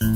Oh,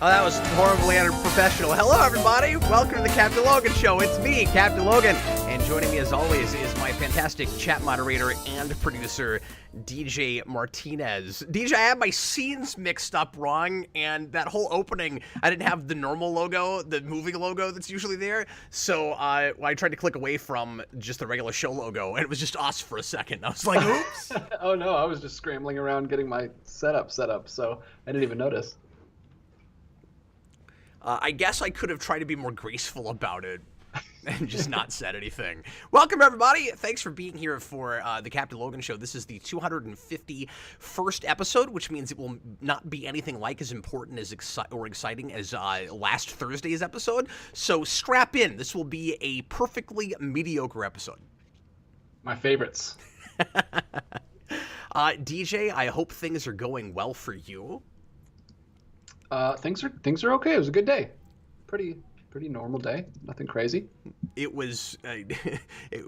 that was horribly unprofessional. Hello, everybody. Welcome to the Captain Logan Show. It's me, Captain Logan. And joining me, as always, is my fantastic chat moderator and producer, DJ Martinez. DJ, I had my scenes mixed up wrong, and that whole opening, I didn't have the normal logo, the moving logo that's usually there. So I tried to click away from just the regular show logo, and it was just us for a second. I was like, oops. Oh, no, I was just scrambling around getting my setup set up, so I didn't even notice. I guess I could have tried to be more graceful about it and just not said anything. Welcome, everybody. Thanks for being here for the Captain Logan Show. This is the 251st episode, which means it will not be anything like as important as exciting as last Thursday's episode. So strap in. This will be a perfectly mediocre episode. My favorites. DJ, I hope things are going well for you. Things are okay. It was a good day. Pretty normal day. Nothing crazy. It was.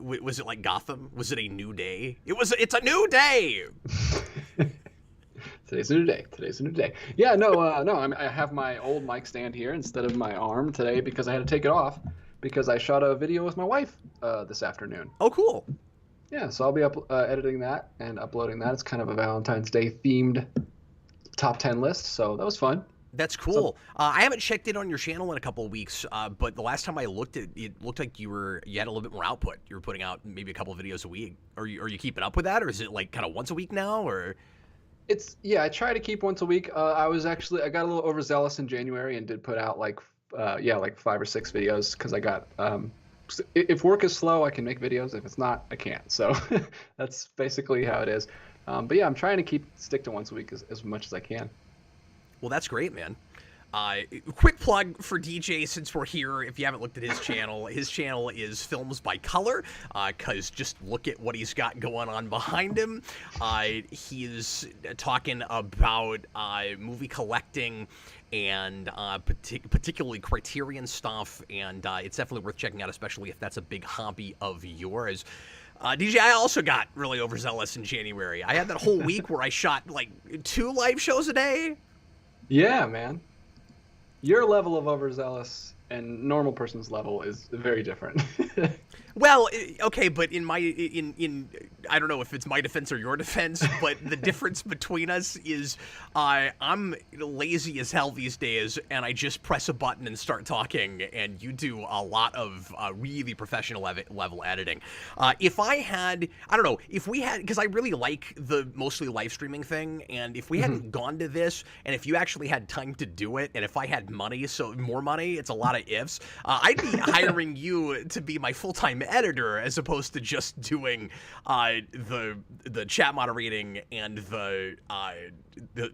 Was it like Gotham? Was it a new day? It's a new day. Today's a new day. Yeah. No. I have my old mic stand here instead of my arm today because I had to take it off because I shot a video with my wife this afternoon. Oh, cool. Yeah. So I'll be editing that and uploading that. It's kind of a Valentine's Day themed top 10 list. So that was fun. That's cool. I haven't checked in on your channel in a couple of weeks, but the last time I looked, it looked like you had a little bit more output. You were putting out maybe a couple of videos a week. Are you keeping up with that, or is it like kind of once a week now, or? I try to keep once a week. I got a little overzealous in January and did put out like 5 or 6 videos because I got if work is slow, I can make videos. If it's not, I can't. So that's basically how it is. But yeah, I'm trying to stick to once a week as much as I can. Well, that's great, man. Quick plug for DJ since we're here. If you haven't looked at his channel is Films by Color, because just look at what he's got going on behind him. He is talking about movie collecting and particularly Criterion stuff, and it's definitely worth checking out, especially if that's a big hobby of yours. DJ, I also got really overzealous in January. I had that whole week where I shot like 2 live shows a day. Yeah, man. Your level of overzealous and normal person's level is very different. Well, okay, but I don't know if it's my defense or your defense, but the difference between us is I'm lazy as hell these days, and I just press a button and start talking, and you do a lot of really professional level editing. If I had, I don't know, if we had, because I really like the mostly live streaming thing, and if we hadn't gone to this, and if you actually had time to do it, and if I had money, so more money, it's a lot of ifs, I'd be hiring you to be my full-time editor as opposed to just doing the chat moderating and the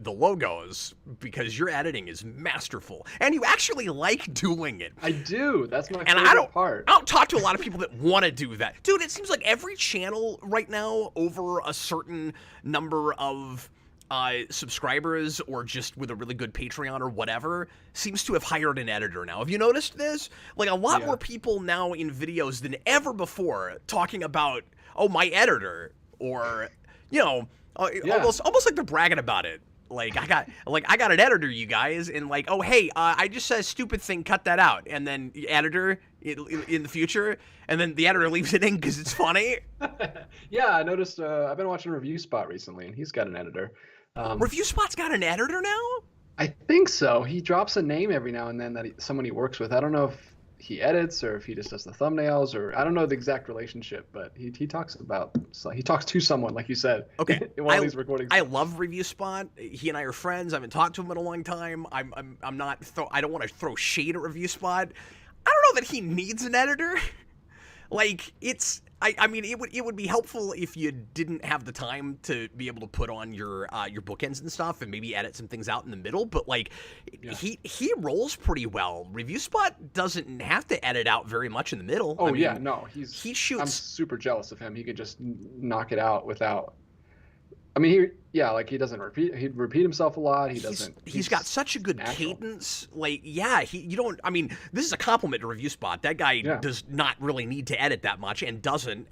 logos, because your editing is masterful and you actually like doing it. I do. That's my and favorite part. I don't talk to a lot of people that want to do that. Dude, it seems like every channel right now over a certain number of subscribers, or just with a really good Patreon or whatever, seems to have hired an editor now. Have you noticed this? Like, a lot more people now in videos than ever before talking about, oh, my editor, or, you know, almost like they're bragging about it. Like, I got an editor, you guys, and like, oh, hey, I just said a stupid thing, cut that out, and then editor in the future, and then the editor leaves it in because it's funny. Yeah, I noticed. I've been watching Review Spot recently, and he's got an editor. Review Spot's got an editor now? I think so. He drops a name every now and then that someone he works with. I don't know if he edits or if he just does the thumbnails, or I don't know the exact relationship, but he talks about, so he talks to someone, like you said. Okay. In one of these recordings. I love Review Spot. He and I are friends. I haven't talked to him in a long time. I'm not. I don't want to throw shade at Review Spot. I don't know that he needs an editor. Like, it's. I mean, it would be helpful if you didn't have the time to be able to put on your bookends and stuff, and maybe edit some things out in the middle. But like, he rolls pretty well. Review Spot doesn't have to edit out very much in the middle. Oh, I mean, yeah, no, he shoots. I'm super jealous of him. He could just knock it out without. I mean, he doesn't repeat. He'd repeat himself a lot. He's got such a good cadence. Like, you don't. I mean, this is a compliment to Review Spot. That guy does not really need to edit that much, and doesn't,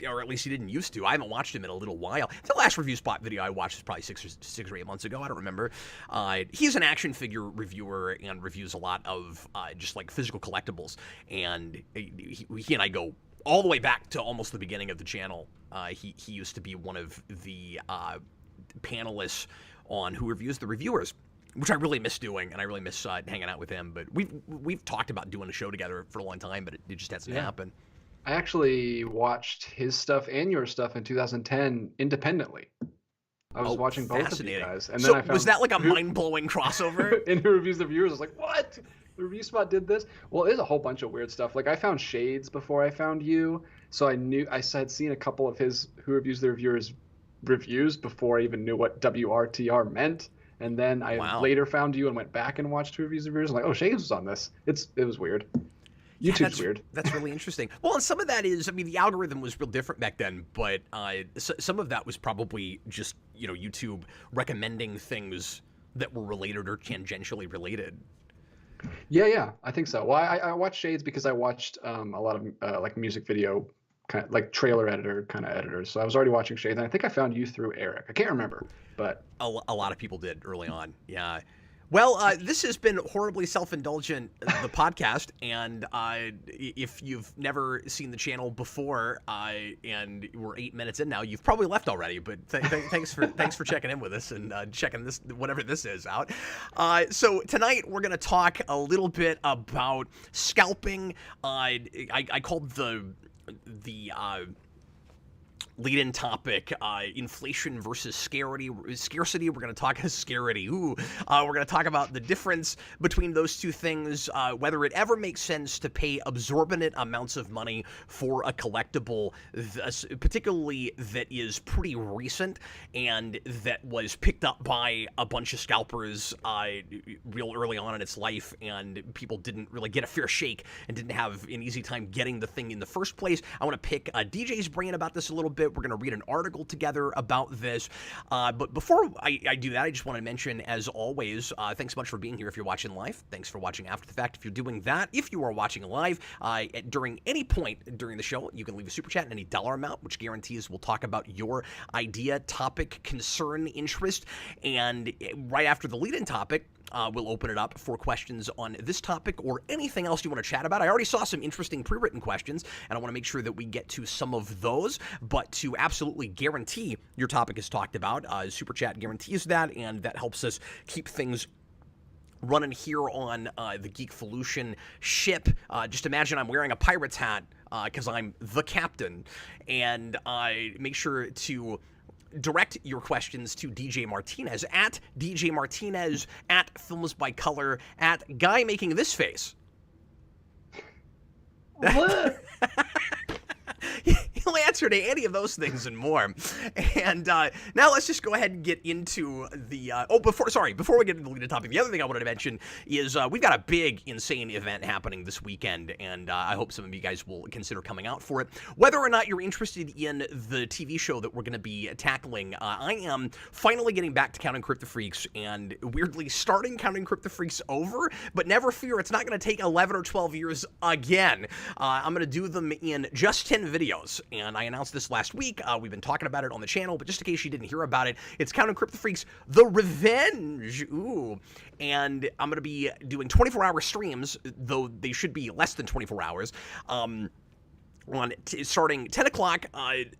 or at least he didn't used to. I haven't watched him in a little while. The last Review Spot video I watched was probably six or 8 months ago. I don't remember. He's an action figure reviewer and reviews a lot of just like physical collectibles, and he and I go all the way back to almost the beginning of the channel. He used to be one of the panelists on Who Reviews the Reviewers, which I really miss doing, and I really miss hanging out with him. But we've talked about doing a show together for a long time, but it just hasn't happened. I actually watched his stuff and your stuff in 2010 independently. I was watching both of you guys, and then I found, was that like a mind-blowing crossover? In Who Reviews the Reviewers, I was like, what? The Review Spot did this? Well, there's a whole bunch of weird stuff. Like, I found Shades before I found you, so I had seen a couple of his Who Reviews the Reviewers reviews before I even knew what WRTR meant. And then I later found you and went back and watched Who Reviews the Reviewers. I'm like, oh, Shades was on this. It was weird. YouTube's weird. That's really interesting. Well, and some of that is, I mean, the algorithm was real different back then, but some of that was probably just, YouTube recommending things that were related or tangentially related. Yeah, I think so. Well, I watched Shades because I watched a lot of like music video, kind of like trailer editor kind of editors. So I was already watching Shades, and I think I found you through Eric. I can't remember, but a lot of people did early on. Yeah. Well, this has been Horribly Self-Indulgent, the podcast, and if you've never seen the channel before, and we're 8 minutes in now, you've probably left already. But thanks for checking in with us and checking this, whatever this is, out. So tonight we're gonna talk a little bit about scalping. I called the lead-in topic, inflation versus scarcity. We're going to talk scarcity. We're going to talk about the difference between those two things, whether it ever makes sense to pay exorbitant amounts of money for a collectible, particularly that is pretty recent and that was picked up by a bunch of scalpers real early on in its life, and people didn't really get a fair shake and didn't have an easy time getting the thing in the first place. I want to pick DJ's brain about this a little bit. We're going to read an article together about this. But before I do that, I just want to mention, as always, thanks so much for being here if you're watching live. Thanks for watching after the fact if you're doing that. If you are watching live, during any point during the show, you can leave a super chat in any dollar amount, which guarantees we'll talk about your idea, topic, concern, interest. And right after the lead-in topic, we'll open it up for questions on this topic or anything else you want to chat about. I already saw some interesting pre-written questions, and I want to make sure that we get to some of those. But to absolutely guarantee your topic is talked about, Super Chat guarantees that, and that helps us keep things running here on the Geekvolution ship. Just imagine I'm wearing a pirate's hat because I'm the captain, and I make sure to direct your questions to DJ Martinez at DJ Martinez at Films by Color at Guy Making This Face. What? He'll answer to any of those things and more. And now let's just go ahead and get into the... before we get into the lead topic, the other thing I wanted to mention is we've got a big, insane event happening this weekend, and I hope some of you guys will consider coming out for it. Whether or not you're interested in the TV show that we're going to be tackling, I am finally getting back to Counting Crypto Freaks, and weirdly starting Counting Crypto Freaks over, but never fear, it's not going to take 11 or 12 years again. I'm going to do them in just 10 videos, and I announced this last week. We've been talking about it on the channel, but just in case you didn't hear about it, it's Counting Crypto Freaks The Revenge. Ooh. And I'm going to be doing 24-hour streams, though they should be less than 24 hours, starting 10 o'clock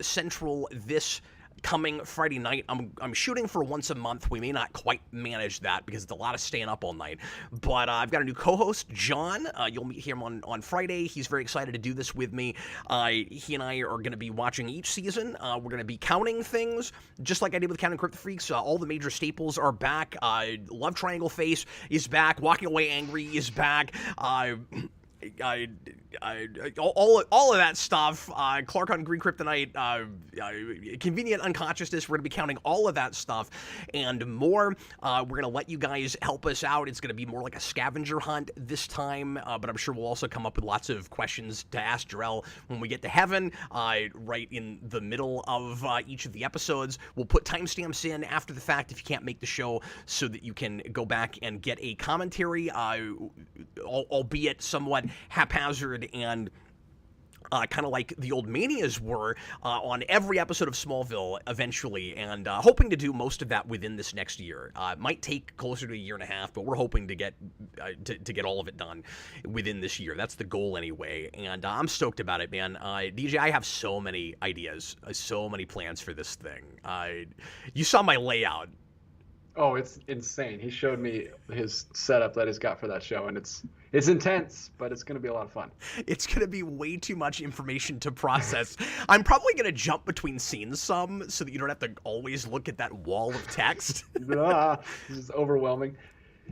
Central this coming Friday night. I'm shooting for once a month. We may not quite manage that because it's a lot of staying up all night. But I've got a new co-host, John. You'll meet him on Friday. He's very excited to do this with me. He and I are going to be watching each season. We're going to be counting things, just like I did with Counting Crypto Freaks. All the major staples are back. Love Triangle Face is back. Walking Away Angry is back. All of that stuff, Clark on Green Kryptonite, Convenient Unconsciousness, we're going to be counting all of that stuff and more. We're going to let you guys help us out. It's going to be more like a scavenger hunt this time, but I'm sure we'll also come up with lots of questions to ask Jarrell when we get to heaven, right in the middle of each of the episodes. We'll put timestamps in after the fact if you can't make the show so that you can go back and get a commentary, albeit somewhat haphazard and kind of like the old Manias were on every episode of Smallville eventually, and hoping to do most of that within this next year. It might take closer to a year and a half, but we're hoping to get to get all of it done within this year. That's the goal anyway, and I'm stoked about it, man. DJ, I have so many ideas, so many plans for this thing. You saw my layout. Oh, it's insane. He showed me his setup that he's got for that show, and it's intense, but it's going to be a lot of fun. It's going to be way too much information to process. I'm probably going to jump between scenes some so that you don't have to always look at that wall of text. This is overwhelming.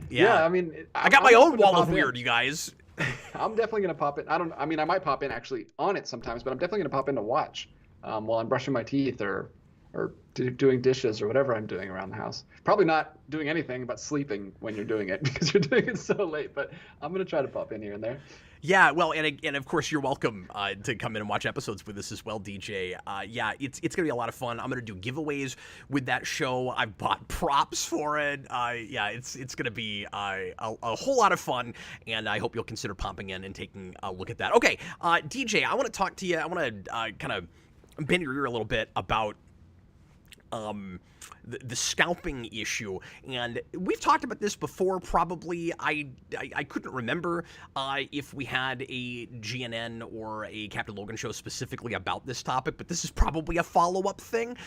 Yeah, I mean, I got my own wall of weird, you guys. I'm definitely going to pop in. I might pop in actually on it sometimes, but I'm definitely going to pop in to watch while I'm brushing my teeth or doing dishes or whatever I'm doing around the house. Probably not doing anything but sleeping when you're doing it because you're doing it so late, but I'm going to try to pop in here and there. Yeah, well, and of course you're welcome to come in and watch episodes with us as well, DJ. Yeah, it's going to be a lot of fun. I'm going to do giveaways with that show. I've bought props for it. Yeah, it's going to be a whole lot of fun, and I hope you'll consider popping in and taking a look at that. Okay, DJ, I want to talk to you. I want to kind of bend your ear a little bit about the scalping issue, and we've talked about this before. Probably, I couldn't remember if we had a GNN or a Captain Logan show specifically about this topic, but this is probably a follow-up thing.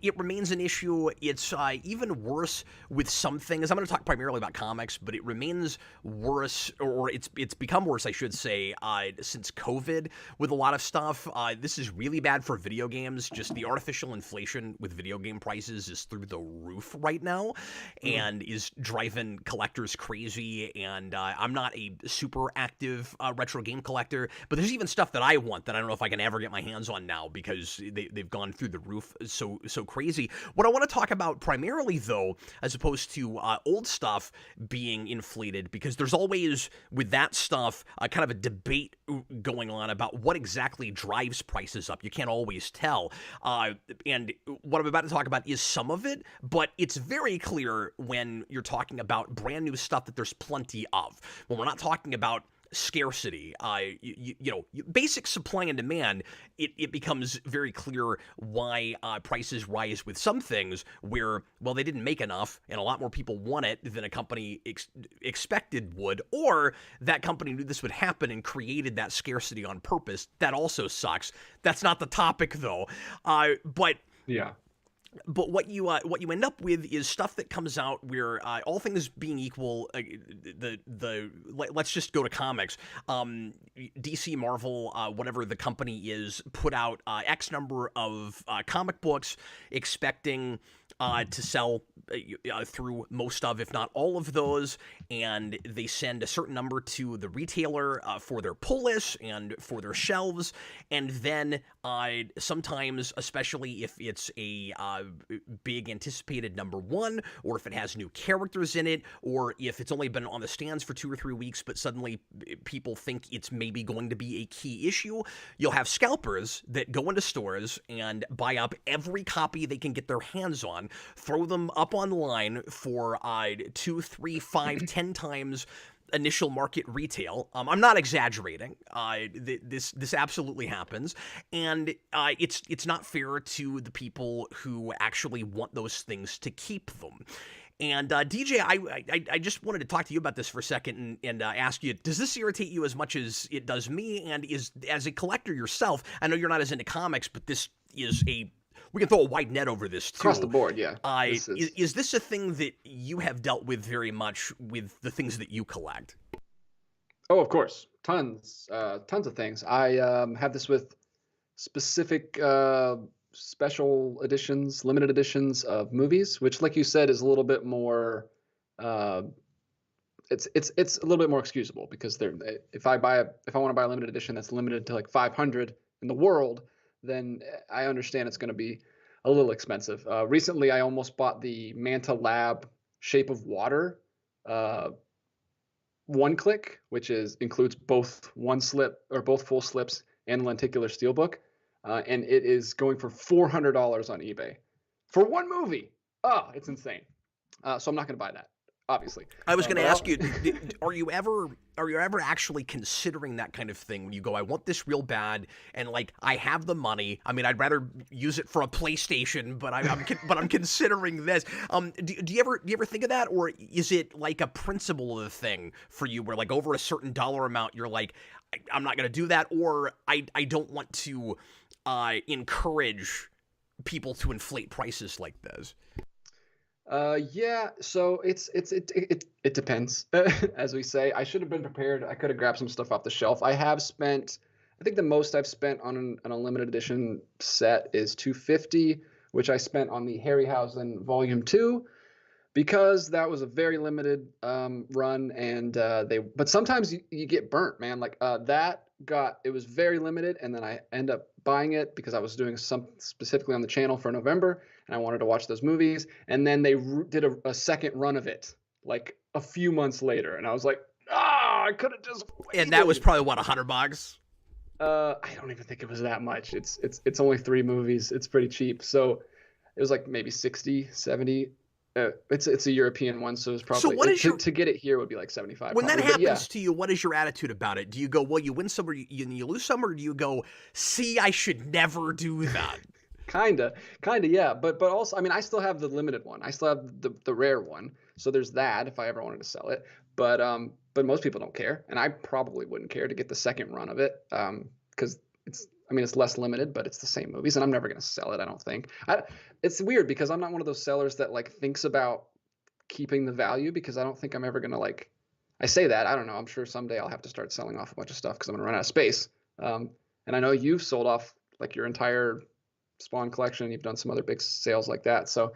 It remains an issue. It's even worse with some things. I'm going to talk primarily about comics, but it remains worse, or it's become worse, I should say, since COVID with a lot of stuff. This is really bad for video games. Just the artificial inflation with video game prices is through the roof right now and is driving collectors crazy. And I'm not a super active retro game collector, but there's even stuff that I want that I don't know if I can ever get my hands on now because they've gone through the roof so crazy. What I want to talk about primarily, though, as opposed to old stuff being inflated, because there's always with that stuff kind of a debate going on about what exactly drives prices up. You can't always tell. And what I'm about to talk about is some of it, but it's very clear when you're talking about brand new stuff that there's plenty of. When we're not talking about scarcity, basic supply and demand, it becomes very clear why prices rise with some things where, well, they didn't make enough and a lot more people want it than a company expected would, or that company knew this would happen and created that scarcity on purpose. That also sucks. That's not the topic, though. But Yeah. But what you end up with is stuff that comes out where, all things being equal, let's just go to comics. DC, Marvel, whatever the company is, put out X number of comic books, expecting to sell through most of, if not all of those, and they send a certain number to the retailer for their pull list and for their shelves, and then sometimes, especially if it's a big anticipated number one, or if it has new characters in it, or if it's only been on the stands for 2 or 3 weeks, but suddenly people think it's maybe going to be a key issue, you'll have scalpers that go into stores and buy up every copy they can get their hands on, throw them up online for 2, 3, 5, 10 times initial market retail. I'm not exaggerating. This absolutely happens, and it's not fair to the people who actually want those things to keep them. And DJ, I just wanted to talk to you about this for a second and ask you, does this irritate you as much as it does me? And as a collector yourself, I know you're not as into comics, but this is we can throw a wide net over this too. Across the board, yeah. Is this a thing that you have dealt with very much with the things that you collect? Oh, of course, tons of things. I have this with specific special editions, limited editions of movies, which, like you said, is a little bit more. It's a little bit more excusable because if I want to buy a limited edition that's limited to like 500 in the world, then I understand it's going to be a little expensive. Recently, I almost bought the Manta Lab Shape of Water one click, which includes both one slip or both full slips and lenticular steelbook, and it is going for $400 on eBay for one movie. Oh, it's insane. So I'm not going to buy that, obviously. I was going to ask you, are you ever actually considering that kind of thing when you go, I want this real bad, and like I have the money. I mean, I'd rather use it for a PlayStation, but I'm considering this. Do you ever think of that, or is it like a principle of the thing for you, where like over a certain dollar amount, you're like, I'm not going to do that, or I don't want to encourage people to inflate prices like this? Yeah, so it depends. As we say, I should have been prepared. I could have grabbed some stuff off the shelf. I think the most I've spent on a limited edition set is $250, which I spent on the Harryhausen Volume 2, because that was a very limited run, and but sometimes you get burnt, man. Like it was very limited, and then I end up buying it because I was doing some specifically on the channel for November, and I wanted to watch those movies, and then they did a second run of it like a few months later, and I was like, I could have just waited. And that was probably what, $100? I don't even think it was that much. It's only 3 movies. It's pretty cheap. So it was like maybe 60, 70. It's a European one, so it's probably to get it here would be like 75. When probably. That happens to you, what is your attitude about it? Do you go, well, you win some or you lose some, or do you go, see, I should never do that? Kinda, yeah. But also, I mean, I still have the limited one. I still have the rare one. So there's that if I ever wanted to sell it. But most people don't care, and I probably wouldn't care to get the second run of it, because it's less limited, but it's the same movies, and I'm never going to sell it, I don't think. It's weird because I'm not one of those sellers that like thinks about keeping the value, because I don't think I'm ever going to like, I say that, I don't know, I'm sure someday I'll have to start selling off a bunch of stuff because I'm going to run out of space. And I know you've sold off like your entire Spawn collection, you've done some other big sales like that. So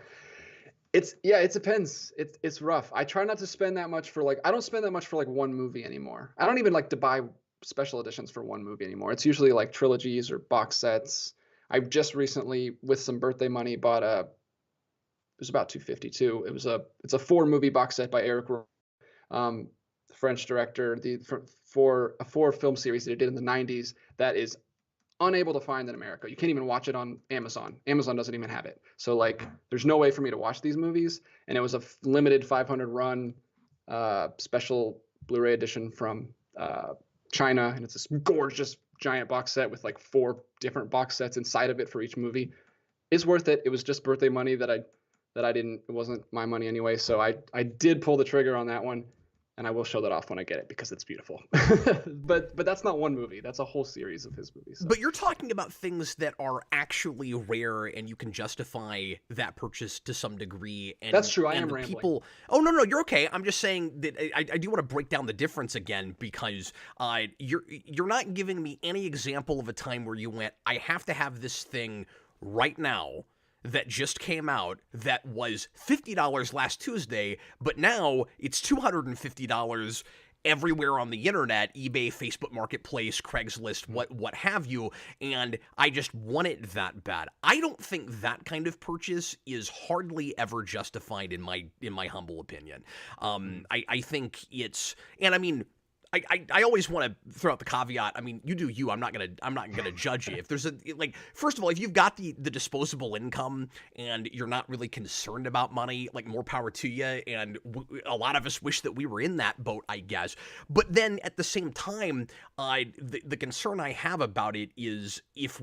it depends. It's rough. I try not to spend that much I don't spend that much for like one movie anymore. I don't even like to buy special editions for one movie anymore. It's usually like trilogies or box sets. I just recently, with some birthday money, bought it was about $250 too. It's a 4-movie box set by Eric Rohmer, French director, for a 4-film series that he did in the 90s that is unable to find in America. You can't even watch it on Amazon. Amazon doesn't even have it. So like there's no way for me to watch these movies, and it was a limited 500 run special Blu-ray edition from China, and it's this gorgeous giant box set with like 4 different box sets inside of it for each movie. It's worth it. It was just birthday money that I didn't. It wasn't my money anyway, so I did pull the trigger on that one, and I will show that off when I get it because it's beautiful. but that's not one movie. That's a whole series of his movies. So. But you're talking about things that are actually rare, and you can justify that purchase to some degree. And that's true. I am rambling. People. Oh no, you're okay. I'm just saying that I do want to break down the difference again because you're not giving me any example of a time where you went, I have to have this thing right now that just came out that was $50 last Tuesday, but now it's $250 everywhere on the internet, eBay, Facebook Marketplace, Craigslist, what have you, and I just want it that bad. I don't think that kind of purchase is hardly ever justified in my humble opinion. I think it's, and I mean, I always want to throw out the caveat. I mean, you do you. I'm not gonna judge you. If there's first of all, if you've got the disposable income and you're not really concerned about money, like more power to you. And a lot of us wish that we were in that boat, I guess. But then at the same time, the concern I have about it is if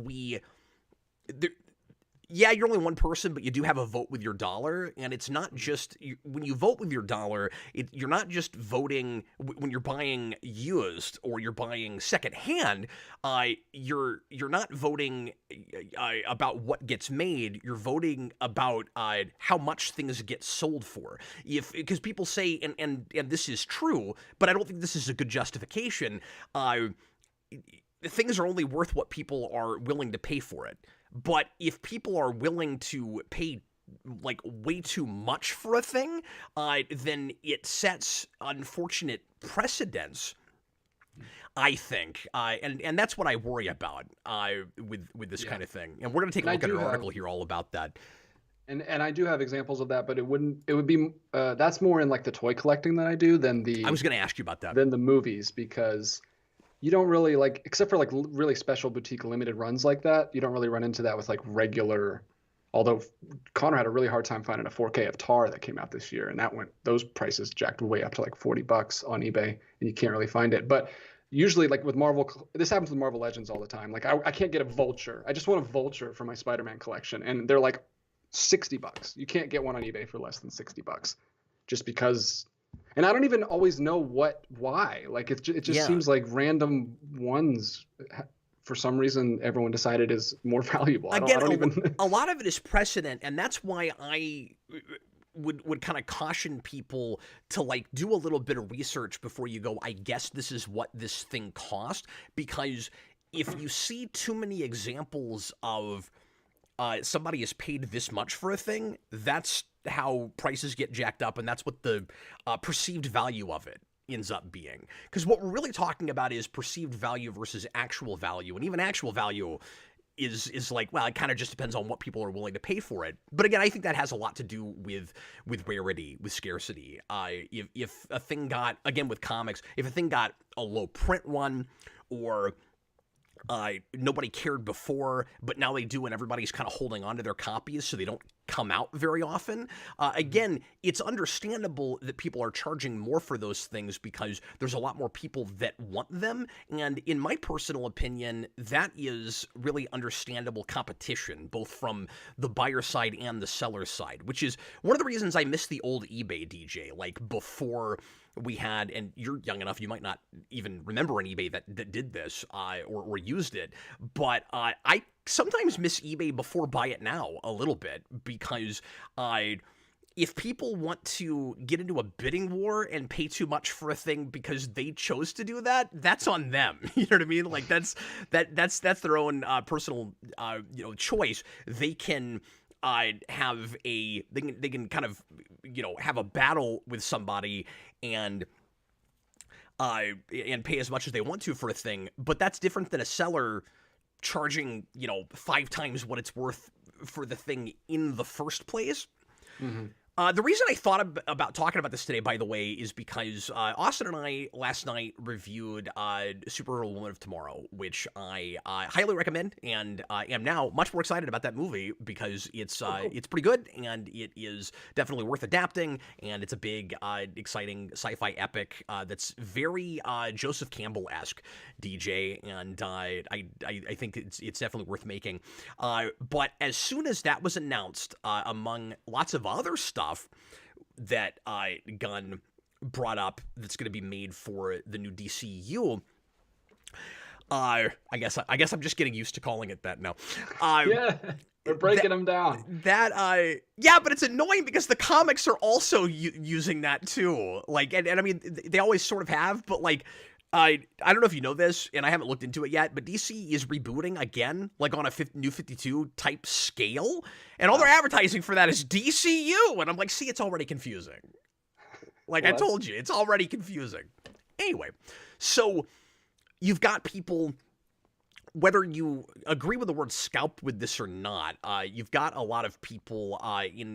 yeah, you're only one person, but you do have a vote with your dollar, and it's not just when you vote with your dollar. You're not just voting when you're buying used or you're buying secondhand. You're not voting about what gets made. You're voting about how much things get sold for. Because people say, and this is true, but I don't think this is a good justification. Things are only worth what people are willing to pay for it. But if people are willing to pay like way too much for a thing, then it sets unfortunate precedents, I think. And that's what I worry about with this kind of thing. And we're going to take a look at an article here all about that. And I do have examples of that, but it would be that's more in like the toy collecting that I do than the. I was going to ask you about that. Than the movies, because you don't really like, except for like really special boutique limited runs like that, you don't really run into that with like regular. Although Connor had a really hard time finding a 4K of Tar that came out this year, and those prices jacked way up to like $40 on eBay, and you can't really find it. But usually, like with Marvel, this happens with Marvel Legends all the time. Like I can't get a Vulture. I just want a Vulture for my Spider-Man collection, and they're like $60. You can't get one on eBay for less than $60, just because. And I don't even always know why. Like it just seems like random ones. For some reason, everyone decided is more valuable. Again, a lot of it is precedent, and that's why I would kind of caution people to like do a little bit of research before you go, I guess this is what this thing cost. Because if you see too many examples of somebody has paid this much for a thing, that's how prices get jacked up, and that's what the perceived value of it ends up being. Because what we're really talking about is perceived value versus actual value, and even actual value is like, well, it kind of just depends on what people are willing to pay for it. But again, I think that has a lot to do with rarity, with scarcity. If a thing got, again with comics, if a thing got a low print one, or nobody cared before, but now they do, and everybody's kind of holding on to their copies so they don't come out very often. Again, it's understandable that people are charging more for those things because there's a lot more people that want them. And in my personal opinion, that is really understandable competition, both from the buyer side and the seller side, which is one of the reasons I miss the old eBay, DJ, like before we had, and you're young enough, you might not even remember an eBay that did this or used it, but I sometimes miss eBay before Buy It Now a little bit, because if people want to get into a bidding war and pay too much for a thing because they chose to do that, that's on them. You know what I mean? Like that's their own personal choice. They can have they can kind of have a battle with somebody and pay as much as they want to for a thing, but that's different than a seller charging 5 times what it's worth for the thing in the first place. Mm-hmm. The reason I thought about talking about this today, by the way, is because Austin and I last night reviewed Superhero Woman of Tomorrow, which I highly recommend, and am now much more excited about that movie because it's it's pretty good, and it is definitely worth adapting, and it's a big, exciting sci-fi epic that's very Joseph Campbell-esque, DJ, and I think it's definitely worth making. But as soon as that was announced, among lots of other stuff that Gunn brought up that's going to be made for the new DCU. I guess I'm just getting used to calling it that now. Yeah, we're breaking them down. Yeah, but it's annoying because the comics are also using that too. Like, and I mean, they always sort of have, but like, I don't know if you know this, and I haven't looked into it yet, but DC is rebooting again, like on a New 52 type scale, and all their advertising for that is DCU, and I'm like, see, it's already confusing. Like, I told you, it's already confusing. Anyway, so you've got people, whether you agree with the word scalp with this or not, you've got a lot of people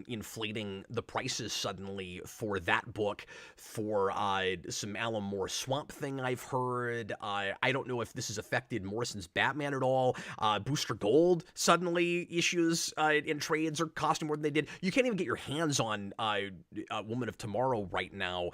inflating the prices suddenly for that book, for some Alan Moore Swamp Thing I've heard. I don't know if this has affected Morrison's Batman at all. Booster Gold suddenly issues in trades are costing more than they did. You can't even get your hands on Woman of Tomorrow right now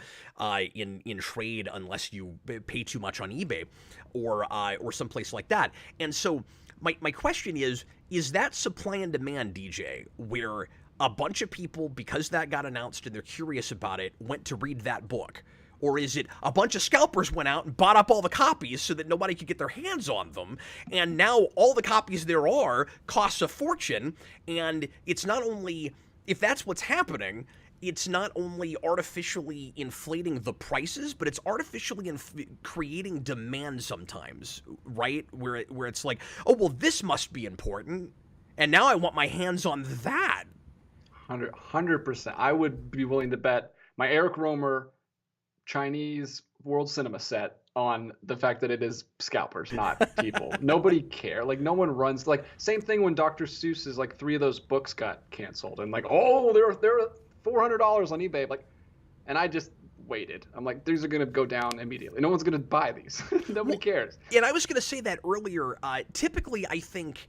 in trade unless you pay too much on eBay or someplace like that. And so my question is that supply and demand, DJ, where a bunch of people, because that got announced and they're curious about it, went to read that book? Or is it a bunch of scalpers went out and bought up all the copies so that nobody could get their hands on them, and now all the copies there are costs a fortune, and it's not only, if that's what's happening, it's not only artificially inflating the prices, but it's artificially creating demand sometimes, right? Where it's like, oh, well, this must be important, and now I want my hands on that. 100%. I would be willing to bet my Eric Romer Chinese World Cinema set on the fact that it is scalpers, not people. Nobody care. Like, no one runs. Like, same thing when Dr. Seuss's, like, 3 of those books got canceled, and like, oh, they're $400 on eBay. Like, and I just waited. I'm like, these are gonna go down immediately. No one's gonna buy these. Nobody cares. And I was gonna say that earlier. Typically, I think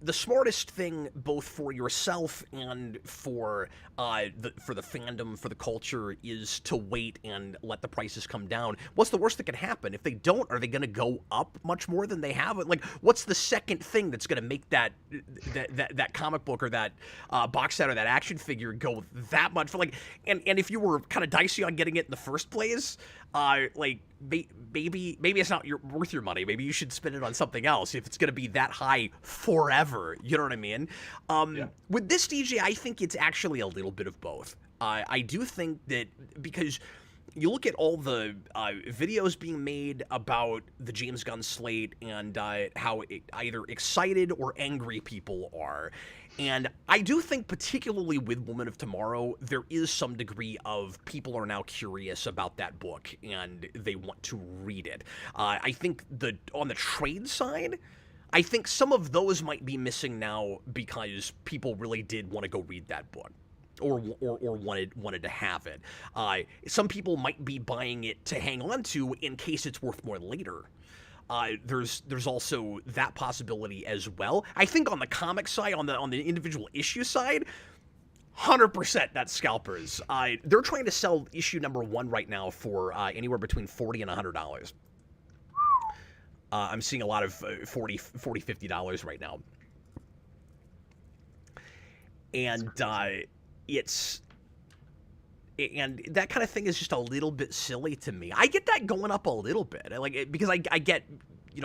the smartest thing, both for yourself and for the fandom, for the culture, is to wait and let the prices come down. What's the worst that can happen? If they don't, are they going to go up much more than they have? Like, what's the second thing that's going to make that comic book or that box set or that action figure go that much? Like, and if you were kind of dicey on getting it in the first place, like, maybe it's not worth your money. Maybe you should spend it on something else if it's going to be that high forever. You know what I mean? Yeah. With this, DJ, I think it's actually a little bit of both. I do think that because you look at all the videos being made about the James Gunn slate and how either excited or angry people are. And I do think, particularly with Woman of Tomorrow, there is some degree of people are now curious about that book and they want to read it. I think on the trade side, I think some of those might be missing now because people really did want to go read that book. Or wanted to have it. Some people might be buying it to hang on to in case it's worth more later. There's also that possibility as well. I think on the comic side, on the individual issue side, 100% that's scalpers. They're trying to sell issue number 1 right now for anywhere between $40 and $100. I'm seeing a lot of $40, $50 right now. And and that kind of thing is just a little bit silly to me. I get that going up a little bit, because I get,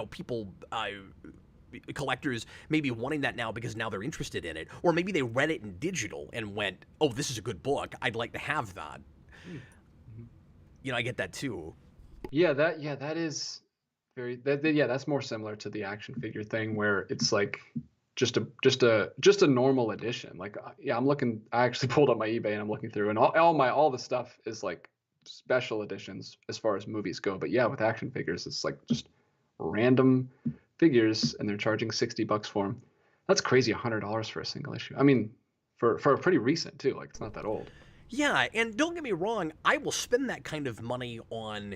people, collectors maybe wanting that now because now they're interested in it, or maybe they read it in digital and went, "Oh, this is a good book. I'd like to have that." Mm-hmm. I get that too. Yeah, that is very. That's more similar to the action figure thing where it's like. Just a normal edition. Like, yeah, I'm looking. I actually pulled up my eBay and I'm looking through, and all the stuff is like special editions as far as movies go. But yeah, with action figures, it's like just random figures, and they're charging $60 for them. That's crazy. $100 for a single issue. I mean, for a pretty recent too. Like it's not that old. Yeah, and don't get me wrong, I will spend that kind of money on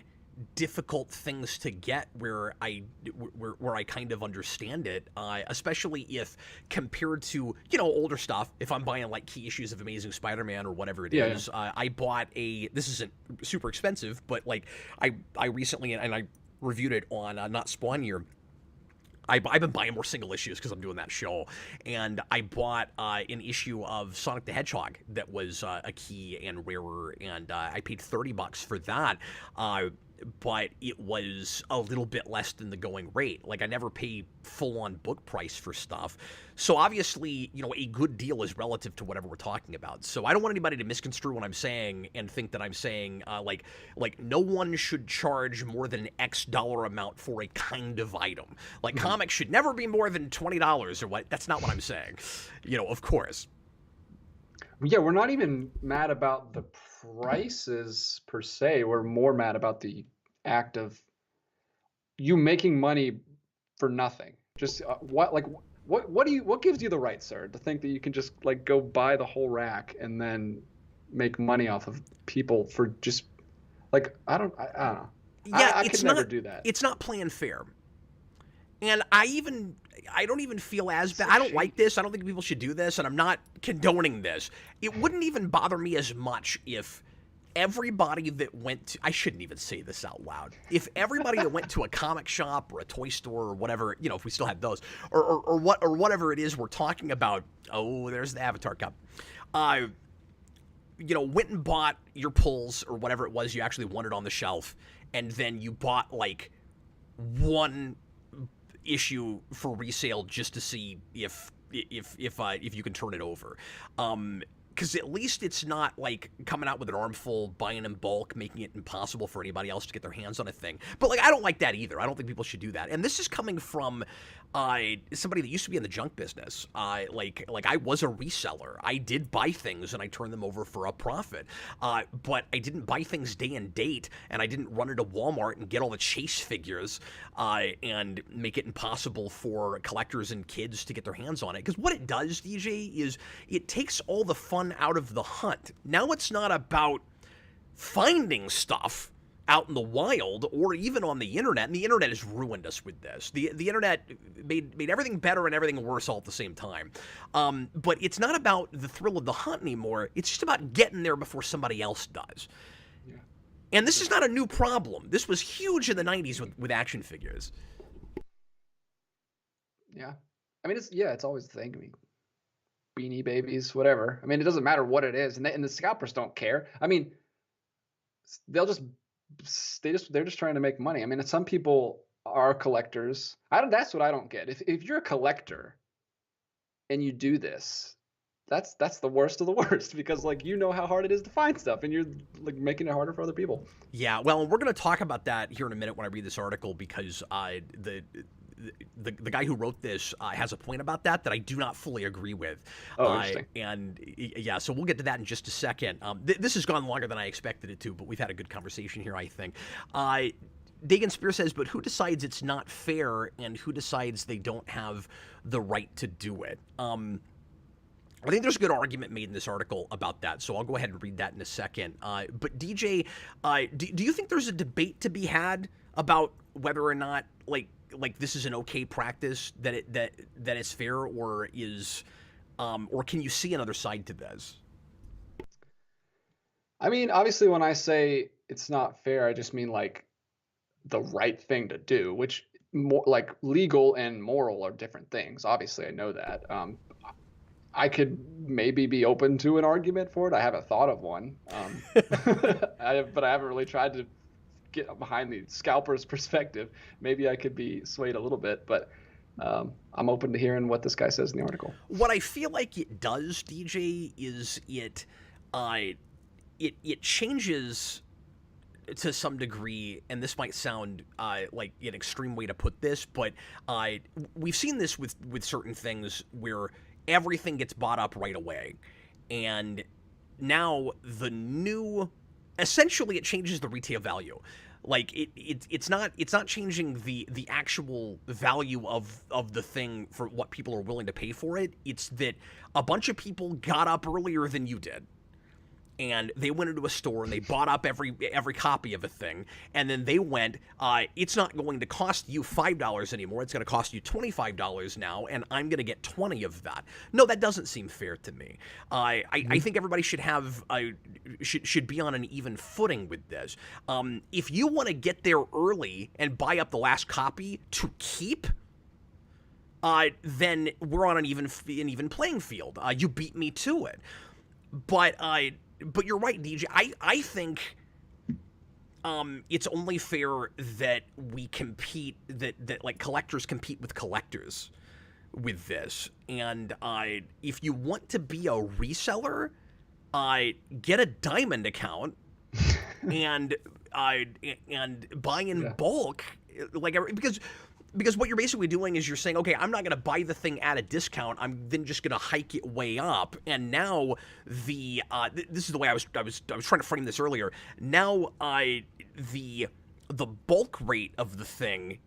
difficult things to get where I kind of understand it, especially if compared to older stuff. If I'm buying like key issues of Amazing Spider-Man or whatever it is, I bought this isn't super expensive, but like I recently, and I reviewed it on Not Spawn Year. I've been buying more single issues because I'm doing that show, and I bought an issue of Sonic the Hedgehog that was a key and rarer, and I paid $30 for that. But it was a little bit less than the going rate. Like, I never pay full-on book price for stuff. So obviously, a good deal is relative to whatever we're talking about. So I don't want anybody to misconstrue what I'm saying and think that I'm saying, like no one should charge more than an X dollar amount for a kind of item. Like, comics should never be more than $20 or what. That's not what I'm saying. Of course. Yeah, we're not even mad about the prices per se. We're more mad about the act of you making money for nothing. Just what gives you the right, sir, to think that you can just like go buy the whole rack and then make money off of people for just like I don't know. Yeah, I could never do that. It's not playing fair. And I don't even feel as bad. I don't like this. I don't think people should do this, and I'm not condoning this. It wouldn't even bother me as much if everybody that went to, I shouldn't even say this out loud, if everybody that went to a comic shop or a toy store or whatever, if we still had those, or whatever it is we're talking about, there's the Avatar cup, went and bought your pulls or whatever it was you actually wanted on the shelf, and then you bought like one issue for resale just to see if you can turn it over. Because at least it's not like coming out with an armful, buying in bulk, making it impossible for anybody else to get their hands on a thing. But like, I don't like that either. I don't think people should do that. And this is coming from somebody that used to be in the junk business. Like I was a reseller. I did buy things and I turned them over for a profit. But I didn't buy things day and date, and I didn't run into Walmart and get all the chase figures and make it impossible for collectors and kids to get their hands on it. Because what it does, DJ, is it takes all the fun out of the hunt. Now it's not about finding stuff out in the wild or even on the internet, and the internet has ruined us with this. The internet made everything better and everything worse all at the same time. But it's not about the thrill of the hunt anymore. It's just about getting there before somebody else does. Yeah. And this is not a new problem. This was huge in the 90s with action figures. Yeah. I mean, it's always the thing. I mean, Beanie Babies, whatever. I mean, it doesn't matter what it is, and the scalpers don't care. I mean, they're just trying to make money. I mean, some people are collectors. That's what I don't get. If you're a collector and you do this, that's the worst of the worst, because like how hard it is to find stuff, and you're like making it harder for other people. Yeah, well, we're going to talk about that here in a minute when I read this article, because the guy who wrote this has a point about that I do not fully agree with. Interesting. And yeah, so we'll get to that in just a second. This has gone longer than I expected it to, but we've had a good conversation here, I think. Dagan Spear says, but who decides it's not fair, and who decides they don't have the right to do it? I think there's a good argument made in this article about that, so I'll go ahead and read that in a second. But DJ, do you think there's a debate to be had about whether or not like this is an okay practice, that it's fair, or can you see another side to this? I mean, obviously, when I say it's not fair, I just mean like the right thing to do, which more like legal and moral are different things. Obviously, I know that. I could maybe be open to an argument for it. I haven't thought of one, but I haven't really tried to get behind the scalper's perspective. Maybe I could be swayed a little bit, but I'm open to hearing what this guy says in the article. What I feel like it does, DJ, is it changes to some degree, and this might sound like an extreme way to put this, but we've seen this with certain things where everything gets bought up right away, and now essentially it changes the retail value. Like it's not changing the actual value of the thing for what people are willing to pay for it. It's that a bunch of people got up earlier than you did, and they went into a store and they bought up every copy of a thing, and then they went, it's not going to cost you $5 anymore, it's going to cost you $25 now, and I'm going to get 20 of that. No, that doesn't seem fair to me. I think everybody should have should be on an even footing with this. If you want to get there early and buy up the last copy to keep, then we're on an even playing field. You beat me to it. But you're right, DJ. I think it's only fair that we compete, that like collectors compete with collectors with this. And if you want to be a reseller, get a diamond account and buy in bulk, like because what you're basically doing is you're saying, okay, I'm not going to buy the thing at a discount. I'm then just going to hike it way up. And now this is the way I was trying to frame this earlier. Now the bulk rate of the thing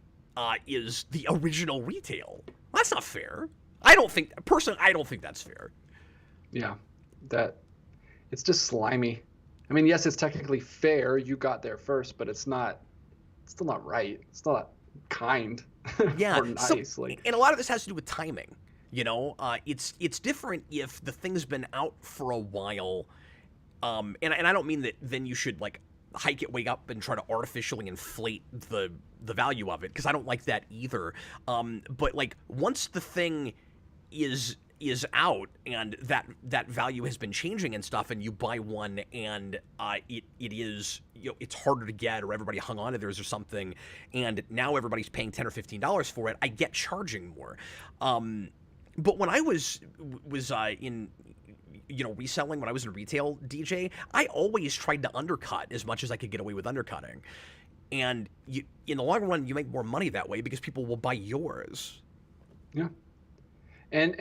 is the original retail. That's not fair. I don't think that's fair. Yeah, it's just slimy. I mean, yes, it's technically fair. You got there first, but it's still not right. It's not kind. Yeah, or nice. And a lot of this has to do with timing. You know, it's different if the thing's been out for a while, and I don't mean that then you should like hike it way up and try to artificially inflate the value of it, because I don't like that either. But like once the thing is out and that value has been changing and stuff, and you buy one and it is, you know, it's harder to get, or everybody hung on to theirs or something, and now everybody's paying $10 or $15 for it, I get charging more. But when I was in, you know, reselling, when I was in retail, DJ, I always tried to undercut as much as I could get away with undercutting. And in the long run, you make more money that way because people will buy yours. Yeah. And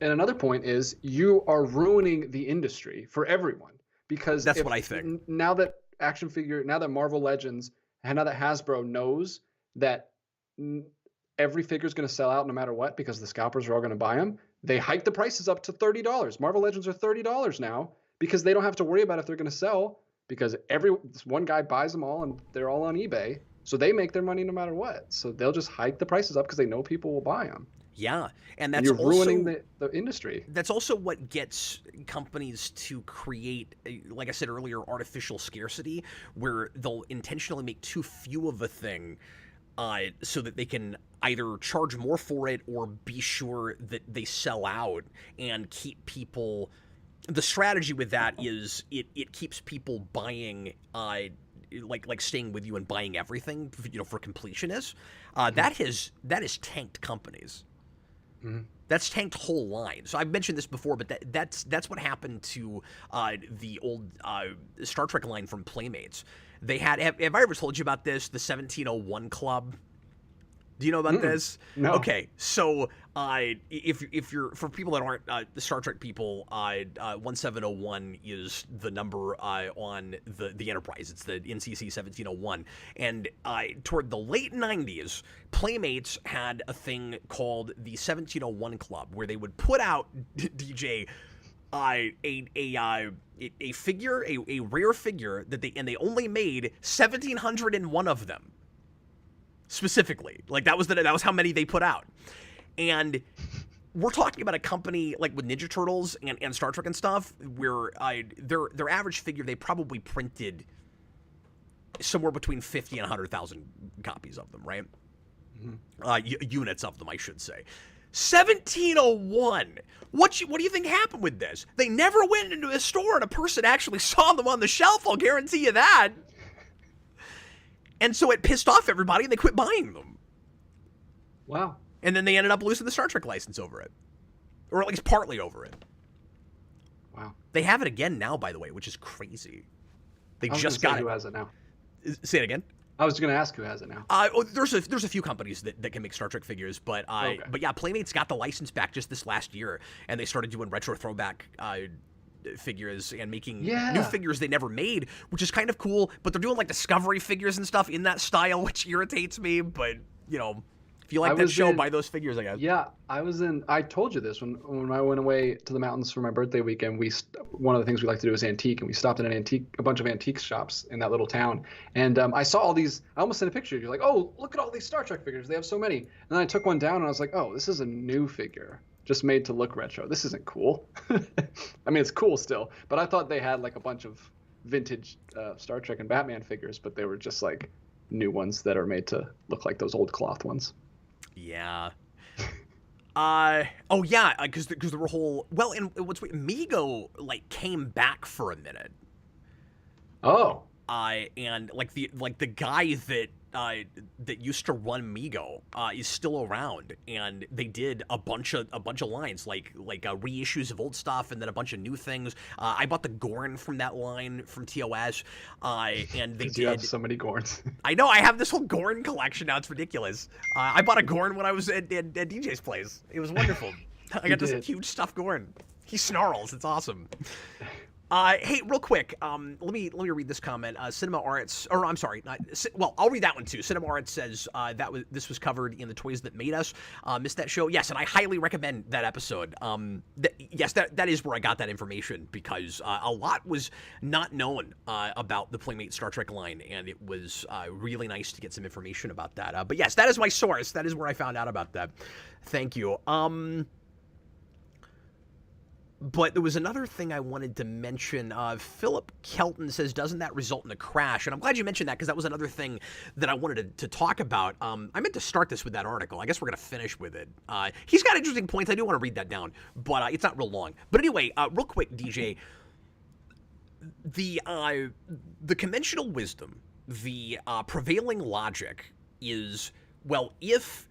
another point is you are ruining the industry for everyone, because that's what I think. Now that Marvel Legends, and now that Hasbro knows that every figure is going to sell out no matter what, because the scalpers are all going to buy them, they hike the prices up to $30. Marvel Legends are $30 now because they don't have to worry about if they're going to sell, because this one guy buys them all and they're all on eBay. So they make their money no matter what. So they'll just hike the prices up because they know people will buy them. Yeah, and that's you're ruining the industry. That's also what gets companies to create, like I said earlier, artificial scarcity, where they'll intentionally make too few of a thing, so that they can either charge more for it or be sure that they sell out and keep people. The strategy with that is it keeps people buying, like staying with you and buying everything, you know, for completionists. That has tanked companies. Mm-hmm. That's tanked whole lines. So I've mentioned this before, but that's what happened to the old Star Trek line from Playmates. They had, have I ever told you about this? The 1701 Club. Do you know about this? No. Okay, so if you're, for people that aren't the Star Trek people, 1701 is the number on the Enterprise. It's the NCC 1701, and toward the late 90s, Playmates had a thing called the 1701 Club, where they would put out DJ a figure, a rare figure that they only made 1,701 of them. Specifically, like that was how many they put out. And we're talking about a company like with Ninja Turtles and Star Trek and stuff, where their average figure, they probably printed somewhere between 50 and 100,000 copies of them, right? Mm-hmm. Units of them, I should say. 1701. What do you think happened with this? They never went into a store and a person actually saw them on the shelf, I'll guarantee you that. And so it pissed off everybody, and they quit buying them. Wow. And then they ended up losing the Star Trek license over it. Or at least partly over it. Wow. They have it again now, by the way, which is crazy. They just got it. Who has it now? Say it again. I was going to ask who has it now. There's a few companies that can make Star Trek figures, but yeah, Playmates got the license back just this last year, and they started doing retro throwback figures and making new Yeah. figures they never made, which is kind of cool. But they're doing like Discovery figures and stuff in that style, which irritates me. But you know, if you like that show, buy those figures, I guess. Yeah, I told you this when I went away to the mountains for my birthday weekend. One of the things we like to do is antique, and we stopped at a bunch of antique shops in that little town. And I saw all these. I almost sent a picture. You're like, oh, look at all these Star Trek figures. They have so many. And then I took one down, and I was like, oh, this is a new figure, just made to look retro. This isn't cool. I mean, it's cool still, but I thought they had like a bunch of vintage Star Trek and Batman figures, but they were just like new ones that are made to look like those old cloth ones. Yeah. Oh yeah, because there were whole and what's weird, Mego like came back for a minute. Oh. And like the guy that that used to run Mego is still around, and they did a bunch of lines like reissues of old stuff and then a bunch of new things. I bought the Gorn from that line from TOS, and they did. You have so many Gorns. I know, I have this whole Gorn collection now. It's ridiculous. I bought a Gorn when I was at DJ's place. It was wonderful. I got this huge stuffed Gorn. He snarls. It's awesome. Hey, real quick, let me read this comment. Cinema Arts, or I'm sorry, I'll read that one too. Cinema Arts says this was covered in the Toys That Made Us. Missed that show? Yes, and I highly recommend that episode. Yes, that is where I got that information, because a lot was not known about the Playmate Star Trek line, and it was really nice to get some information about that. But yes, that is my source. That is where I found out about that. Thank you. But there was another thing I wanted to mention. Philip Kelton says, doesn't that result in a crash? And I'm glad you mentioned that, because that was another thing that I wanted to talk about. I meant to start this with that article. I guess we're going to finish with it. He's got interesting points. I do want to read that down, but it's not real long. But anyway, real quick, DJ, the conventional wisdom, the prevailing logic is, well, if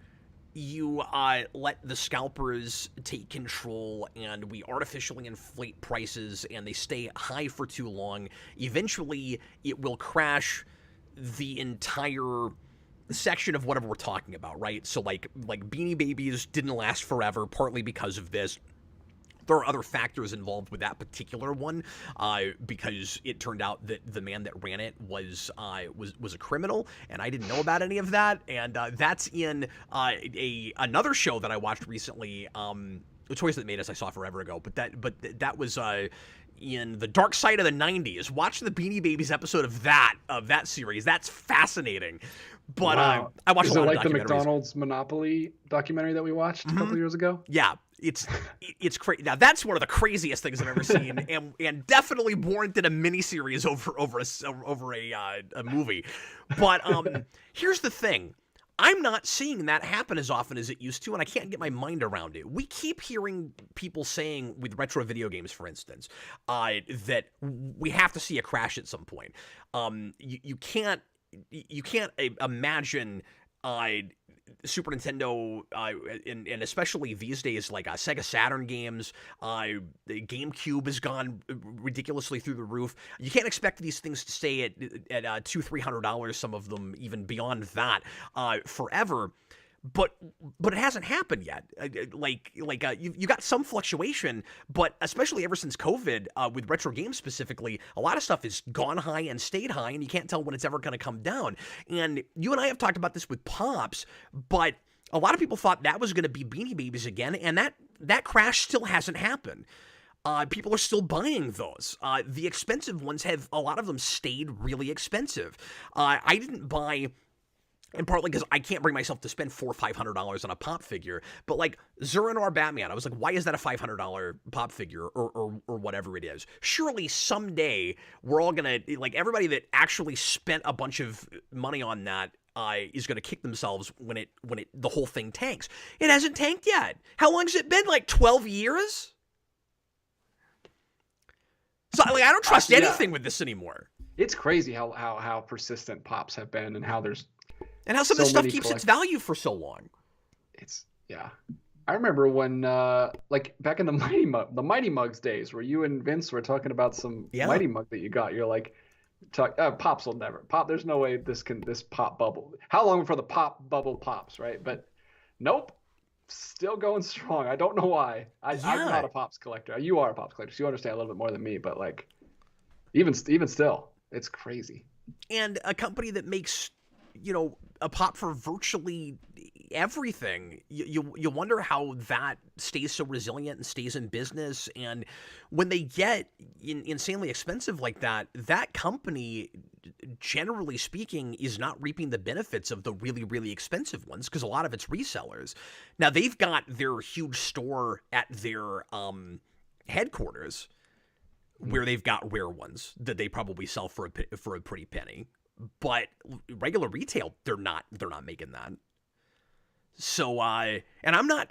you let the scalpers take control and we artificially inflate prices and they stay high for too long, eventually it will crash the entire section of whatever we're talking about, right? So like Beanie Babies didn't last forever, partly because of this. There are other factors involved with that particular one, because it turned out that the man that ran it was a criminal, and I didn't know about any of that. And that's in another show that I watched recently, The Toys That Made Us. I saw forever ago, but that was in the Dark Side of the 90s. Watch the Beanie Babies episode of that series. That's fascinating. But wow. I watched a lot of documentaries. Is it like the McDonald's Monopoly documentary that we watched a couple years ago? Yeah. It's crazy. Now that's one of the craziest things I've ever seen, and definitely warranted a miniseries over a movie. But here's the thing: I'm not seeing that happen as often as it used to, and I can't get my mind around it. We keep hearing people saying, with retro video games, for instance, that we have to see a crash at some point. You can't imagine Super Nintendo, and especially these days, like Sega Saturn games, the GameCube has gone ridiculously through the roof. You can't expect these things to stay at $200-$300, some of them even beyond that, forever. But it hasn't happened yet. You got some fluctuation, but especially ever since COVID, with retro games specifically, a lot of stuff has gone high and stayed high, and you can't tell when it's ever going to come down. And you and I have talked about this with Pops, but a lot of people thought that was going to be Beanie Babies again, and that crash still hasn't happened. People are still buying those. The expensive ones a lot of them stayed really expensive. I didn't buy. And partly because I can't bring myself to spend $400 or $500 on a pop figure. But like Zur-En-Arrh Batman, I was like, why is that a $500 pop figure or whatever it is? Surely someday we're all going to, like, everybody that actually spent a bunch of money on that is going to kick themselves when the whole thing tanks. It hasn't tanked yet. How long has it been? Like 12 years? So like, I don't trust anything with this anymore. It's crazy how persistent pops have been, and how there's and how some of this stuff keeps its value for so long. I remember when, like back in the Mighty Mugs days, where you and Vince were talking about some Mighty Mug that you got. You're like, Pops will never pop. There's no way this pop bubble. How long before the pop bubble pops, right? But nope. still going strong. I don't know why. I'm Yeah. not a Pops collector. You are a Pops collector, so you understand a little bit more than me. But like, even still, it's crazy. And a company that makes, a pop for virtually everything. You wonder how that stays so resilient and stays in business. And when they get insanely expensive like that, that company, generally speaking, is not reaping the benefits of the really, really expensive ones because a lot of it's resellers. Now, they've got their huge store at their headquarters where they've got rare ones that they probably sell for a pretty penny. But regular retail, they're not making that. So and I'm not,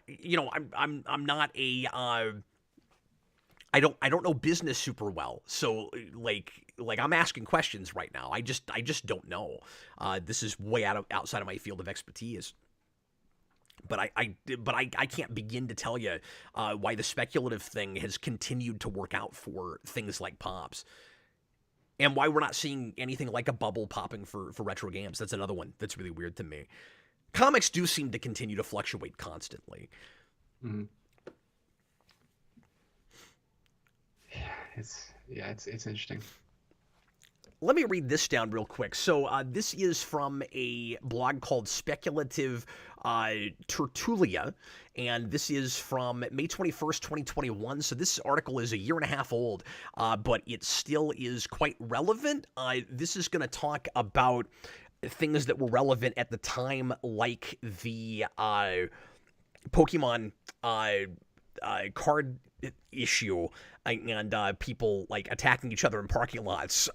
I'm not a I don't know business super well. So like I'm asking questions right now. I just don't know. This is way outside of my field of expertise. But I can't begin to tell you why the speculative thing has continued to work out for things like Pops. And why we're not seeing anything like a bubble popping for retro games. That's another one that's really weird to me. Comics do seem to continue to fluctuate constantly. Mm-hmm. It's interesting. Let me read this down real quick. So this is from a blog called Speculative Tertulia, and this is from May 21st, 2021. So this article is a year and a half old, but it still is quite relevant. This is going to talk about things that were relevant at the time, like the Pokemon card issue and people like attacking each other in parking lots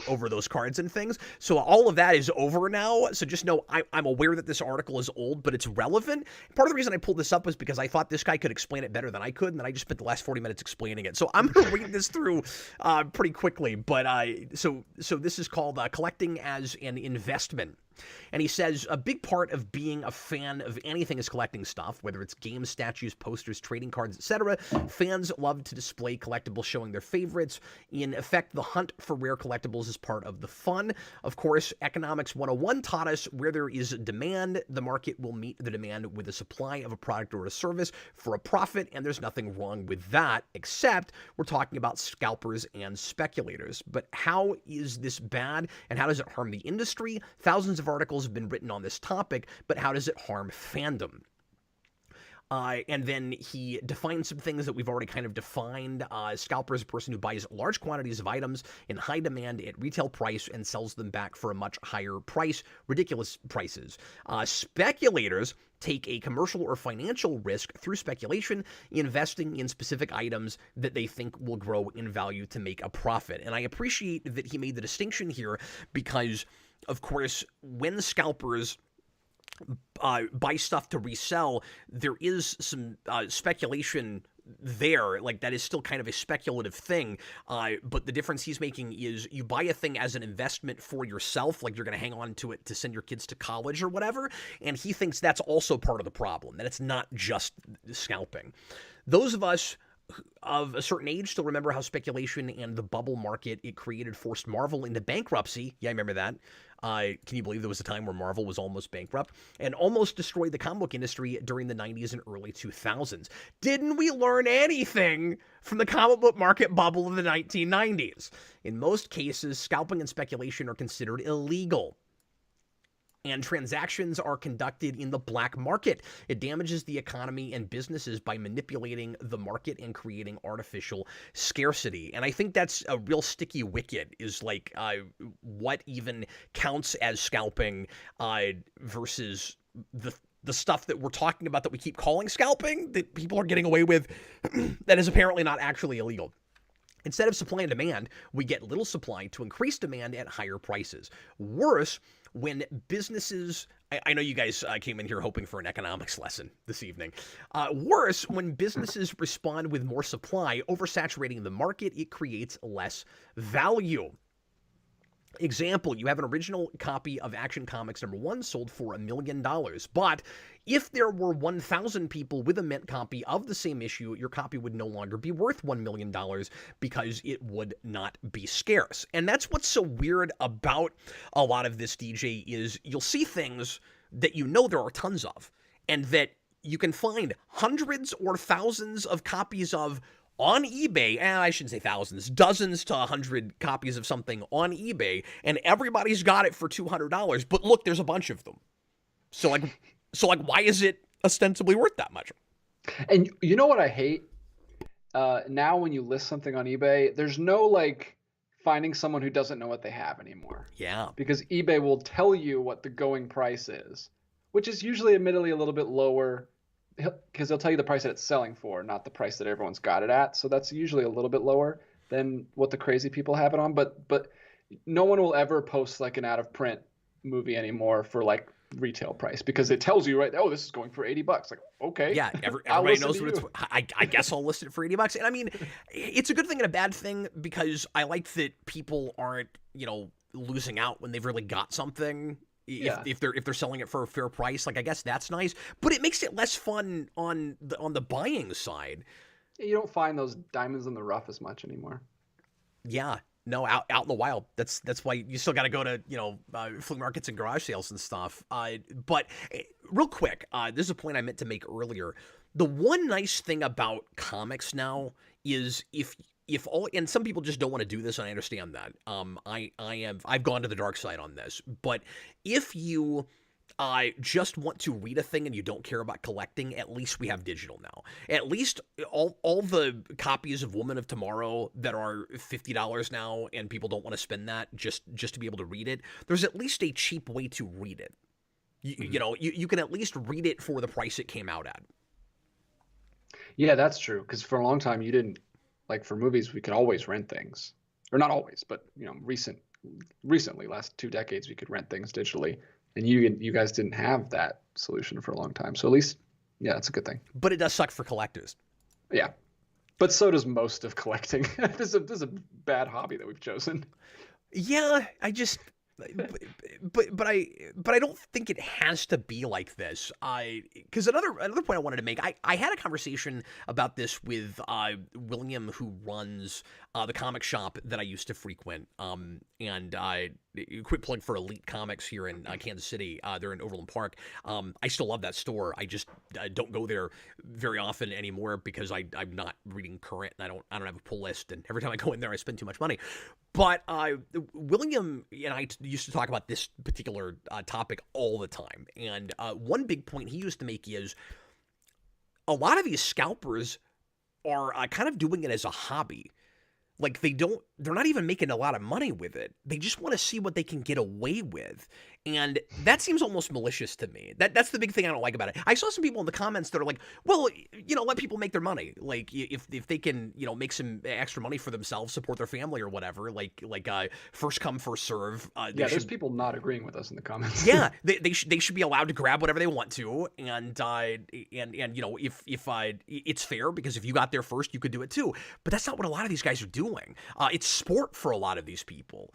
over those cards and things. So all of that is over now. So just know I'm aware that this article is old, but it's relevant. Part of the reason I pulled this up was because I thought this guy could explain it better than I could, and then I just spent the last 40 minutes explaining it. So I'm going to read this through pretty quickly. But so this is called Collecting as an Investment. And he says, a big part of being a fan of anything is collecting stuff, whether it's games, statues, posters, trading cards, etc. Fans love to display collectibles showing their favorites. In effect, the hunt for rare collectibles is part of the fun. Of course, Economics 101 taught us where there is demand, the market will meet the demand with a supply of a product or a service for a profit, and there's nothing wrong with that, except we're talking about scalpers and speculators. But how is this bad, and how does it harm the industry? Thousands of articles have been written on this topic, but how does it harm fandom? And then he defines some things that we've already kind of defined. Scalper is a person who buys large quantities of items in high demand at retail price and sells them back for a much higher price, ridiculous prices. Speculators take a commercial or financial risk through speculation, investing in specific items that they think will grow in value to make a profit. And I appreciate that he made the distinction here because, of course, when scalpers buy stuff to resell, there is some speculation there. Like, that is still kind of a speculative thing. But the difference he's making is you buy a thing as an investment for yourself, like you're going to hang on to it to send your kids to college or whatever. And he thinks that's also part of the problem, that it's not just scalping. Those of us of a certain age still remember how speculation and the bubble market it created forced Marvel into bankruptcy. Yeah, I remember that. Can you believe there was a time where Marvel was almost bankrupt and almost destroyed the comic book industry during the 90s and early 2000s? Didn't we learn anything from the comic book market bubble of the 1990s? In most cases, scalping and speculation are considered illegal, and transactions are conducted in the black market. It damages the economy and businesses by manipulating the market and creating artificial scarcity. And I think that's a real sticky wicket, is like what even counts as scalping versus the stuff that we're talking about that we keep calling scalping, that people are getting away with, that is apparently not actually illegal. Instead of supply and demand, we get little supply to increase demand at higher prices. Worse, when businesses, I know you guys came in here hoping for an economics lesson this evening. Worse, when businesses respond with more supply, oversaturating the market, it creates less value. Example, you have an original copy of Action Comics #1 sold for $1 million, but if there were 1,000 people with a mint copy of the same issue, your copy would no longer be worth $1 million because it would not be scarce. And that's what's so weird about a lot of this, DJ, is you'll see things that you know there are tons of, and that you can find hundreds or thousands of copies of on eBay, I shouldn't say thousands, dozens to 100 copies of something on eBay, and everybody's got it for $200. But look, there's a bunch of them. So why is it ostensibly worth that much? And you know what I hate? Now when you list something on eBay, there's no like finding someone who doesn't know what they have anymore. Yeah. Because eBay will tell you what the going price is, which is usually admittedly a little bit lower, because they'll tell you the price that it's selling for, not the price that everyone's got it at. So that's usually a little bit lower than what the crazy people have it on. But no one will ever post like an out of print movie anymore for like retail price, because it tells you, right, oh, this is going for $80. Like, okay. Yeah, everybody knows what it's for. I guess I'll list it for $80. And I mean, it's a good thing and a bad thing, because I like that people aren't, losing out when they've really got something. If they're selling it for a fair price, like, I guess that's nice, but it makes it less fun on the buying side. You don't find those diamonds in the rough as much anymore. Yeah, no, out in the wild. That's why you still got to go to flea markets and garage sales and stuff. But real quick, this is a point I meant to make earlier. The one nice thing about comics now is if all, and some people just don't want to do this, and I understand that. I've gone to the dark side on this, but if you just want to read a thing and you don't care about collecting, at least we have digital now. At least all the copies of Woman of Tomorrow that are $50 now, and people don't want to spend that just to be able to read it, there's at least a cheap way to read it. You can at least read it for the price it came out at. Yeah, that's true, because for a long time you didn't, like for movies, we could always rent things. Or not always, but recently, last 2 decades, we could rent things digitally. And you guys didn't have that solution for a long time. So at least, yeah, that's a good thing. But it does suck for collectors. Yeah. But so does most of collecting. This is a bad hobby that we've chosen. Yeah, but I don't think it has to be like this. Because another point I wanted to make, I had a conversation about this with William, who runs the comic shop that I used to frequent. And quick plug for Elite Comics here in Kansas City. They're in Overland Park. I still love that store. I just don't go there very often anymore, because I'm not reading current, and I don't have a pull list, and every time I go in there I spend too much money. But William and I used to talk about this particular topic all the time, and one big point he used to make is a lot of these scalpers are kind of doing it as a hobby. Like, they're not even making a lot of money with it. They just want to see what they can get away with. And that seems almost malicious to me. That's the big thing I don't like about it. I saw some people in the comments that are like, well, let people make their money. Like, if they can, make some extra money for themselves, support their family or whatever, like first come, first serve. There's people not agreeing with us in the comments. Yeah, they should be allowed to grab whatever they want to. And if it's fair, because if you got there first, you could do it too. But that's not what a lot of these guys are doing. It's sport for a lot of these people.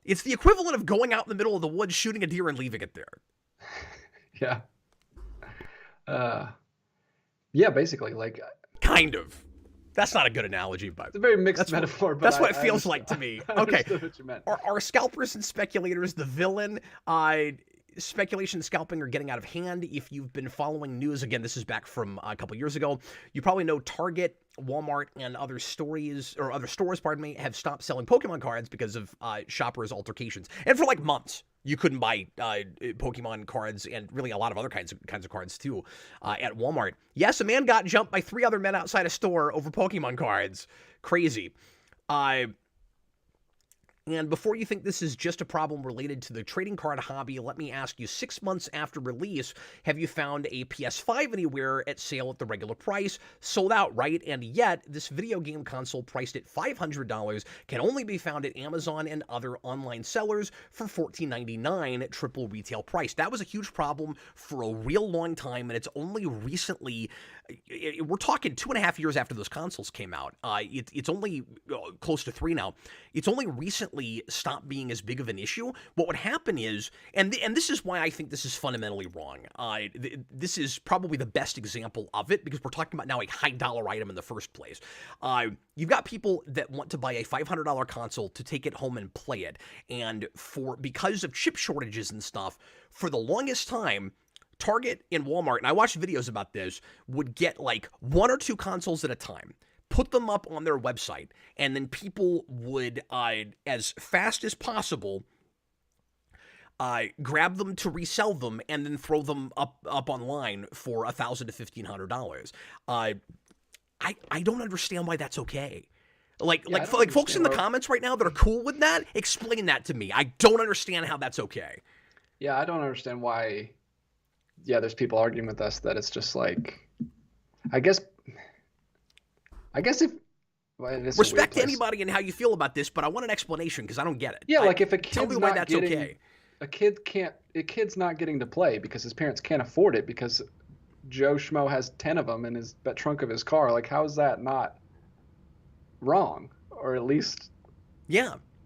It's the equivalent of going out in the middle of the woods, shooting a deer, and leaving it there. Yeah. Yeah, basically, like. Kind of. That's not a good analogy, but it's a very mixed metaphor. But that's what it feels like to me. Okay. What you meant. Are scalpers and speculators the villain? Speculation and scalping are getting out of hand. If you've been following news, again, this is back from a couple years ago, you probably know Target, Walmart, and other stores, have stopped selling Pokemon cards because of shoppers' altercations. And for like months, you couldn't buy Pokemon cards, and really a lot of other kinds of cards too at Walmart. Yes, a man got jumped by 3 other men outside a store over Pokemon cards. Crazy. And before you think this is just a problem related to the trading card hobby, let me ask you, 6 months after release, have you found a PS5 anywhere at sale at the regular price? Sold out, right? And yet, this video game console priced at $500 can only be found at Amazon and other online sellers for $14.99 triple retail price. That was a huge problem for a real long time, and it's only recently, we're talking 2.5 years after those consoles came out. It's only close to 3 now. It's only recently stopped being as big of an issue. What would happen is, and this is why I think this is fundamentally wrong. This is probably the best example of it, because we're talking about now a high dollar item in the first place. You've got people that want to buy a $500 console to take it home and play it. And because of chip shortages and stuff, for the longest time, Target and Walmart, and I watched videos about this, would get like 1 or 2 consoles at a time, put them up on their website, and then people would, as fast as possible, grab them to resell them, and then throw them up online for $1,000 to $1,500. I don't understand why that's okay. Like folks in the comments right now that are cool with that, explain that to me. I don't understand how that's okay. Yeah, I don't understand why. Yeah, there's people arguing with us that it's just like, I guess if respect to anybody and how you feel about this, but I want an explanation because I don't get it. Yeah, like if a kid's tell me why that's okay. A kid's not getting to play because his parents can't afford it because Joe Schmo has 10 of them in his trunk of his car. Like, how is that not wrong, or at least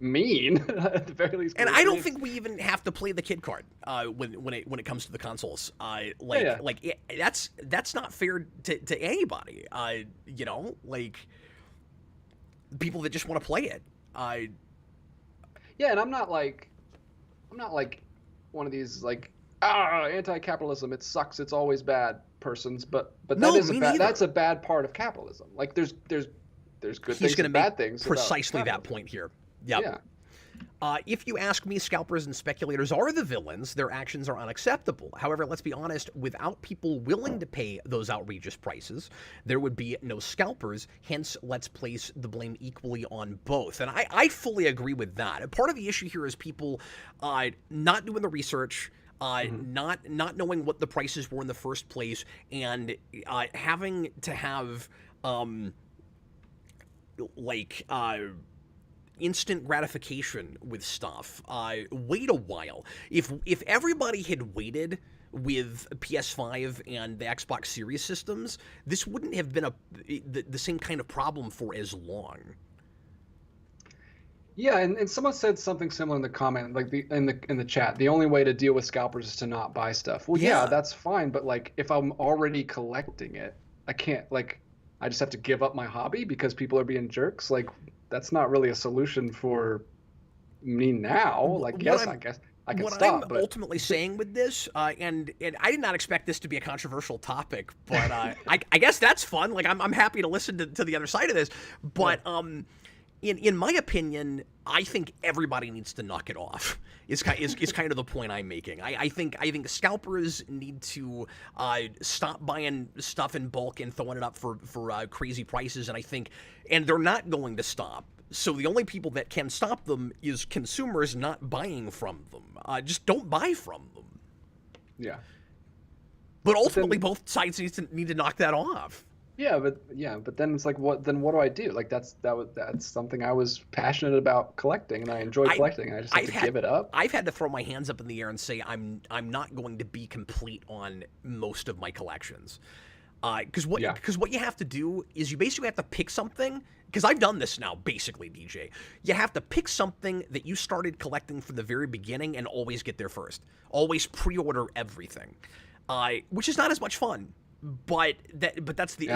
mean at the very least? And I don't think we even have to play the kid card when it comes to the consoles. That's not fair to anybody. You know, like people that just want to play it. Yeah, and I'm not like one of these like anti-capitalism. It sucks. It's always bad persons. But that's a bad part of capitalism. Like there's good things and bad things. Precisely that point here. Yep. Yeah. If you ask me, scalpers and speculators are the villains. Their actions are unacceptable. However, let's be honest, without people willing to pay those outrageous prices, there would be no scalpers. Hence, let's place the blame equally on both. And I fully agree with that. Part of the issue here is people not doing the research, not knowing what the prices were in the first place, and having to have instant gratification with stuff. Wait a while. If everybody had waited with PS5 and the Xbox Series systems, this wouldn't have been the same kind of problem for as long. Yeah, and someone said something similar in the comment, like in the chat. The only way to deal with scalpers is to not buy stuff. Well, yeah, that's fine, but like if I'm already collecting it, I can't I just have to give up my hobby because people are being jerks. Like that's not really a solution for me now. Like I guess I can stop. What I'm ultimately saying with this, and I did not expect this to be a controversial topic, but I guess that's fun. Like I'm happy to listen to the other side of this, but in my opinion, I think everybody needs to knock it off. Is kind of the point I'm making. I think scalpers need to stop buying stuff in bulk and throwing it up for crazy prices, and they're not going to stop. So the only people that can stop them is consumers not buying from them. Just don't buy from them. Yeah. But ultimately, both sides need to knock that off. Yeah, but then it's like, what do I do? Like that's something I was passionate about collecting, and I enjoy collecting. And I just have to give it up. I've had to throw my hands up in the air and say I'm not going to be complete on most of my collections, because what you have to do is you basically have to pick something. Because I've done this now, basically, DJ. You have to pick something that you started collecting from the very beginning and always get there first. Always pre-order everything, which is not as much fun. But that's the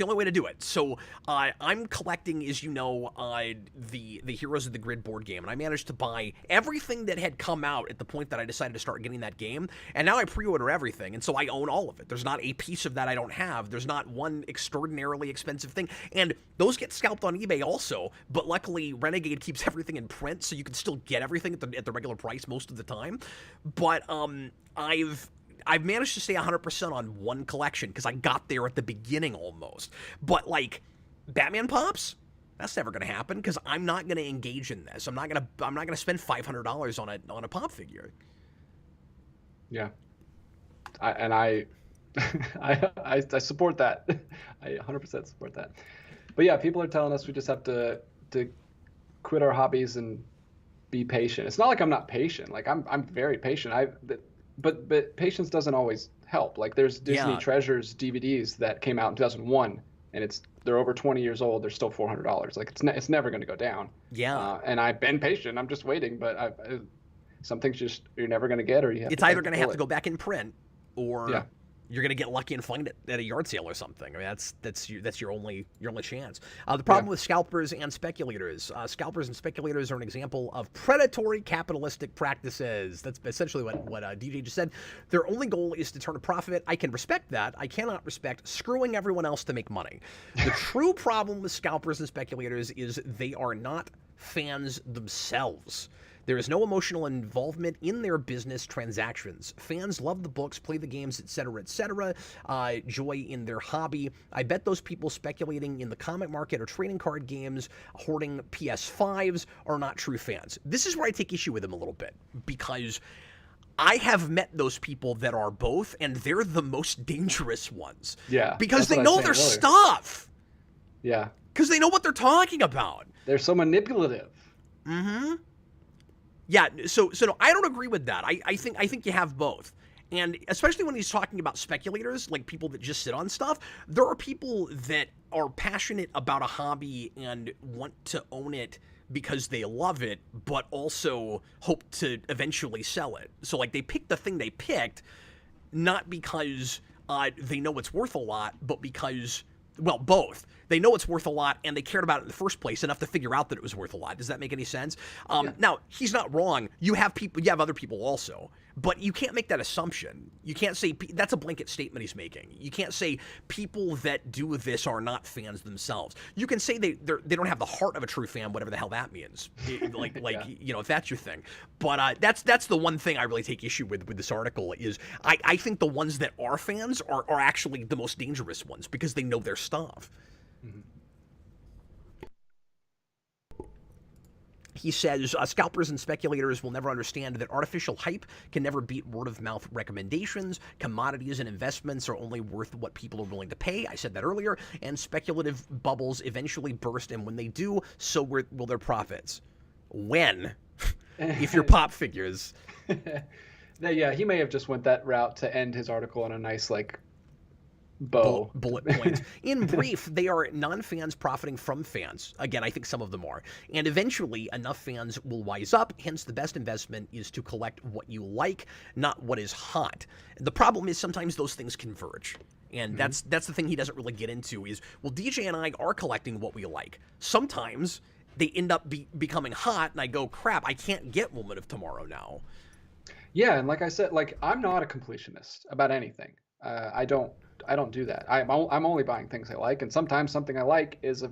only way to do it. So I'm collecting, as you know, the Heroes of the Grid board game, and I managed to buy everything that had come out at the point that I decided to start getting that game, and now I pre-order everything, and so I own all of it. There's not a piece of that I don't have. There's not one extraordinarily expensive thing, and those get scalped on eBay also. But luckily, Renegade keeps everything in print, so you can still get everything at the regular price most of the time. But I've managed to stay 100% on one collection because I got there at the beginning almost. But like Batman Pops, that's never going to happen because I'm not going to engage in this. I'm not going to spend $500 on a pop figure. Yeah, I support that. I 100% support that. But yeah, people are telling us we just have to quit our hobbies and be patient. It's not like I'm not patient. Like I'm very patient. But patience doesn't always help. Like there's Disney Treasures DVDs that came out in 2001, and they're over 20 years old. They're still $400. Like it's never going to go down. Yeah. And I've been patient. I'm just waiting. But some things just you're never going to get, or you have. It's either going to have to go back in print, or you're gonna get lucky and find it at a yard sale or something. I mean, that's your only chance. The problem with scalpers and speculators. Scalpers and speculators are an example of predatory capitalistic practices. That's essentially what DJ just said. Their only goal is to turn a profit. I can respect that. I cannot respect screwing everyone else to make money. The true problem with scalpers and speculators is they are not fans themselves. There is no emotional involvement in their business transactions. Fans love the books, play the games, etc., etc., joy in their hobby. I bet those people speculating in the comic market or trading card games, hoarding PS5s, are not true fans. This is where I take issue with them a little bit, because I have met those people that are both, and they're the most dangerous ones. Yeah. Because they know their stuff. Yeah. Because they know what they're talking about. They're so manipulative. Mm-hmm. Yeah, so no, I don't agree with that. I think you have both. And especially when he's talking about speculators, like people that just sit on stuff, there are people that are passionate about a hobby and want to own it because they love it, but also hope to eventually sell it. So like they picked the thing they picked, not because they know it's worth a lot, but because, well, both. They know it's worth a lot, and they cared about it in the first place enough to figure out that it was worth a lot. Does that make any sense? Now, he's not wrong. You have other people also, but you can't make that assumption. You can't say that's a blanket statement he's making. You can't say people that do this are not fans themselves. You can say they don't have the heart of a true fan, whatever the hell that means. Like you know, if that's your thing. But that's the one thing I really take issue with this article is I think the ones that are fans are actually the most dangerous ones because they know their stuff. He says, scalpers and speculators will never understand that artificial hype can never beat word-of-mouth recommendations. Commodities and investments are only worth what people are willing to pay. I said that earlier. And speculative bubbles eventually burst, and when they do, so will their profits. When? If you're pop figures. Yeah, he may have just went that route to end his article on a nice, like, bow. Bullet points. In brief, they are non-fans profiting from fans. Again, I think some of them are. And eventually, enough fans will wise up. Hence, the best investment is to collect what you like, not what is hot. The problem is sometimes those things converge. And that's the thing he doesn't really get into is, well, DJ and I are collecting what we like. Sometimes they end up becoming hot, and I go, crap, I can't get Woman of Tomorrow now. Yeah, and like I said, like I'm not a completionist about anything. I don't do that. I'm only buying things I like, and sometimes something I like is a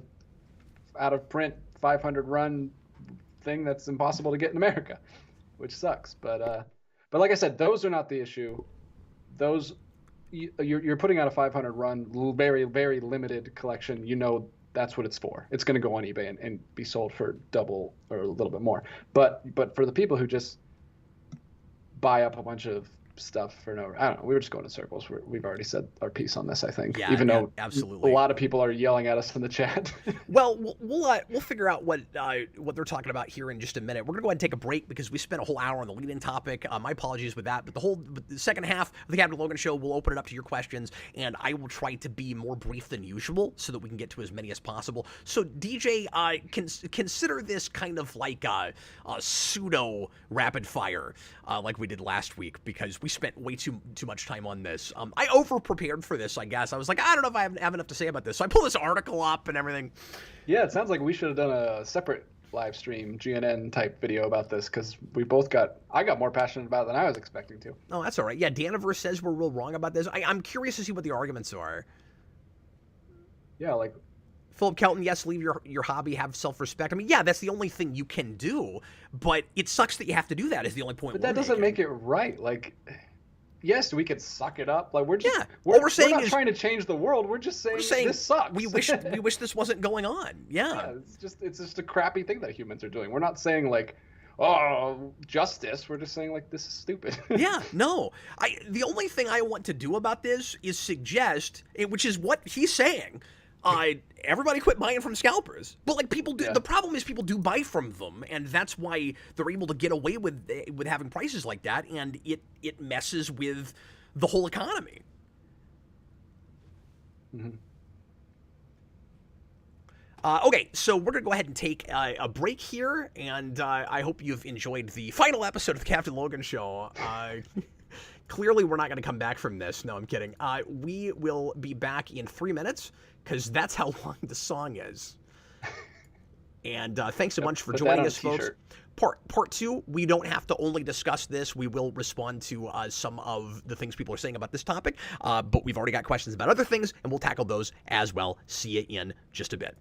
out of print 500 run thing that's impossible to get in America, which sucks. But like I said, those are not the issue. Those you're putting out a 500 run, very very limited collection. You know that's what it's for. It's going to go on eBay and be sold for double or a little bit more. But for the people who just buy up a bunch of stuff for no, I don't know. We were just going in circles. We've already said our piece on this, I think. Yeah, even though absolutely a lot of people are yelling at us in the chat. Well, we'll figure out what they're talking about here in just a minute. We're gonna go ahead and take a break because we spent a whole hour on the lead-in topic. My apologies with that, but the second half of the Captain Logan Show, we'll open it up to your questions, and I will try to be more brief than usual so that we can get to as many as possible. So, DJ, consider this kind of like a pseudo rapid fire, like we did last week, because we spent way too much time on this. I over-prepared for this, I guess. I was like, I don't know if I have enough to say about this. So I pulled this article up and everything. Yeah, it sounds like we should have done a separate live stream, GNN type video about this, because I got more passionate about it than I was expecting to. Oh, that's all right. Yeah, Daniver says we're real wrong about this. I'm curious to see what the arguments are. Yeah, like... Philip Kelton, yes, leave your hobby, have self-respect. I mean, yeah, that's the only thing you can do, but it sucks that you have to do that is the only point. But that doesn't make it right. Like, yes, we could suck it up. Like, we're not trying to change the world. We're just saying this sucks. We wish this wasn't going on. Yeah. It's just a crappy thing that humans are doing. We're not saying like, oh, justice. We're just saying like this is stupid. Yeah, no. The only thing I want to do about this is suggest, which is what he's saying. Everybody quit buying from scalpers. But like people do, the problem is people do buy from them, and that's why they're able to get away with having prices like that, and it messes with the whole economy. Mm-hmm. Okay, so we're going to go ahead and take a break here, and I hope you've enjoyed the final episode of the Captain Logan Show. Clearly, we're not going to come back from this. No, I'm kidding. We will be back in 3 minutes because that's how long the song is. And thanks so much for joining us, folks. Part two, we don't have to only discuss this. We will respond to some of the things people are saying about this topic, but we've already got questions about other things, and we'll tackle those as well. See you in just a bit.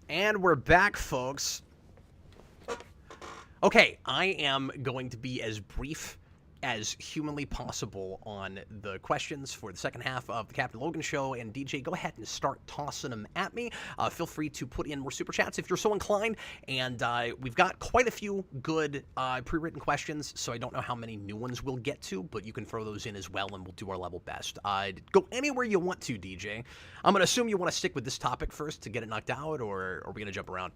And we're back, folks. Okay, I am going to be as brief as humanly possible on the questions for the second half of the Captain Logan show. And DJ, go ahead and start tossing them at me. Feel free to put in more super chats if you're so inclined. And we've got quite a few good pre-written questions, so I don't know how many new ones we'll get to, but you can throw those in as well, and we'll do our level best. Go anywhere you want to, DJ. I'm going to assume you want to stick with this topic first to get it knocked out, or are we going to jump around?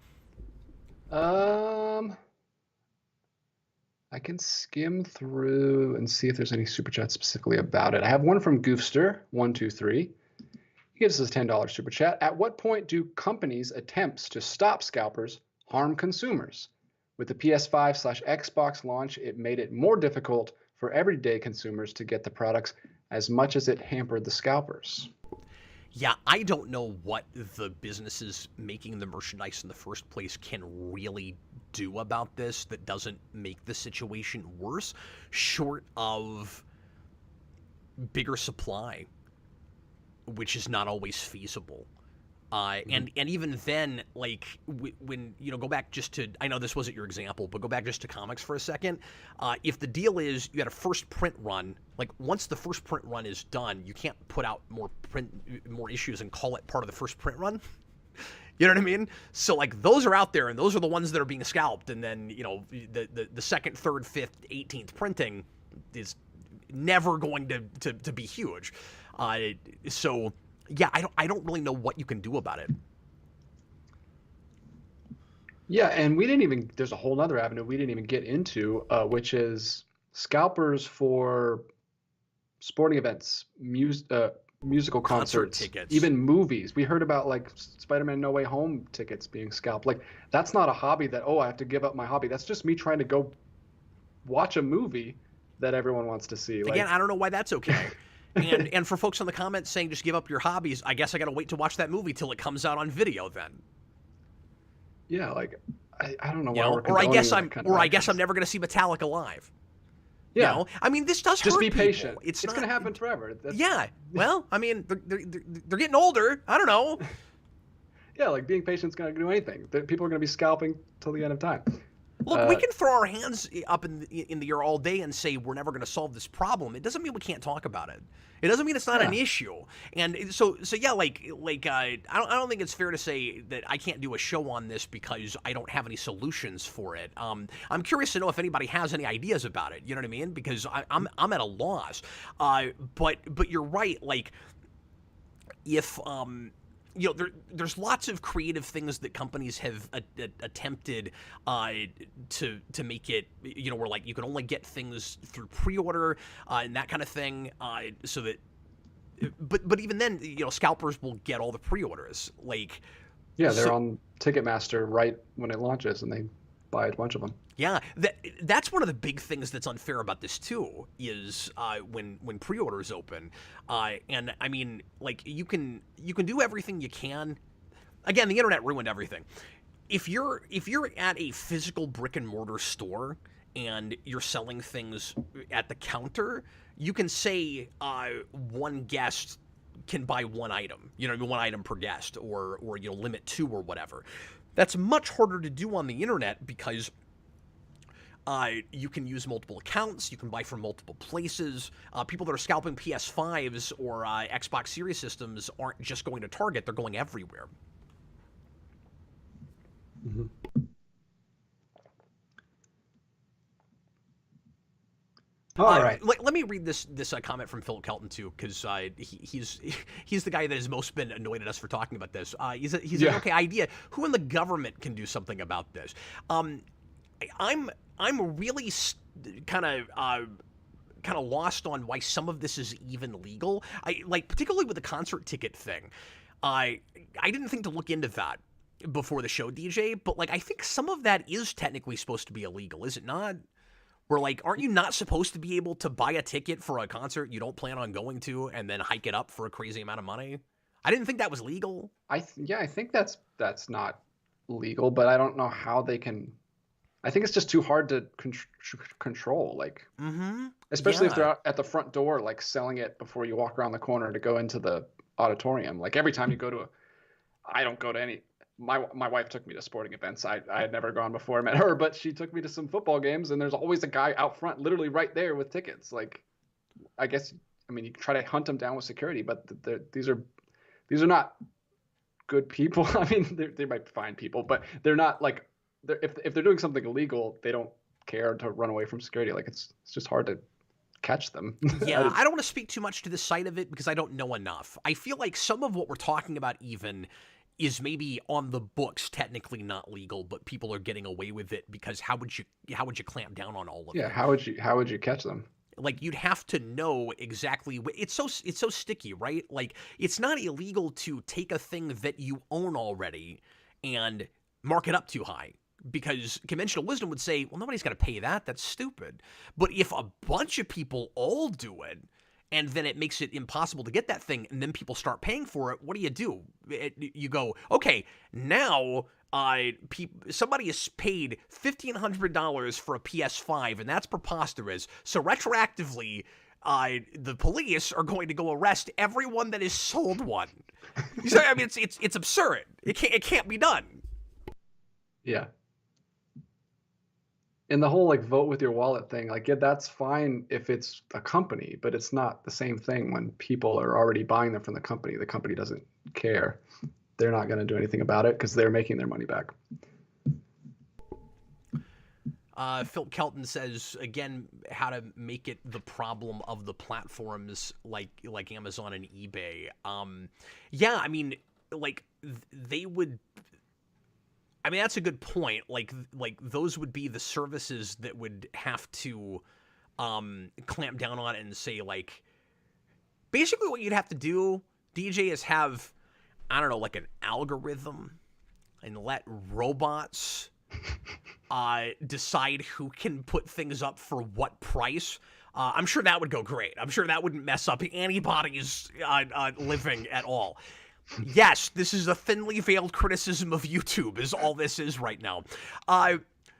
I can skim through and see if there's any super chats specifically about it. I have one from Goofster123. gives us a $10 super chat. At what point do companies' attempts to stop scalpers harm consumers? With the PS5/Xbox launch, it made it more difficult for everyday consumers to get the products as much as it hampered the scalpers. Yeah, I don't know what the businesses making the merchandise in the first place can really do about this that doesn't make the situation worse, short of bigger supply, which is not always feasible. And even then, like when go back just to, I know this wasn't your example, but go back just to comics for a second. If the deal is you had a first print run, like once the first print run is done, you can't put out more issues and call it part of the first print run. You know what I mean? So like those are out there, and those are the ones that are being scalped, and then the second, third, fifth, 18th printing is never going to be huge. So. Yeah, I don't really know what you can do about it. Yeah, and we didn't even, there's a whole other avenue we didn't even get into, which is scalpers for sporting events, musical concerts, tickets, even movies. We heard about like Spider-Man No Way Home tickets being scalped. Like that's not a hobby that, I have to give up my hobby. That's just me trying to go watch a movie that everyone wants to see. Again, I don't know why that's okay. And for folks in the comments saying just give up your hobbies, I guess I got to wait to watch that movie till it comes out on video then. Yeah, like I don't know why we're or I guess I'm I'm never going to see Metallica live. Yeah, I mean this does just hurt be people. patient. It's going to happen forever. Yeah, well, I mean they're getting older. I don't know. Yeah, like being patient is going to do anything. People are going to be scalping till the end of time. Look, we can throw our hands up in the air all day and say we're never going to solve this problem. It doesn't mean we can't talk about it. It doesn't mean it's not an issue. And so yeah, I don't think it's fair to say that I can't do a show on this because I don't have any solutions for it. I'm curious to know if anybody has any ideas about it. You know what I mean? Because I'm at a loss. But you're right. Like if there's lots of creative things that companies have attempted to make it, where like you can only get things through pre-order and that kind of thing, so that. But even then, scalpers will get all the pre-orders. Like, yeah, they're on Ticketmaster right when it launches, and they buy a bunch of them. Yeah, that's one of the big things that's unfair about this too, is when pre-orders open, and I mean, like you can do everything you can. Again, the internet ruined everything. If you're at a physical brick and mortar store and you're selling things at the counter, you can say one guest can buy one item, one item per guest, or limit two or whatever. That's much harder to do on the internet because you can use multiple accounts, you can buy from multiple places. People that are scalping PS5s or Xbox Series systems aren't just going to Target, they're going everywhere. Mm-hmm. All right. Let me read this comment from Philip Kelton too, because he's the guy that has most been annoyed at us for talking about this. He's like, okay, idea. Who in the government can do something about this? I'm really kind of lost on why some of this is even legal. Particularly with the concert ticket thing. I didn't think to look into that before the show, DJ, but I think some of that is technically supposed to be illegal, is it not? Where aren't you not supposed to be able to buy a ticket for a concert you don't plan on going to and then hike it up for a crazy amount of money? I didn't think that was legal. I think that's not legal, but I don't know how they can. I think it's just too hard to control, especially if they're out at the front door, selling it before you walk around the corner to go into the auditorium. Every time you go to I don't go to any. My wife took me to sporting events. I had never gone before I met her, but she took me to some football games, and there's always a guy out front, literally right there with tickets. I guess, you try to hunt them down with security, but these are not good people. I mean, they might find people, but they're not if they're doing something illegal, they don't care to run away from security. It's just hard to catch them. Yeah, I don't want to speak too much to the side of it because I don't know enough. I feel like some of what we're talking about even is maybe on the books technically not legal, but people are getting away with it because how would you clamp down on all of it? Yeah, how would you catch them? Like, you'd have to know exactly it's so sticky, right? Like, it's not illegal to take a thing that you own already and mark it up too high, because conventional wisdom would say, well, nobody's going to pay that. That's stupid. But if a bunch of people all do it, and then it makes it impossible to get that thing, and then people start paying for it, what do? You go, okay, now somebody has paid $1,500 for a PS5, and that's preposterous. So retroactively, the police are going to go arrest everyone that has sold one. So, I mean, it's absurd. It can't be done. Yeah. And the whole like vote with your wallet thing, like, yeah, that's fine if it's a company, but it's not the same thing when people are already buying them from the company. The company doesn't care. They're not going to do anything about it because they're making their money back. Phil Kelton says, again, how to make it the problem of the platforms like Amazon and eBay. Yeah, I mean, like, they would... I mean, that's a good point. Like those would be the services that would have to clamp down on it and say, like, basically what you'd have to do, DJ, is have, I don't know, like an algorithm and let robots decide who can put things up for what price. I'm sure that would go great. I'm sure that wouldn't mess up anybody's living at all. Yes, this is a thinly veiled criticism of YouTube, is all this is right now.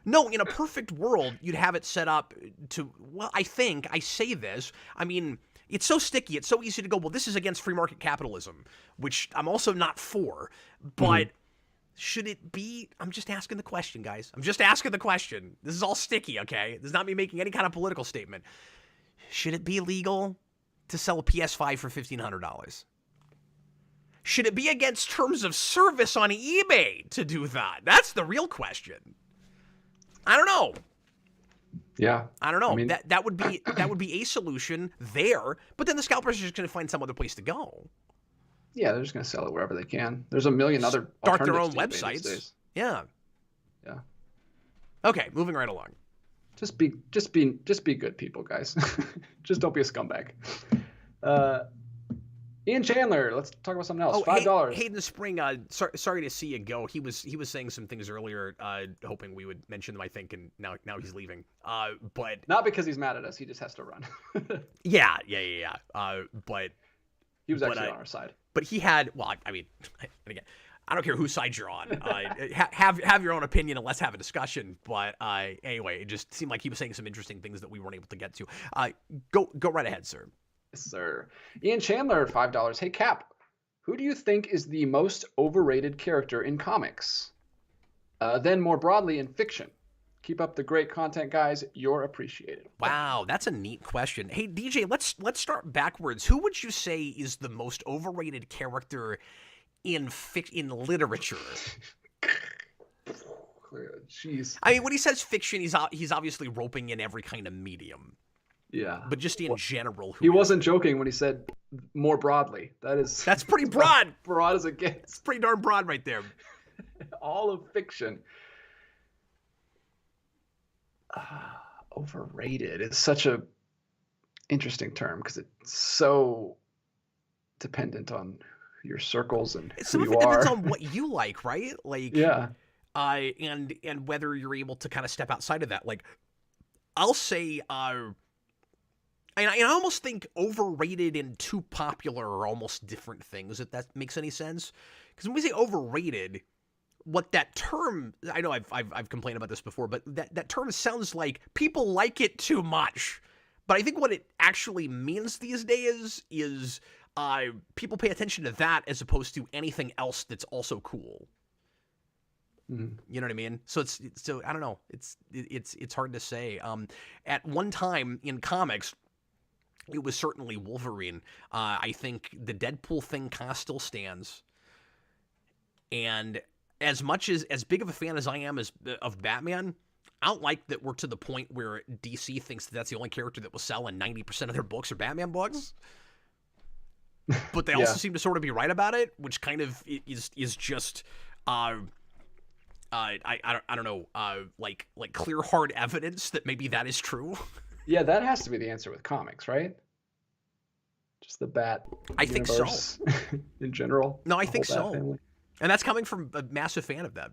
No, in a perfect world, you'd have it set up to, well, I say this, I mean, it's so sticky, it's so easy to go, well, this is against free market capitalism, which I'm also not for, but should it be, I'm just asking the question, guys. I'm just asking the question. This is all sticky, okay? This is not me making any kind of political statement. Should it be legal to sell a PS5 for $1,500? Should it be against terms of service on eBay to do that? That's the real question. I don't know. Yeah. I don't know. I mean, that would be a solution there, but then the scalpers are just going to find some other place to go. Yeah, they're just going to sell it wherever they can. There's a million other start their own websites. Yeah. Yeah. Okay, moving right along. Just be good people, guys. Just don't be a scumbag. Ian Chandler, let's talk about something else. $5. Hayden Spring, sorry to see you go. He was saying some things earlier, hoping we would mention them, I think, and now he's leaving. But not because he's mad at us, he just has to run. Yeah. But he was actually on our side. But he had, well, I mean, again, I don't care whose side you're on. Have your own opinion and let's have a discussion. But anyway, it just seemed like he was saying some interesting things that we weren't able to get to. Go right ahead, sir. Yes, sir. Ian Chandler, $5. Hey, Cap, who do you think is the most overrated character in comics? Then more broadly in fiction. Keep up the great content, guys. You're appreciated. Wow, that's a neat question. Hey, DJ, let's start backwards. Who would you say is the most overrated character in literature? Jeez. I mean, when he says fiction, he's obviously roping in every kind of medium. Yeah. But just in general. He wasn't joking when he said more broadly. That's pretty broad. Broad as it gets. It's pretty darn broad right there. All of fiction. Overrated. It's such a interesting term because it's so dependent on your circles and who you are. Some of it depends on what you like, right? Like, yeah. And whether you're able to kind of step outside of that. Like, I'll say, and I almost think overrated and too popular are almost different things, if that makes any sense. Because when we say overrated, what that term, I know I've complained about this before, but that term sounds like people like it too much. But I think what it actually means these days is people pay attention to that as opposed to anything else that's also cool. You know what I mean? So I don't know. It's hard to say. At one time in comics, it was certainly Wolverine. I think the Deadpool thing kind of still stands. And as big of a fan as I am of Batman, I don't like that we're to the point where DC thinks that's the only character that will sell and 90% of their books are Batman books. But they also seem to sort of be right about it, which kind of is just I don't know, like clear hard evidence that maybe that is true. Yeah, that has to be the answer with comics, right? Just the Bat I think so. universe in general. No, I the think whole Bat so. family. And that's coming from a massive fan of that.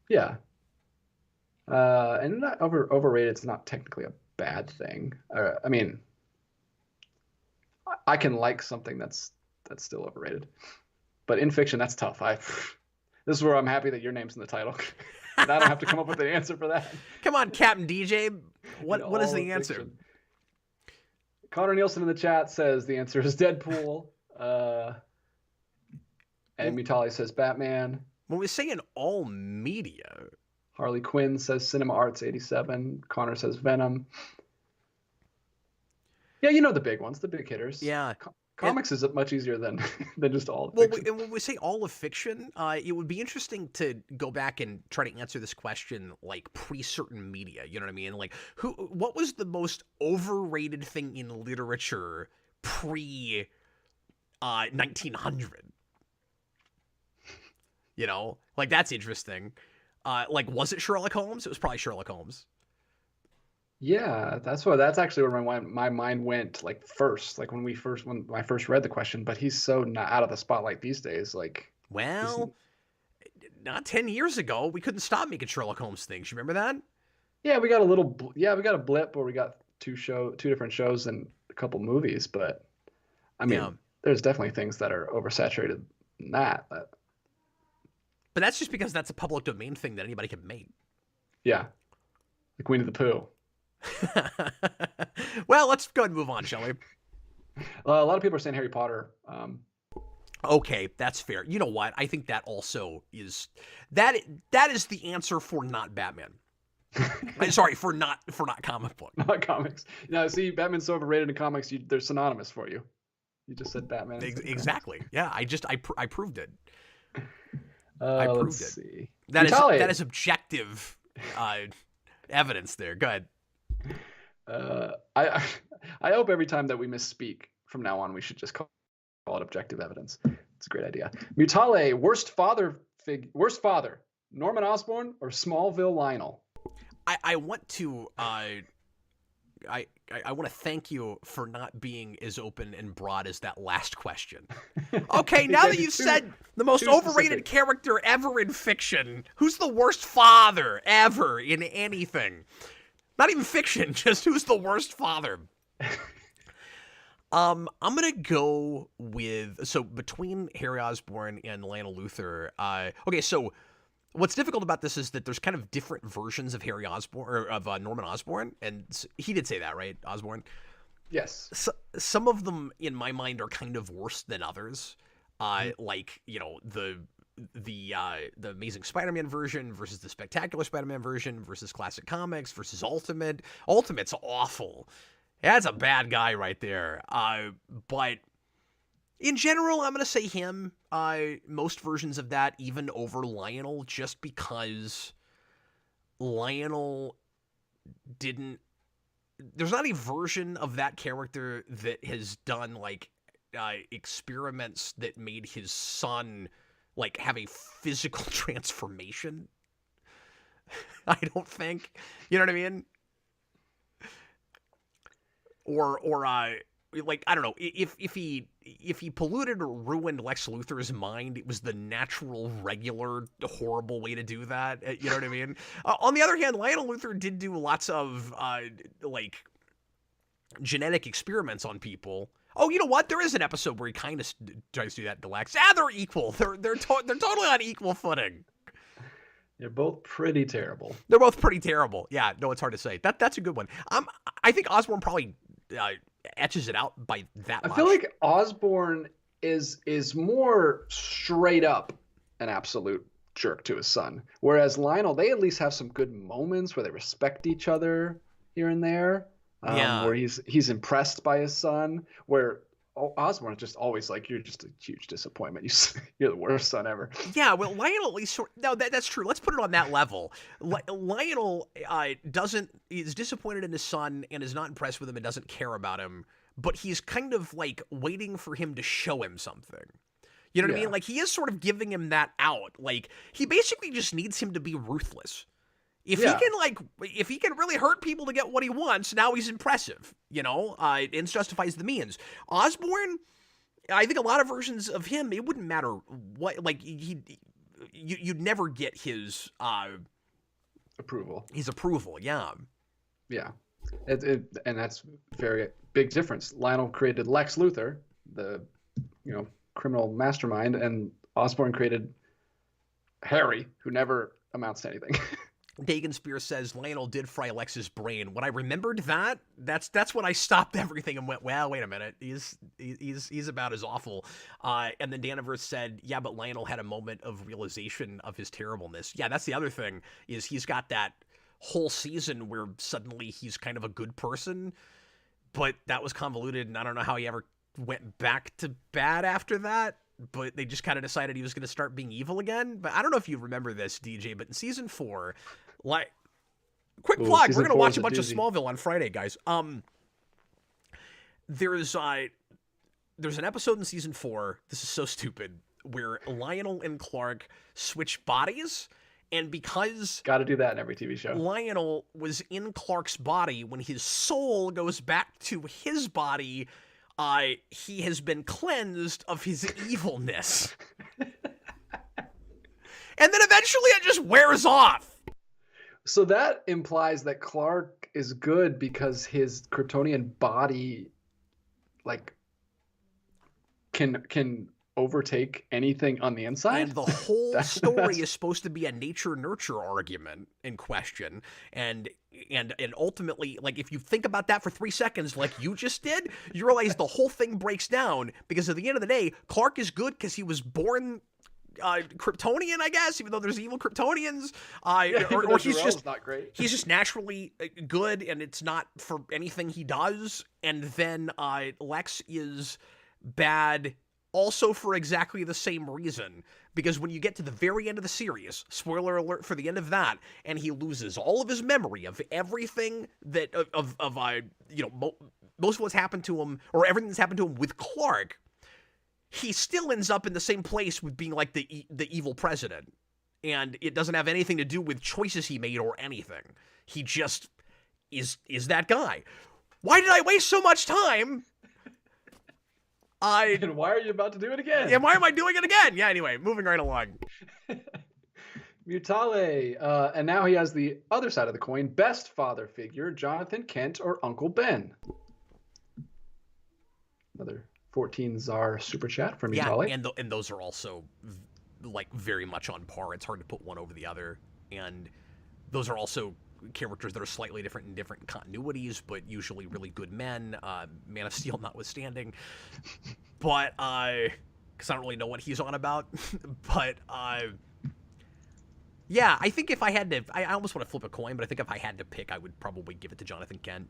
Yeah. And not overrated is not technically a bad thing. I mean, I can like something that's still overrated, but in fiction, that's tough. This is where I'm happy that your name's in the title, and I don't have to come up with an answer for that. Come on, Captain DJ. What is the answer? Fiction. Connor Nielsen in the chat says the answer is Deadpool. And Mutali says Batman. When we say in all media, Harley Quinn says Cinema Arts 87. Connor says Venom. Yeah, you know the big ones, the big hitters. Yeah. Comics is much easier than just all of fiction. Well, when we say all of fiction, it would be interesting to go back and try to answer this question like pre-certain media. You know what I mean? Like, what was the most overrated thing in literature pre 1900? You know, like that's interesting. Like, was it Sherlock Holmes? It was probably Sherlock Holmes. Yeah, that's actually where my mind went like first, like when I first read the question. But he's so not out of the spotlight these days. Like, well, not 10 years ago, we couldn't stop making Sherlock Holmes things. You remember that? Yeah, we got a blip where we got two different shows and a couple movies. But I mean, there's definitely things that are oversaturated in that. But that's just because that's a public domain thing that anybody can make. Yeah, like Winnie the Pooh. Well, let's go ahead and move on, shall we? A lot of people are saying Harry Potter. Okay, that's fair. You know what? I think that also is that is the answer for not Batman. Sorry, for not comic book. Not comics. Now, see, Batman's so overrated in comics. They're synonymous for you. You just said Batman. Exactly. Yeah, I proved it. I proved it. See. That is objective evidence there. Go ahead. I hope every time that we misspeak from now on, we should just call it objective evidence. It's a great idea. Mutale, worst father, Norman Osborn or Smallville Lionel? I want to I want to thank you for not being as open and broad as that last question. Okay, now that you've said the most overrated character ever in fiction, who's the worst father ever in anything? Not even fiction, just who's the worst father? I'm gonna go with between Harry Osborn and Lionel Luthor. Okay, so what's difficult about this is that there's kind of different versions of Harry Osborn or of Norman Osborn, and he did say that, right, Osborn? Yes. So, some of them, in my mind, are kind of worse than others. Like, you know, the Amazing Spider-Man version versus the Spectacular Spider-Man version versus Classic Comics versus Ultimate. Ultimate's awful. That's a bad guy right there. But in general, I'm going to say him. Most versions of that, even over Lionel, just because Lionel didn't... There's not a version of that character that has done, like, experiments that made his son... like, have a physical transformation. I don't think. You know what I mean? Or like, I don't know. If he polluted or ruined Lex Luthor's mind, it was the natural, regular, horrible way to do that. You know what I mean? On the other hand, Lionel Luthor did do lots of, like, genetic experiments on people. Oh, you know what? There is an episode where he kind of tries to do that to Lex. They're equal. They're totally on equal footing. They're both pretty terrible. They're both pretty terrible. Yeah, no, it's hard to say. That's a good one. I think Osborn probably etches it out by that much. I feel like Osborn is more straight up an absolute jerk to his son, whereas Lionel, they at least have some good moments where they respect each other here and there. Where he's impressed by his son, where Osborn is just always like, you're just a huge disappointment. You're the worst son ever. Yeah, well, Lionel at least that's true. Let's put it on that level. Lionel is disappointed in his son and is not impressed with him and doesn't care about him, but he's kind of like waiting for him to show him something. You know what I mean? Like, he is sort of giving him that out. Like, he basically just needs him to be ruthless. If he can, like, if he can really hurt people to get what he wants, now he's impressive, you know? Ends justifies the means. Osborn, I think a lot of versions of him, it wouldn't matter what, like, you'd never get his approval. His approval, yeah. Yeah. And that's very big difference. Lionel created Lex Luthor, the, you know, criminal mastermind, and Osborn created Harry, who never amounts to anything. Dagan Spear says Lionel did fry Lex's brain. When I remembered that's when I stopped everything and went, well, wait a minute, he's about as awful. And then Daniverse said, yeah, but Lionel had a moment of realization of his terribleness. Yeah, that's the other thing, is he's got that whole season where suddenly he's kind of a good person, but that was convoluted, and I don't know how he ever went back to bad after that. But they just kind of decided he was going to start being evil again. But I don't know if you remember this, DJ, but in season 4, like, quick plug, we're going to watch a bunch of Smallville on Friday, guys. There's an episode in season 4, this is so stupid, where Lionel and Clark switch bodies, and because... Got to do that in every TV show. Lionel was in Clark's body, when his soul goes back to his body... he has been cleansed of his evilness. And then eventually it just wears off. So that implies that Clark is good because his Kryptonian body, like, can overtake anything on the inside. And the whole story is supposed to be a nature-nurture argument in question. And ultimately, like, if you think about that for 3 seconds, like you just did, you realize the whole thing breaks down, because at the end of the day, Clark is good because he was born Kryptonian, I guess, even though there's evil Kryptonians. Or he's just not great. He's just naturally good, and it's not for anything he does. And then Lex is bad also for exactly the same reason, because when you get to the very end of the series, spoiler alert for the end of that, and he loses all of his memory of everything that most of what's happened to him, or everything that's happened to him with Clark, he still ends up in the same place with being like the evil president, and it doesn't have anything to do with choices he made or anything. He just is that guy. Why did I waste so much time? And why are you about to do it again? And why am I doing it again? Yeah, anyway, moving right along. Mutale. And now he has the other side of the coin. Best father figure, Jonathan Kent or Uncle Ben? Another 14 Czar super chat from Mutale. Yeah, and those are also, like, very much on par. It's hard to put one over the other. And those are also characters that are slightly different in different continuities, but usually really good men, Man of Steel notwithstanding. But because I don't really know what he's on about. But yeah, I think if I had to, I almost want to flip a coin, but I think if I had to pick, I would probably give it to Jonathan Kent.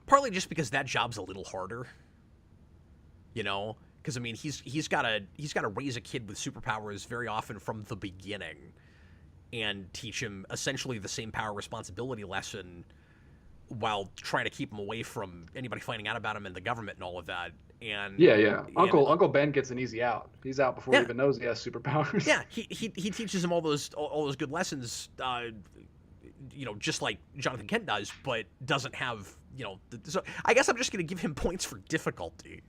Partly just because that job's a little harder, you know, because I mean he's got to raise a kid with superpowers very often from the beginning, and teach him essentially the same power responsibility lesson, while trying to keep him away from anybody finding out about him and the government and all of that. And Uncle Ben gets an easy out. He's out before he even knows he has superpowers. Yeah, he teaches him all those good lessons, just like Jonathan Kent does, but doesn't have, so I guess I'm just going to give him points for difficulty.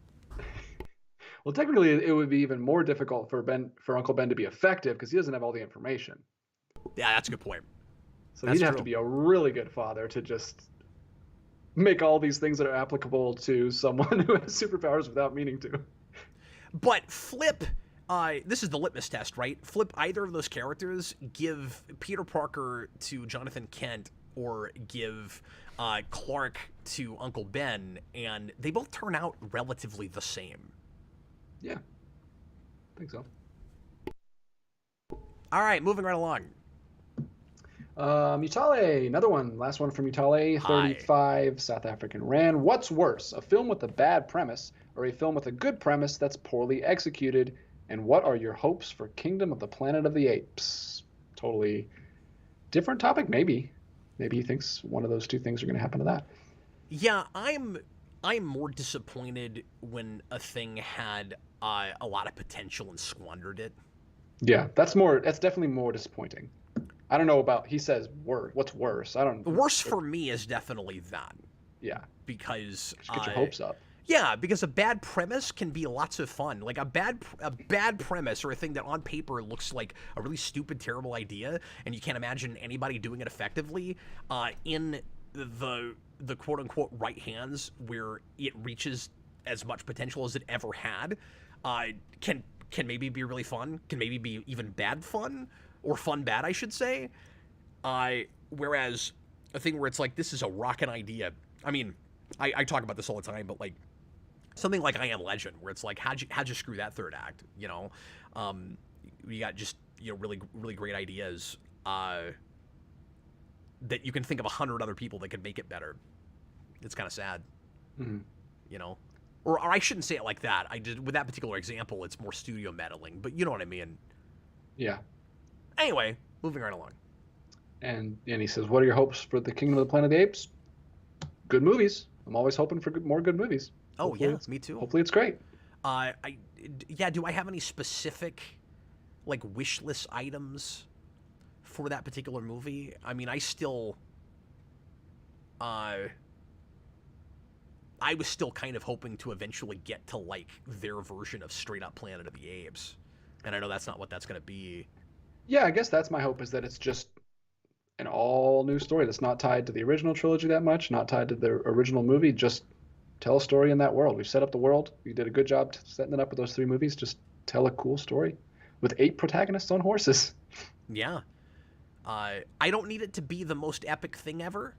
Well, technically, it would be even more difficult for Uncle Ben to be effective because he doesn't have all the information. Yeah, that's a good point. So he'd have to be a really good father to just make all these things that are applicable to someone who has superpowers without meaning to. But flip, this is the litmus test, right? Flip either of those characters, give Peter Parker to Jonathan Kent, or give Clark to Uncle Ben, and they both turn out relatively the same. Yeah, I think so. All right, moving right along. Mutale, another one. Last one from Mutale, 35 South African Rand. What's worse, a film with a bad premise or a film with a good premise that's poorly executed? And what are your hopes for Kingdom of the Planet of the Apes? Totally different topic, maybe. Maybe he thinks one of those two things are going to happen to that. Yeah, I'm more disappointed when a thing had a lot of potential and squandered it. Yeah, that's definitely more disappointing. I don't know about, he says worse. What's worse? I don't. Worse for me is definitely that, Yeah, because just get your hopes up. yeah, because a bad premise can be lots of fun. Like a bad premise, or a thing that on paper looks like a really stupid, terrible idea, and you can't imagine anybody doing it effectively, in the quote unquote right hands where it reaches as much potential as it ever had, can maybe be really fun. Can maybe be even bad fun, or fun bad, I should say. Whereas a thing where it's like, this is a rockin' idea. I mean, I talk about this all the time, but like something like I Am Legend, where it's like, how'd you screw that third act? You know, you got just, really really great ideas, that you can think of 100 other people that could make it better. It's kind of sad, Mm-hmm. you know. Or I shouldn't say it like that. I did with that particular example, it's more studio meddling, but you know what I mean. Yeah. Anyway, moving right along. And he says, "What are your hopes for the Kingdom of the Planet of the Apes?" Good movies. I'm always hoping for more good movies. Oh Hopefully yeah, me too. Hopefully it's great. Yeah. Do I have any specific like wish list items for that particular movie? I mean, I was still kind of hoping to eventually get to like their version of straight up Planet of the Apes, and I know that's not what that's going to be. Yeah, I guess that's my hope, is that it's just an all new story that's not tied to the original trilogy that much, not tied to the original movie. Just tell a story in that world. We've set up the world. We did a good job setting it up with those 3 movies. Just tell a cool story with 8 protagonists on horses. Yeah. I don't need it to be the most epic thing ever.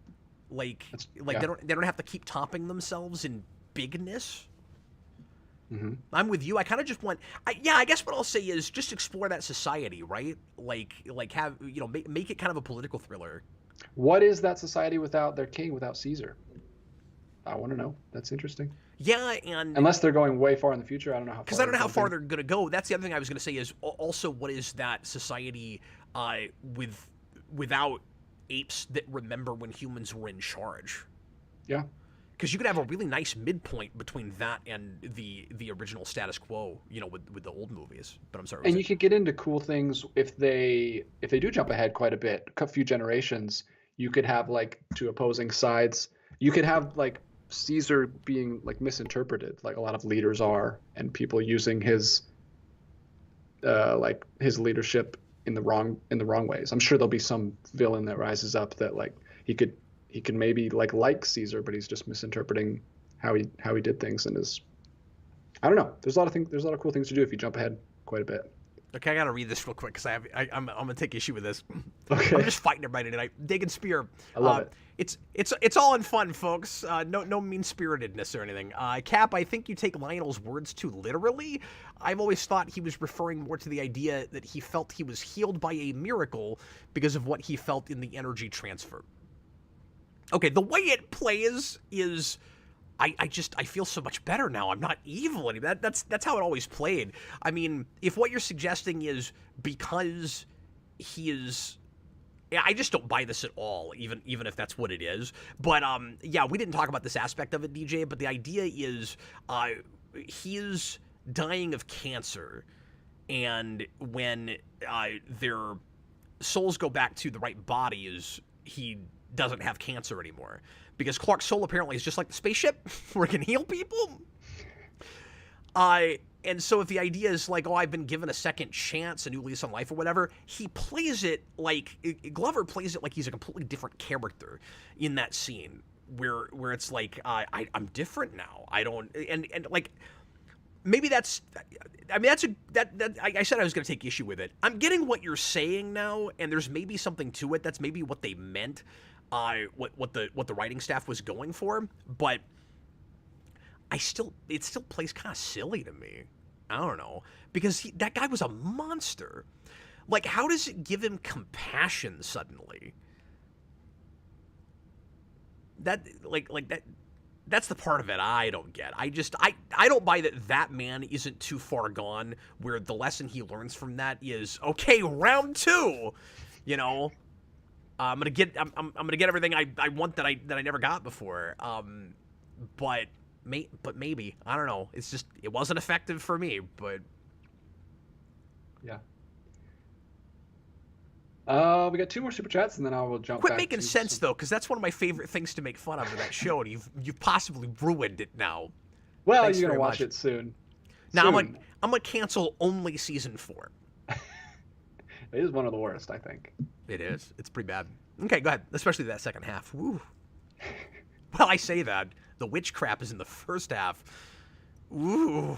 Like Yeah. they don't have to keep topping themselves in bigness. Mm-hmm. I'm with you. I kind of just want, I guess what I'll say is just explore that society, right? Like have, make it kind of a political thriller. What is that society without their king, without Caesar? I want to know. That's interesting. Yeah, and Unless they're going way far in the future, I don't know how far. because I don't know how far they're gonna go. That's the other thing I was gonna say is also, what is that society without apes that remember when humans were in charge? Yeah. Because you could have a really nice midpoint between that and the original status quo, with the old movies. But I'm sorry. And you could get into cool things if they do jump ahead quite a bit, a few generations. You could have like 2 opposing sides. You could have like Caesar being like misinterpreted, like a lot of leaders are, and people using his like his leadership in the wrong ways. I'm sure there'll be some villain that rises up that like he could maybe like Caesar, but he's just misinterpreting how he did things, and is, I don't know. There's a lot of cool things to do if you jump ahead quite a bit. Okay, I gotta read this real quick because I'm gonna take issue with this. Okay. I'm just fighting everybody tonight. Digging Spear. I love it. It's all in fun, folks. No mean spiritedness or anything. Cap, I think you take Lionel's words too literally. I've always thought he was referring more to the idea that he felt he was healed by a miracle because of what he felt in the energy transfer. Okay, the way it plays is, I feel so much better now. I'm not evil anymore. That's how it always played. I mean, if what you're suggesting is because he is, yeah, I just don't buy this at all, even if that's what it is. But yeah, we didn't talk about this aspect of it, DJ. But the idea is, he is dying of cancer, and when their souls go back to the right bodies, he doesn't have cancer anymore. Because Clark's soul apparently is just like the spaceship, where it can heal people. And so if the idea is like, I've been given a second chance, a new lease on life or whatever, he plays it like, Glover plays it like he's a completely different character in that scene, where it's like, I'm different now. I don't, and like, maybe that's, I mean, I said I was going to take issue with it. I'm getting what you're saying now, and there's maybe something to it. That's maybe what they meant. What the writing staff was going for, but it still plays kind of silly to me. I don't know, because that guy was a monster. Like, how does it give him compassion suddenly? That's the part of it I don't get. I don't buy that man isn't too far gone, where the lesson he learns from that is, okay, round 2, I'm gonna get everything I want that I never got before. But maybe, I don't know. It's just, it wasn't effective for me. But yeah, We got 2 more super chats, and then I will jump Quit back making to sense though, because that's one of my favorite things to make fun of in that show, and you've possibly ruined it now. Well, Thanks you're very gonna watch much. it soon. Now Soon. I'm gonna cancel only season 4. It is one of the worst, I think. It is. It's pretty bad. Okay, go ahead. Especially that second half. Woo. Well, I say that the witch crap is in the first half. Ooh.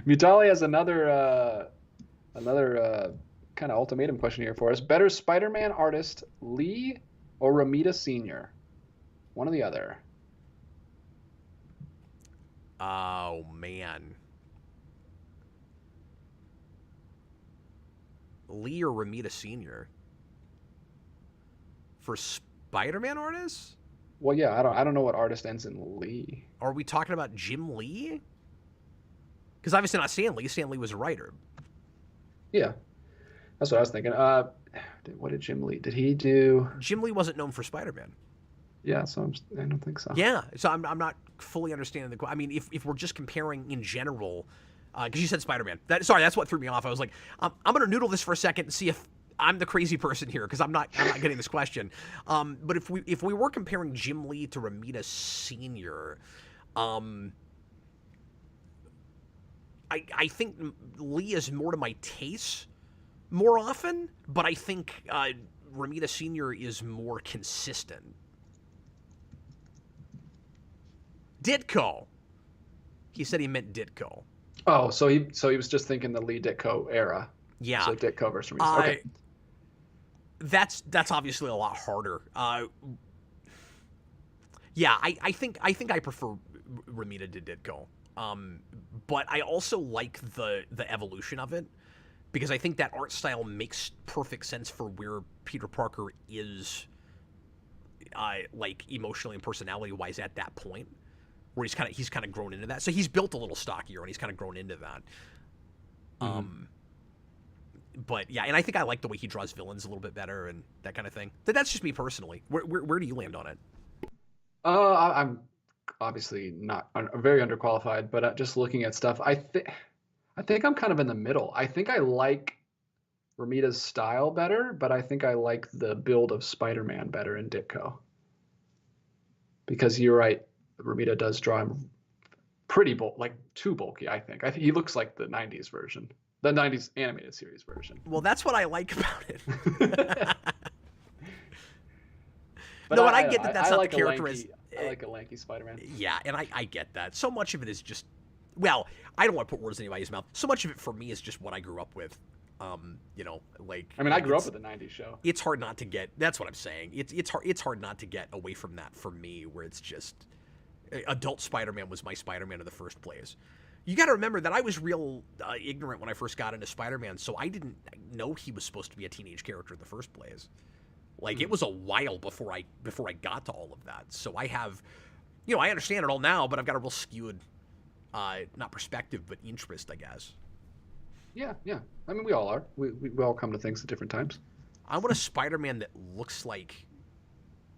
Mutali has another kind of ultimatum question here for us. Better Spider-Man artist, Lee or Romita Sr.? One or the other. Oh, man. Lee or Romita Sr. For Spider-Man artists? Well, yeah, I don't know what artist ends in Lee. Are we talking about Jim Lee? Because obviously not Stan Lee. Stan Lee was a writer. Yeah, that's what I was thinking. What did Jim Lee? Did he do? Jim Lee wasn't known for Spider-Man. Yeah, so I don't think so. Yeah, so I'm not fully understanding the. I mean, if we're just comparing in general, because you said Spider-Man. Sorry, that's what threw me off. I was like, I'm gonna noodle this for a second and see if I'm the crazy person here, because I'm not getting this question. But if we were comparing Jim Lee to Romita Sr., I think Lee is more to my taste more often, but I think Romita Sr. is more consistent. Ditko. He said he meant Ditko. Oh, so he was just thinking the Lee Ditko era. Yeah. So Ditko versus Romita. Okay. That's obviously a lot harder. Yeah, I think I prefer Romita to Ditko. But I also like the evolution of it, because I think that art style makes perfect sense for where Peter Parker is, like emotionally and personality wise at that point, where he's kind of grown into that. So he's built a little stockier and he's kind of grown into that. Mm-hmm. But yeah, and I think I like the way he draws villains a little bit better and that kind of thing. That's just me personally. Where do you land on it? I'm obviously not very underqualified, but just looking at stuff, I think I'm kind of in the middle. I think I like Romita's style better, but I think I like the build of Spider-Man better in Ditko. Because you're right, Romita does draw him pretty too bulky, I think. I think he looks like the 90s version. The 90s animated series version. Well, that's what I like about it. But no, and I get that that's not like the character. I like a lanky Spider-Man. Yeah, and I get that. So much of it is just, well, I don't want to put words in anybody's mouth. So much of it for me is just what I grew up with. You know, like. I mean, I grew up with the 90s show. It's hard not to get. That's what I'm saying. It's hard not to get away from that for me, where it's just adult Spider-Man was my Spider-Man in the first place. You got to remember that I was real ignorant when I first got into Spider-Man, so I didn't know he was supposed to be a teenage character in the first place. Like, it was a while before I got to all of that. So I have, I understand it all now, but I've got a real skewed, not perspective, but interest, I guess. Yeah. I mean, we all are. We all come to things at different times. I want a Spider-Man that looks like.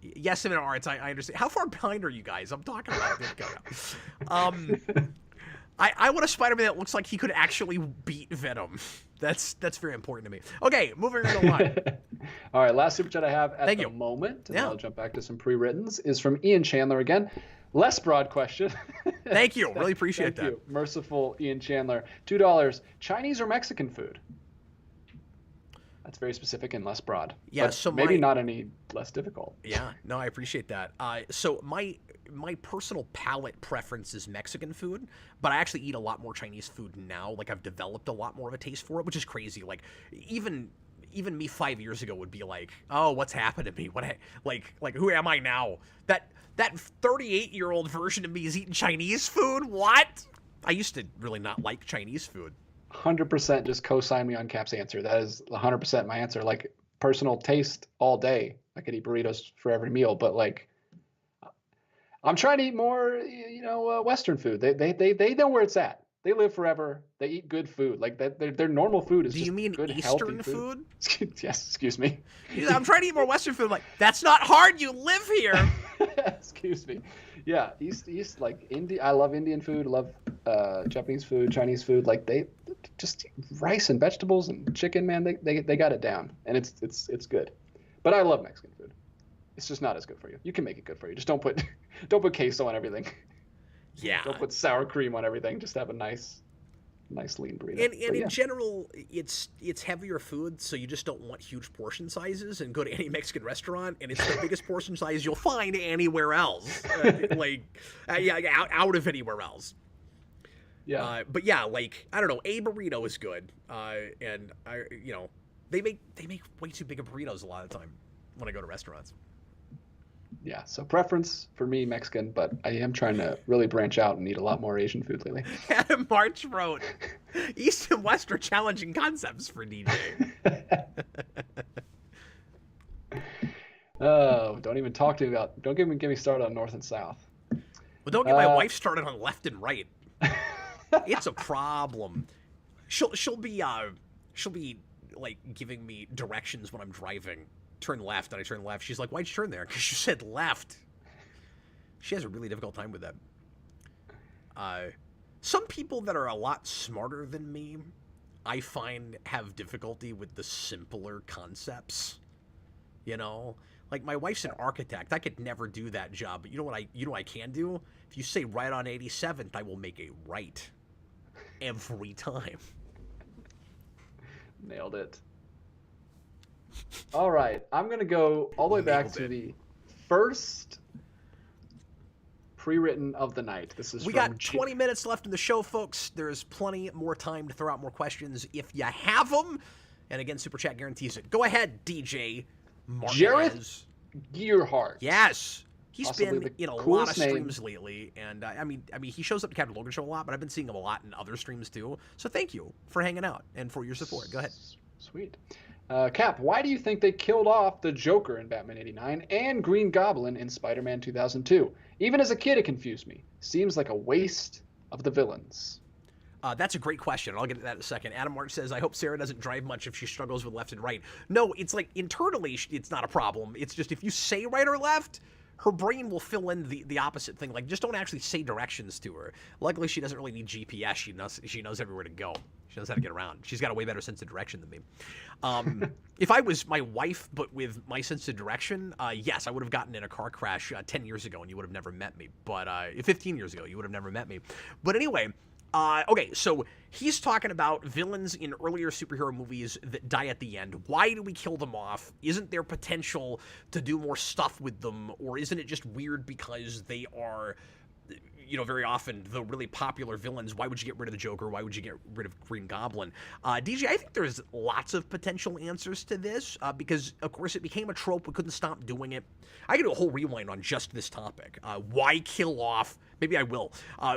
Yes, in arts, I understand. How far behind are you guys? I'm talking about Ditko. I want a Spider-Man that looks like he could actually beat Venom. That's very important to me. Okay, moving right along. All right, last super chat I have at the moment, and I'll jump back to some pre-writtens, is from Ian Chandler again. Less broad question. Thank you. Really appreciate that. Thank you. Merciful Ian Chandler. $2. Chinese or Mexican food? That's very specific and less broad. Yeah, but so maybe not any less difficult. Yeah, no, I appreciate that. So my personal palate preference is Mexican food, but I actually eat a lot more Chinese food now. Like, I've developed a lot more of a taste for it, which is crazy. Like, even me 5 years ago would be like, oh, what's happened to me? Like who am I now? That 38-year-old version of me is eating Chinese food? What? I used to really not like Chinese food. 100% just co-sign me on Cap's answer. That is 100% my answer. Like, personal taste all day. I could eat burritos for every meal, but like, I'm trying to eat more, Western food. They know where it's at. They live forever. They eat good food. Like, their normal food is. Do you mean good, Eastern food? Yes, excuse me. I'm trying to eat more Western food. Like, that's not hard. You live here. Excuse me. Yeah, East like India. I love Indian food. Love Japanese food, Chinese food. Like they just rice and vegetables and chicken. Man, they got it down, and it's good. But I love Mexican food. It's just not as good for you. You can make it good for you. Just don't put don't put queso on everything. Yeah. Don't put sour cream on everything. Just have a nice lean burrito. And in general, it's heavier food, so you just don't want huge portion sizes. And go to any Mexican restaurant, and it's the biggest portion size you'll find anywhere else, out of anywhere else. Yeah. But yeah, like I don't know, a burrito is good, and they make way too big of burritos a lot of the time when I go to restaurants. Yeah, so preference for me, Mexican, but I am trying to really branch out and eat a lot more Asian food lately. Adam March wrote, East and West are challenging concepts for DJ. Oh, don't even talk to me about, don't even get me started on North and South. Well, don't get my wife started on left and right. It's a problem. She'll be like giving me directions when I'm driving. Turn left, and I turn left. She's like, why'd you turn there? Because you said left. She has a really difficult time with that. Some people that are a lot smarter than me, I find, have difficulty with the simpler concepts. You know? Like, my wife's an architect. I could never do that job. But you know what I can do? If you say right on 87th, I will make a right. Every time. Nailed it. All right, I'm going to go all the way back to the first pre-written of the night. We got 20 minutes left in the show, folks. There's plenty more time to throw out more questions if you have them. And again, Super Chat guarantees it. Go ahead, DJ Martinez. Jareth Gearhart. Yes. He's Possibly been in a lot of streams lately, and I mean, he shows up to Captain Logan Show a lot, but I've been seeing him a lot in other streams too. So thank you for hanging out and for your support. Go ahead. Sweet. Cap, why do you think they killed off the Joker in Batman '89 and Green Goblin in Spider-Man 2002? Even as a kid, it confused me. Seems like a waste of the villains. That's a great question. I'll get to that in a second. Adam March says, I hope Sarah doesn't drive much if she struggles with left and right. No, it's like internally, it's not a problem. It's just if you say right or left, her brain will fill in the opposite thing. Like, just don't actually say directions to her. Luckily, she doesn't really need GPS. She knows everywhere to go. She knows how to get around. She's got a way better sense of direction than me. If I was my wife, but with my sense of direction, yes, I would have gotten in a car crash 10 years ago, and you would have never met me. But 15 years ago, you would have never met me. But anyway, okay, so he's talking about villains in earlier superhero movies that die at the end. Why do we kill them off? Isn't there potential to do more stuff with them? Or isn't it just weird because they are, very often the really popular villains? Why would you get rid of the Joker? Why would you get rid of Green Goblin? DJ, I think there's lots of potential answers to this because, of course, it became a trope. We couldn't stop doing it. I could do a whole rewind on just this topic. Why kill off, maybe I will,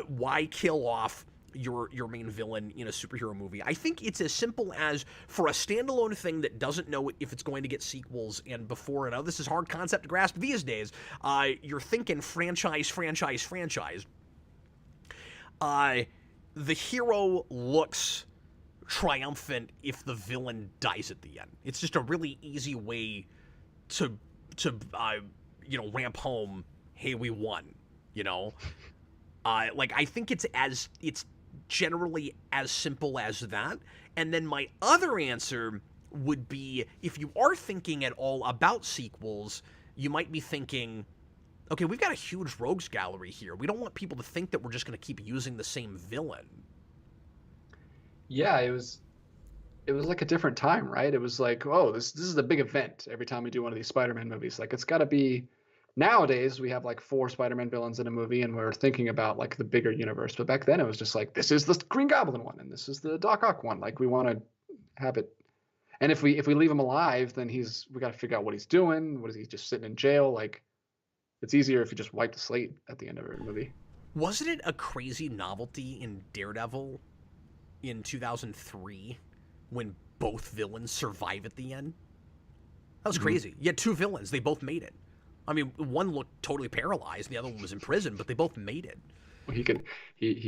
why kill off your main villain in a superhero movie? I think it's as simple as, for a standalone thing that doesn't know if it's going to get sequels, and before, and this is hard concept to grasp these days, you're thinking franchise. The hero looks triumphant if the villain dies at the end. It's just a really easy way to ramp home, hey, we won, I think it's generally as simple as that. And then my other answer would be, if you are thinking at all about sequels, you might be thinking, okay, we've got a huge rogues gallery here. We don't want people to think that we're just going to keep using the same villain. Yeah, it was like a different time, right? It was like, oh, this is a big event every time we do one of these Spider-Man movies. Like, it's got to be. Nowadays, we have like 4 Spider-Man villains in a movie, and we're thinking about like the bigger universe. But back then, it was just like, this is the Green Goblin one, and this is the Doc Ock one. Like, we want to have it. And if we leave him alive, then we got to figure out what he's doing. What is he just sitting in jail? Like, it's easier if you just wipe the slate at the end of every movie. Wasn't it a crazy novelty in Daredevil in 2003 when both villains survive at the end? That was crazy. You had 2 villains. They both made it. I mean, one looked totally paralyzed, and the other one was in prison, but they both made it. Well, he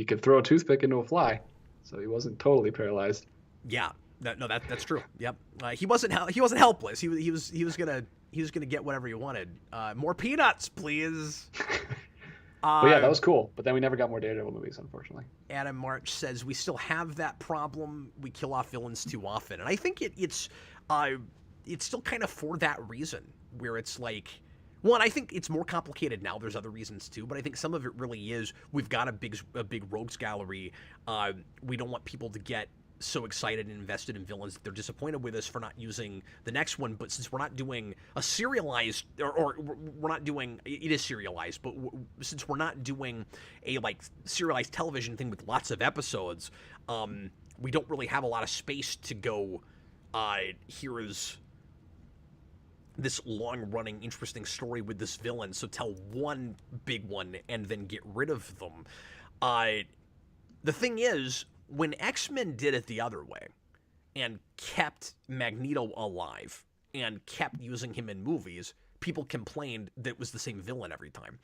could throw a toothpick into a fly, so he wasn't totally paralyzed. Yeah, that's true. Yep, he wasn't helpless. He was gonna he was going to get whatever he wanted. More peanuts, please. But yeah, that was cool. But then we never got more Daredevil movies, unfortunately. Adam March says we still have that problem. We kill off villains too often, and I think it's still kind of for that reason, where it's like, one, I think it's more complicated now. There's other reasons too, but I think some of it really is we've got a big rogues gallery. We don't want people to get so excited and invested in villains that they're disappointed with us for not using the next one. But since we're not doing a serialized, or we're not doing, it is serialized, but since we're not doing a like serialized television thing with lots of episodes, we don't really have a lot of space to go, here's this long-running, interesting story with this villain, so tell one big one and then get rid of them. The thing is, when X-Men did it the other way and kept Magneto alive and kept using him in movies, people complained that it was the same villain every time.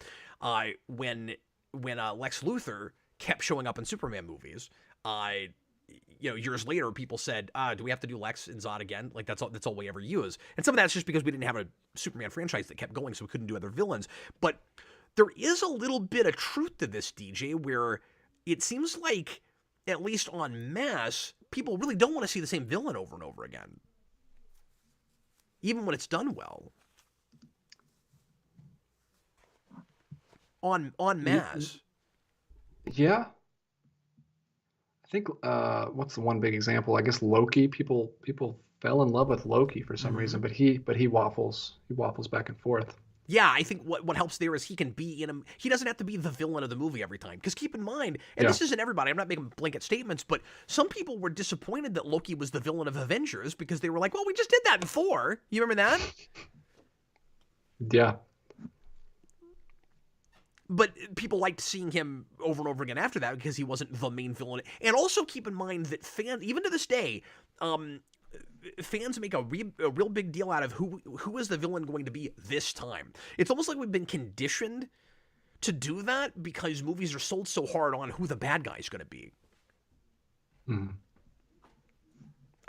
When Lex Luthor kept showing up in Superman movies, years later, people said, do we have to do Lex and Zod again? Like, that's all we ever use. And some of that's just because we didn't have a Superman franchise that kept going, so we couldn't do other villains. But there is a little bit of truth to this, DJ, where it seems like, at least en masse, people really don't want to see the same villain over and over again. Even when it's done well. En masse. Yeah. I think what's the one big example? I guess Loki. People fell in love with Loki for some reason, but he waffles back and forth. Yeah, I think what helps there is he can be in him. He doesn't have to be the villain of the movie every time. Because keep in mind, and this isn't everybody, I'm not making blanket statements, but some people were disappointed that Loki was the villain of Avengers because they were like, well, we just did that in Thor. You remember that? Yeah. But people liked seeing him over and over again after that because he wasn't the main villain. And also keep in mind that fans, even to this day, fans make a real big deal out of who is the villain going to be this time. It's almost like we've been conditioned to do that because movies are sold so hard on who the bad guy is going to be. I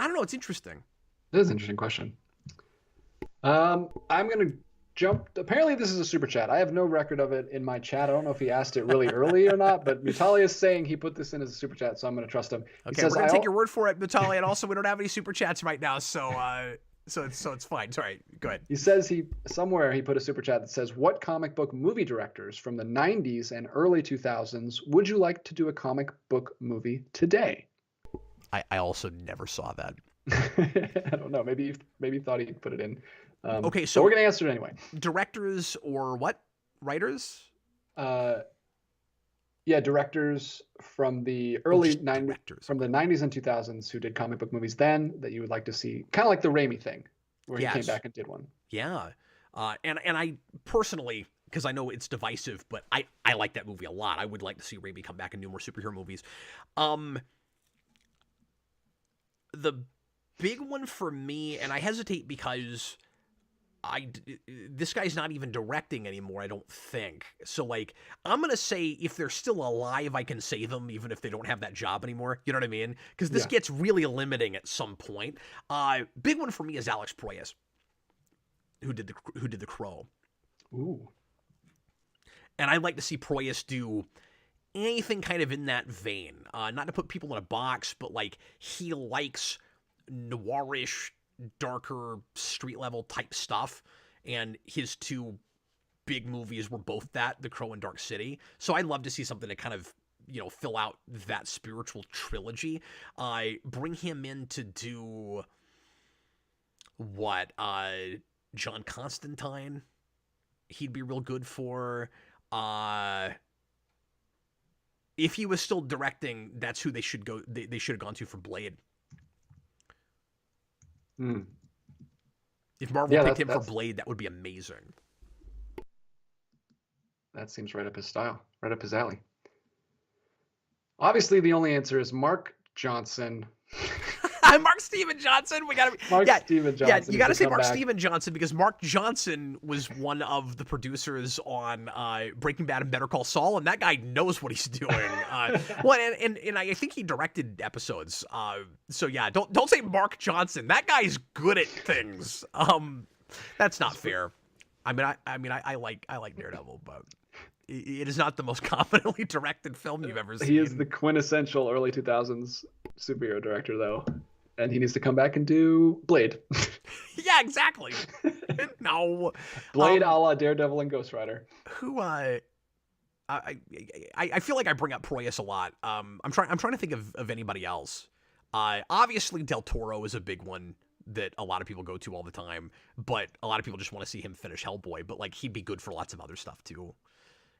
don't know. It's interesting. It is an interesting question. I'm going to jump. Apparently, this is a super chat. I have no record of it in my chat. I don't know if he asked it really early or not, but Mutali is saying he put this in as a super chat, so I'm going to trust him. Okay, we're going to take your word for it, Mutali, and also we don't have any super chats right now, so it's fine. Sorry, go ahead. He says he put a super chat that says, "What comic book movie directors from the 90s and early 2000s would you like to do a comic book movie today?" I also never saw that. I don't know. Maybe he thought he'd put it in. Okay, so we're gonna answer it anyway. Directors or what? Writers? Yeah, directors from the early 90s, from the 90s and 2000s who did comic book movies then that you would like to see, kind of like the Raimi thing, where he came back and did one. Yeah, and I personally, because I know it's divisive, but I like that movie a lot. I would like to see Raimi come back and do more superhero movies. The big one for me, and I hesitate because this guy's not even directing anymore, I don't think. So, like, I'm going to say if they're still alive, I can say them even if they don't have that job anymore. You know what I mean? Because this gets really limiting at some point. Big one for me is Alex Proyas, who did the Crow. Ooh. And I'd like to see Proyas do anything kind of in that vein. Not to put people in a box, but, like, he likes noirish, darker street level type stuff, and his two big movies were both that, The Crow and Dark City. So I'd love to see something to kind of, fill out that spiritual trilogy. Bring him in to do what? John Constantine. He'd be real good for. If he was still directing, that's who they should go. They should have gone to for Blade. If Marvel picked him for Blade, that would be amazing. That seems right up his style, right up his alley. Obviously, the only answer is Mark Johnson. Mark Steven Johnson. We gotta Steven Johnson. Yeah, you gotta say Mark Steven Johnson because Mark Johnson was one of the producers on Breaking Bad and Better Call Saul, and that guy knows what he's doing. Well, and I think he directed episodes. So yeah, don't say Mark Johnson. That guy's good at things. That's not fair. I like Daredevil, but it is not the most confidently directed film you've ever seen. He is the quintessential early 2000s superhero director, though, and he needs to come back and do Blade. Yeah, exactly. No, Blade a la Daredevil and Ghost Rider. Who I feel like I bring up Proyas a lot. I'm trying to think of anybody else. Obviously Del Toro is a big one that a lot of people go to all the time, but a lot of people just want to see him finish Hellboy, but like he'd be good for lots of other stuff too.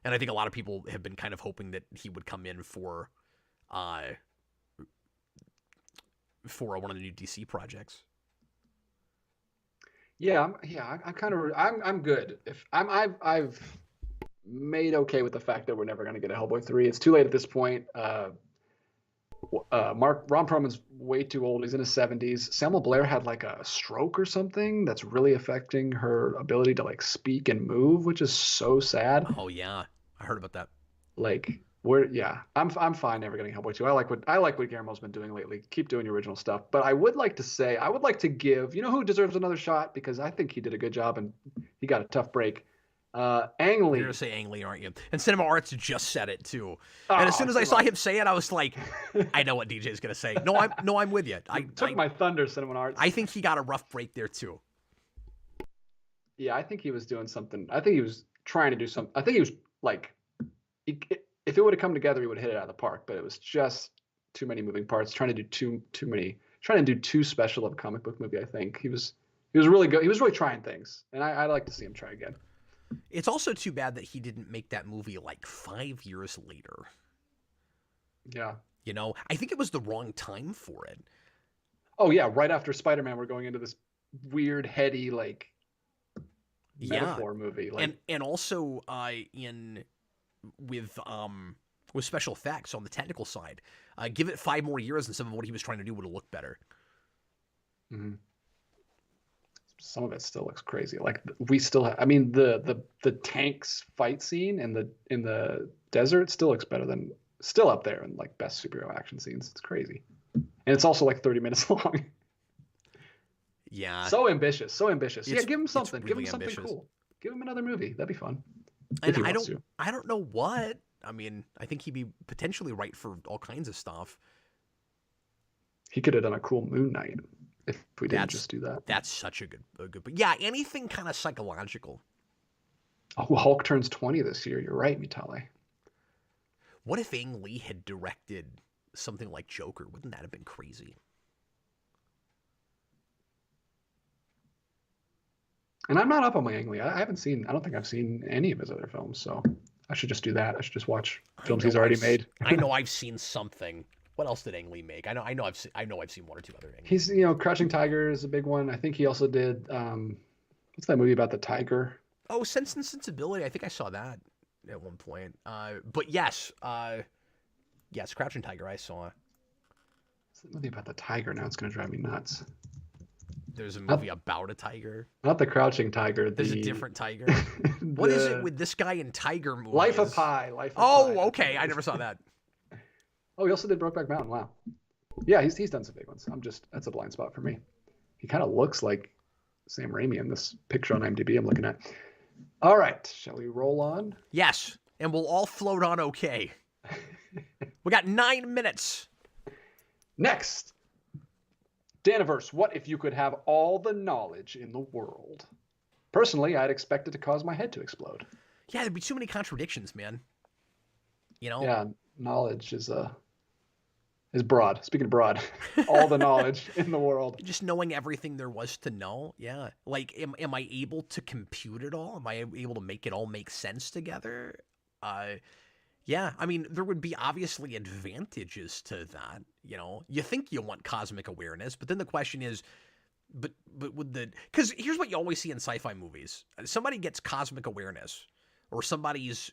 And I think a lot of people have been kind of hoping that he would come in for one of the new DC projects. Yeah, I'm good. I've made okay with the fact that we're never going to get a Hellboy 3. It's too late at this point. Ron Perlman's way too old. He's in his 70s. Selma Blair had like a stroke or something that's really affecting her ability to like speak and move, which is so sad. Oh yeah, I heard about that. Like I'm fine never getting Hellboy 2. I like what Guillermo's been doing lately. Keep doing your original stuff. But I would like to give, you know who deserves another shot, because I think he did a good job and he got a tough break. Ang Lee. You're gonna say Ang Lee, aren't you? And Cinema Arts just said it too. And as soon as I saw him say it, I was like, I know what DJ's gonna say. No, I'm with you. I took my thunder, Cinema Arts. I think he got a rough break there too. Yeah, I think he was doing something. I think he was trying to do something. I think he was like, if it would have come together, he would have hit it out of the park. But it was just too many moving parts. Trying to do too special of a comic book movie. I think he was really good. He was really trying things, and I'd like to see him try again. It's also too bad that he didn't make that movie like 5 years later. Yeah. You know, I think it was the wrong time for it. Oh yeah, right after Spider-Man, we're going into this weird, heady, like metaphor movie. Like, and also with special effects on the technical side, give it 5 more years, and some of what he was trying to do would have looked better. Mm-hmm. Some of it still looks crazy. Like we still have, I mean, the tanks fight scene in the desert still looks still up there in like best superhero action scenes. It's crazy. And it's also like 30 minutes long. Yeah. So ambitious. Yeah, give him something. Really give him something ambitious. cool. Give him another movie. That'd be fun. And I don't know what. I mean, I think he'd be potentially right for all kinds of stuff. He could have done a cool Moon Knight if we didn't just do that. That's such a good. But yeah, anything kind of psychological. Oh, Hulk turns 20 this year. You're right, Mitale. What if Ang Lee had directed something like Joker? Wouldn't that have been crazy? And I'm not up on my Ang Lee. I don't think I've seen any of his other films, so I should just do that. I should just watch films he's already made. I know I've seen something. What else did Ang Lee make? I know I've seen one or two other Ang Lee. He's, Crouching Tiger is a big one. I think he also did what's that movie about the tiger? Oh, Sense and Sensibility. I think I saw that at one point. But yes, Crouching Tiger I saw. What's the movie about the tiger? Now it's going to drive me nuts. There's a movie about a tiger. Not the Crouching Tiger. There's a different tiger. What is it with this guy in tiger movies? Life of Pi. Okay. I never saw that. Oh, he also did Brokeback Mountain. Wow. Yeah, he's done some big ones. That's a blind spot for me. He kind of looks like Sam Raimi in this picture on IMDb I'm looking at. All right, shall we roll on? Yes, and we'll all float on okay. We got 9 minutes. Next. Daniverse, what if you could have all the knowledge in the world? Personally, I'd expect it to cause my head to explode. Yeah, there'd be too many contradictions, man. Yeah, knowledge is broad. Speaking of broad, all the knowledge in the world. Just knowing everything there was to know. Yeah. Like, am I able to compute it all? Am I able to make it all make sense together? Yeah. I mean, there would be obviously advantages to that. You think you want cosmic awareness, but then the question is, but because here's what you always see in sci-fi movies. Somebody gets cosmic awareness. Or somebody's,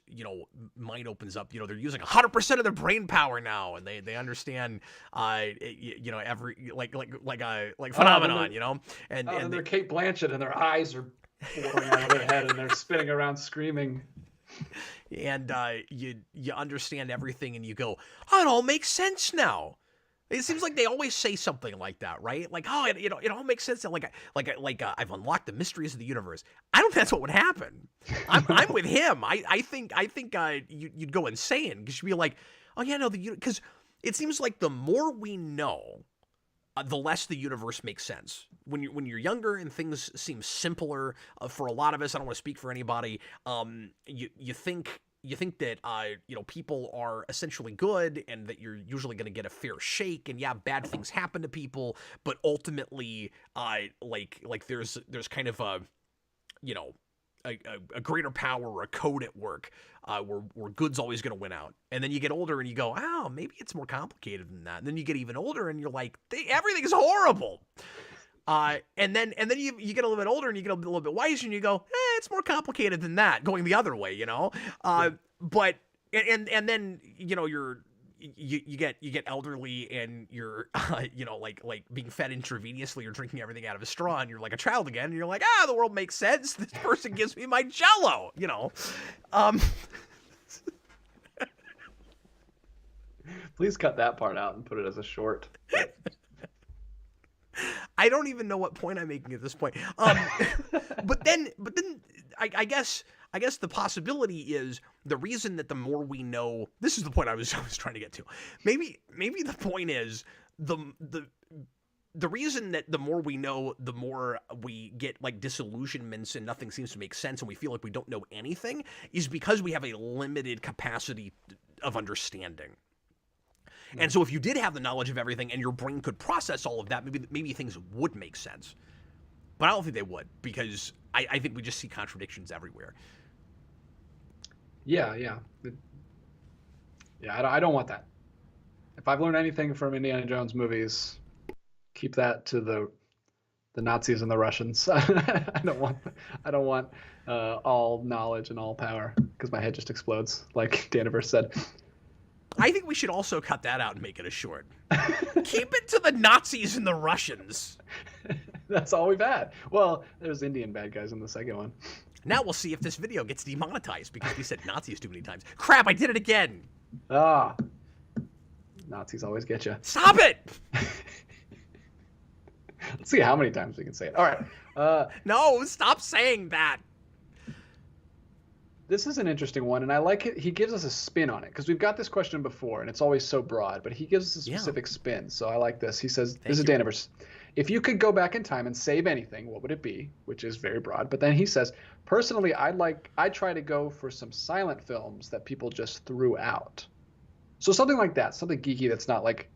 mind opens up. They're using 100% of their brain power now, and they understand, every like phenomenon, and they're Kate Blanchett, and their eyes are pouring out of their head, and they're spinning around screaming. And you understand everything, and you go, oh, it all makes sense now. It seems like they always say something like that, right? Like, oh, it all makes sense. Like I've unlocked the mysteries of the universe. I don't think that's what would happen. I'm with him. I think you'd go insane because you'd be like, oh yeah, no, because it seems like the more we know, the less the universe makes sense. When you're younger and things seem simpler for a lot of us. I don't want to speak for anybody. You think that people are essentially good and that you're usually going to get a fair shake, and yeah, bad things happen to people, but ultimately like there's kind of a greater power or a code at work where good's always going to win out. And then you get older and you go, oh, maybe it's more complicated than that. And then you get even older and you're like, everything is horrible. And then you get a little bit older and you get a little bit wiser and you go, it's more complicated than that, going the other way, But and then you get elderly and you're like being fed intravenously or drinking everything out of a straw and you're like a child again and you're like, the world makes sense. This person gives me my Jello, Please cut that part out and put it as a short. I don't even know what point I'm making at this point. But then I guess the possibility is the reason that the more we know, this is the point I was trying to get to. Maybe the point is the reason that the more we know, the more we get like disillusionments and nothing seems to make sense and we feel like we don't know anything is because we have a limited capacity of understanding. And so if you did have the knowledge of everything and your brain could process all of that, maybe things would make sense. But I don't think they would, because I think we just see contradictions everywhere. Yeah. I don't want that. If I've learned anything from Indiana Jones movies, keep that to the Nazis and the Russians. I don't want all knowledge and all power, because my head just explodes, like Daniverse said. I think we should also cut that out and make it a short. Keep it to the Nazis and the Russians. That's all we've had. Well, there's Indian bad guys in the second one. Now we'll see if this video gets demonetized because we said Nazis too many times. Crap, I did it again. Nazis always get you. Stop it! Let's see how many times we can say it. All right. No, stop saying that. This is an interesting one, and I like it. He gives us a spin on it, because we've got this question before, and it's always so broad, but he gives us a specific spin, so I like this. He says, this is Daniverse. If you could go back in time and save anything, what would it be? Which is very broad. But then he says, personally, I try to go for some silent films that people just threw out. So something like that, something geeky that's not like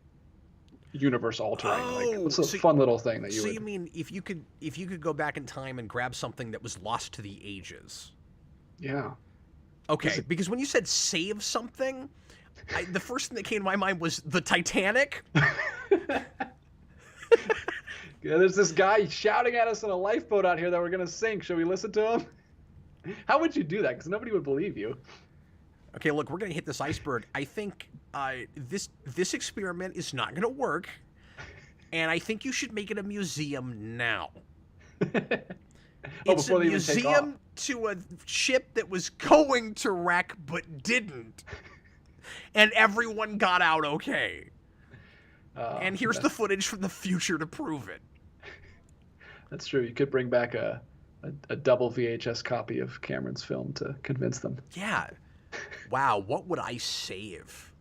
universe altering. What's a fun little thing that you would... So you mean if you could go back in time and grab something that was lost to the ages? Yeah. Okay, because when you said save something, the first thing that came to my mind was the Titanic. Yeah, there's this guy shouting at us in a lifeboat out here that we're going to sink. Should we listen to him? How would you do that? Because nobody would believe you. Okay, look, we're going to hit this iceberg. I think this experiment is not going to work, and I think you should make it a museum now. It's a museum to a ship that was going to wreck but didn't, and everyone got out okay. And here's the footage from the future to prove it. That's true. You could bring back a double VHS copy of Cameron's film to convince them. Yeah. Wow, what would I save?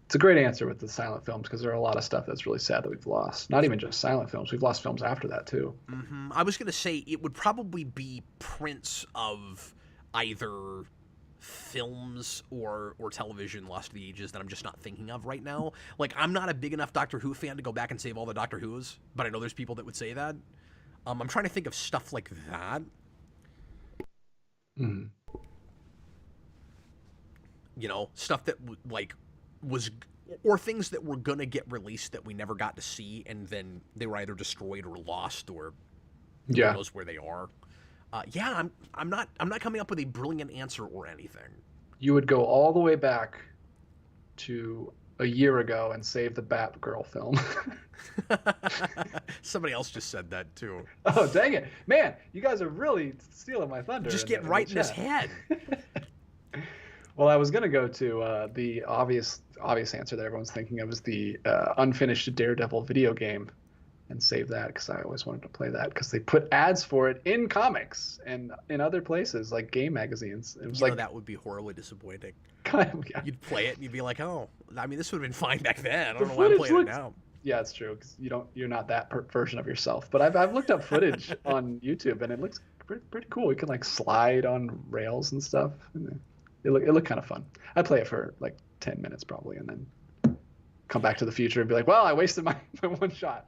It's a great answer with the silent films, because there are a lot of stuff that's really sad that we've lost. Not even just silent films. We've lost films after that, too. Mm-hmm. I was going to say it would probably be prints of either films or television lost to the ages that I'm just not thinking of right now. Like, I'm not a big enough Doctor Who fan to go back and save all the Doctor Who's, but I know there's people that would say that. I'm trying to think of stuff like that. Mm. You know, stuff that was, or things that were gonna get released that we never got to see, and then they were either destroyed or lost, or who knows where they are. I'm not coming up with a brilliant answer or anything. You would go all the way back to a year ago and save the Batgirl film. Somebody else just said that too. Oh, dang it. Man, you guys are really stealing my thunder. Just get right in his head. Well, I was gonna go to the obvious answer that everyone's thinking of is the unfinished Daredevil video game, and save that because I always wanted to play that because they put ads for it in comics and in other places like game magazines. It was You like know, that would be horribly disappointing. kind of, yeah. You'd play it and you'd be like, oh, I mean, this would have been fine back then. I The don't know why I'm footage playing it looks- now. Yeah, it's true because you're not that version of yourself. But I've looked up footage on YouTube and it looks pretty cool. You can like slide on rails and stuff. And it looked kind of fun. I'd play it for like 10 minutes probably and then come back to the future and be like, well, I wasted my one shot.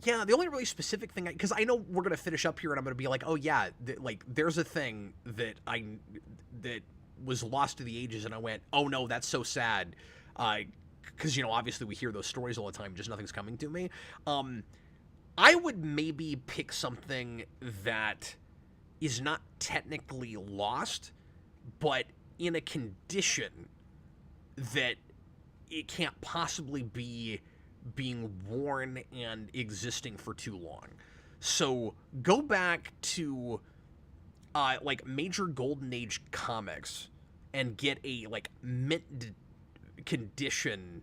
Yeah, the only really specific thing, because I know we're gonna finish up here, and I'm gonna be like, oh yeah, like there's a thing that that was lost to the ages, and I went, oh no, that's so sad, because you know obviously we hear those stories all the time, just nothing's coming to me. I would maybe pick something that is not technically lost, but in a condition that it can't possibly be being worn and existing for too long. So go back to like major Golden Age comics and get a like mint condition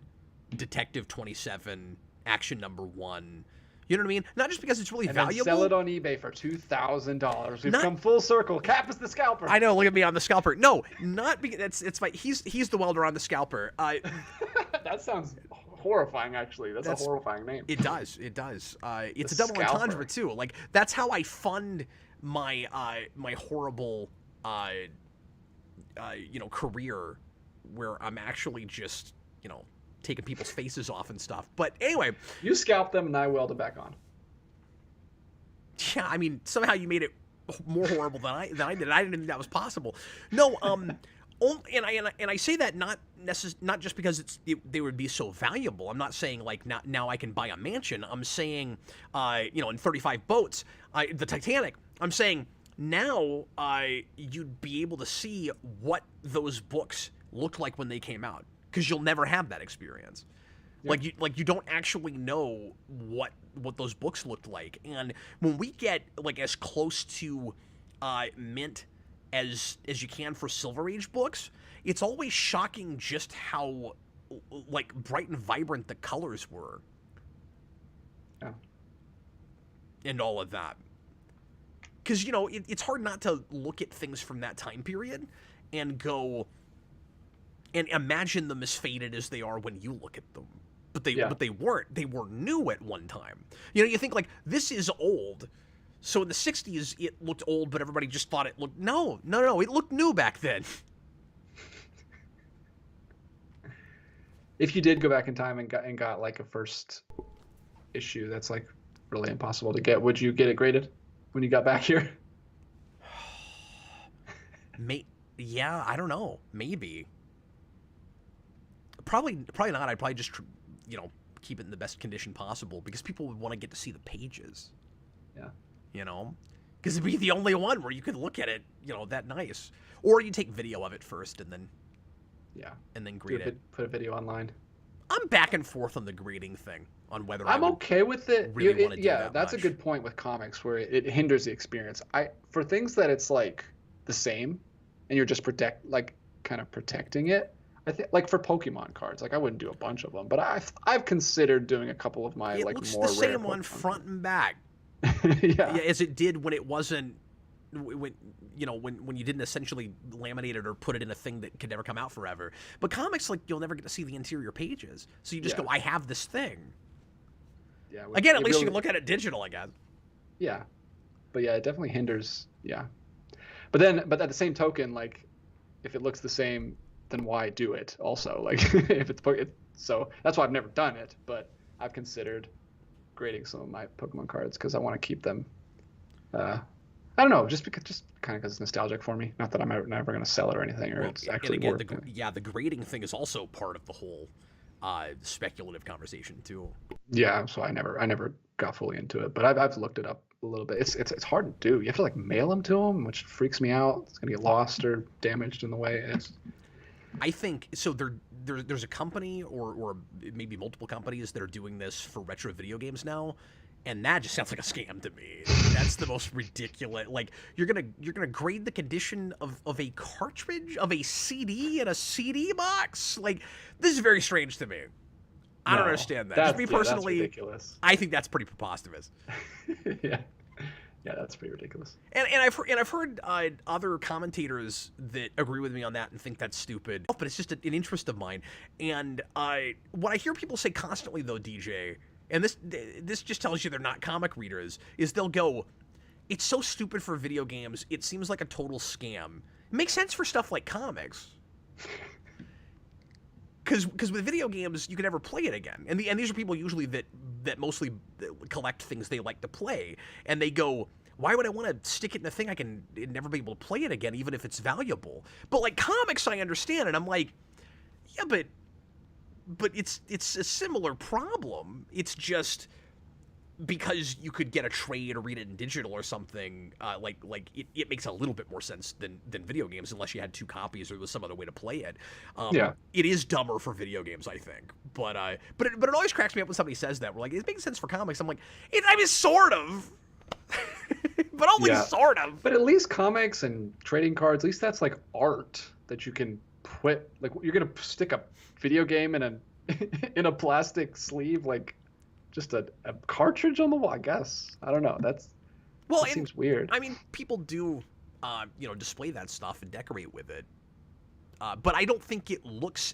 Detective 27 action #1. You know what I mean? Not just because it's really And valuable. then sell it on eBay for $2,000. We've Not- come full circle. Cap is the scalper. I know. Look at me on the scalper. No, not because it's fine. He's the welder on the scalper. That sounds horrifying. Actually, that's a horrifying name. It does. It does. It's The a double scalper. entendre too. Like that's how I fund my my horrible you know career, where I'm actually just you know taking people's faces off and stuff. But anyway, You scalp them and I weld it back on. yeah, I mean somehow you made it more horrible than I did. I didn't think that was possible. No, and I say that not just because they would be so valuable. I'm not saying like now I can buy a mansion. I'm saying you know in 35 boats, the Titanic. I'm saying now you'd be able to see what those books looked like when they came out, because you'll never have that experience. Yeah. Like you don't actually know what those books looked like. And when we get like as close to mint as you can for Silver Age books, it's always shocking just how like bright and vibrant the colors were. Yeah. And all of that. Because, you know, it's hard not to look at things from that time period and go and imagine them as faded as they are when you look at them. But they weren't. They were new at one time. You know, you think like this is old. So in the 60s it looked old, but everybody just thought it looked no, it looked new back then. If you did go back in time and got like a first issue that's like really impossible to get, would you get it graded when you got back here? Yeah, I don't know. Maybe. Probably not. I'd probably just, you know, keep it in the best condition possible because people would want to get to see the pages. Yeah. You know? Because it'd be the only one where you could look at it, you know, that nice. Or you take video of it first and then... Yeah. And then grade it. Put a video online. I'm back and forth on the grading thing, on whether I'm okay with it. Really want to do that that's much. A good point with comics where it hinders the experience. For things that it's like the same, and you're just kind of protecting it. I think like for Pokemon cards, like I wouldn't do a bunch of them, but I've considered doing a couple of my it like looks more the rare same on Pokemon front and back. yeah, as it did when it wasn't when you know when you didn't essentially laminate it or put it in a thing that could never come out forever. But comics, like you'll never get to see the interior pages, so you just go, I have this thing. Yeah. Again, at least you can look at it digital, I guess. Yeah, but yeah, it definitely hinders. Yeah, but at the same token, like if it looks the same, then why do it? Also, like if it's so that's why I've never done it, but I've considered grading some of my Pokemon cards because I want to keep them. I don't know, just kind of because it's nostalgic for me. Not that I'm never going to sell it or anything, or it's actually and again, worth the grading thing is also part of the whole speculative conversation too. Yeah, so I never got fully into it, but I've looked it up a little bit. It's hard to do. You have to like mail them to them, which freaks me out. It's gonna get lost or damaged in the way. I think so. There's a company or maybe multiple companies that are doing this for retro video games now, And that just sounds like a scam to me. That's the most ridiculous. Like you're gonna grade the condition of a cartridge, of a CD in a CD box. Like this is very strange to me. I don't understand that. Just me personally, that's ridiculous. I think that's pretty preposterous. Yeah, that's pretty ridiculous. And I've heard other commentators that agree with me on that and think that's stupid. But it's just an interest of mine. And what I hear people say constantly though, DJ, and this just tells you they're not comic readers, is they'll go, "It's so stupid for video games. It seems like a total scam." It makes sense for stuff like comics. Because with video games, you can never play it again. And these are people usually that mostly collect things they like to play. And they go, why would I want to stick it in a thing I can never be able to play it again, even if it's valuable? But like comics, I understand. And I'm like, yeah, but it's a similar problem. It's just because you could get a trade or read it in digital or something, it makes a little bit more sense than video games, unless you had 2 copies or there was some other way to play it. It is dumber for video games, I think. But it always cracks me up when somebody says that. We're like, it makes sense for comics. I'm like, I mean, sort of. But only sort of. But at least comics and trading cards, at least that's like art that you can put, like you're going to stick a video game in a plastic sleeve, like just a cartridge on the wall, I guess. I don't know. That seems weird. I mean, people do, display that stuff and decorate with it. But I don't think it looks.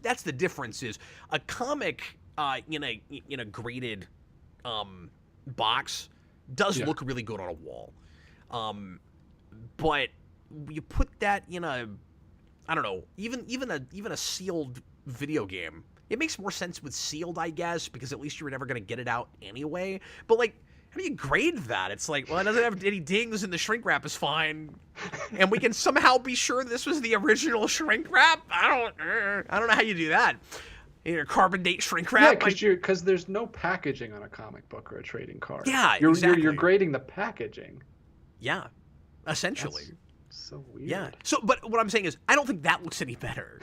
That's the difference. Is a comic in a graded box does look really good on a wall. But you put that in a, I don't know, even a sealed video game. It makes more sense with sealed, I guess, because at least you were never going to get it out anyway. But, like, how do you grade that? It's like, well, it doesn't have any dings and the shrink wrap is fine. And we can somehow be sure this was the original shrink wrap? I don't know how you do that. Carbon date shrink wrap? Yeah, because there's no packaging on a comic book or a trading card. Yeah, exactly. You're grading the packaging. Yeah, essentially. That's so weird. Yeah. So, but what I'm saying is, I don't think that looks any better.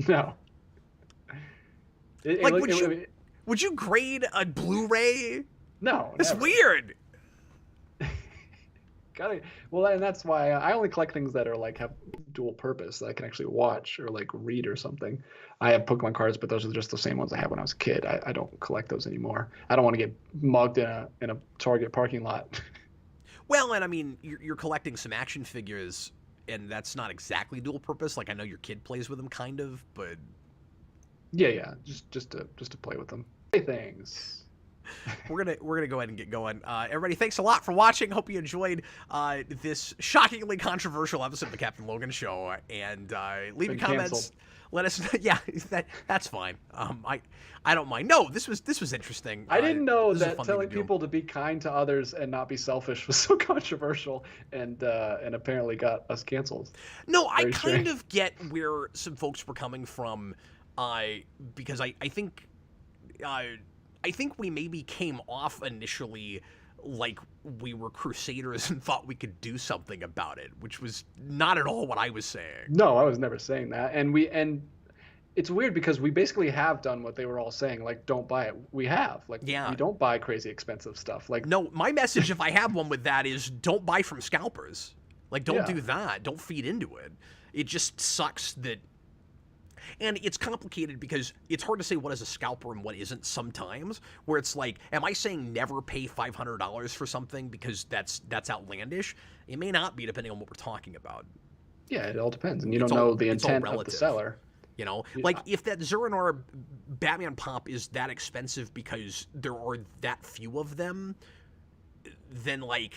No. Would you grade a Blu-ray? No, it's never. Weird. Well, and that's why I only collect things that are like have dual purpose that I can actually watch or like read or something. I have Pokemon cards, but those are just the same ones I had when I was a kid. I don't collect those anymore. I don't want to get mugged in a Target parking lot. Well, and I mean, you're collecting some action figures, and that's not exactly dual purpose. Like I know your kid plays with them, kind of, but. Yeah, just to play with them. Say things. We're gonna go ahead and get going. Everybody, thanks a lot for watching. Hope you enjoyed this shockingly controversial episode of the Captain Logan Show. And leave your comments. Canceled. Let us know. Yeah, that's fine. I don't mind. No, this was interesting. I didn't know that telling people to be kind to others and not be selfish was so controversial, and apparently got us canceled. No, I kind of get where some folks were coming from. Because I think we maybe came off initially like we were crusaders and thought we could do something about it, which was not at all what I was saying. No, I was never saying that. And it's weird because we basically have done what they were all saying, like don't buy it. We have. Like we don't buy crazy expensive stuff. Like no, my message if I have one with that is don't buy from scalpers. Like don't do that. Don't feed into it. It just sucks that. And it's complicated because it's hard to say what is a scalper and what isn't sometimes, where it's like, am I saying never pay $500 for something because that's outlandish? It may not be, depending on what we're talking about. Yeah, it all depends. And you don't know the intent of the seller. You know, like if that Zurinar Batman pop is that expensive because there are that few of them, then like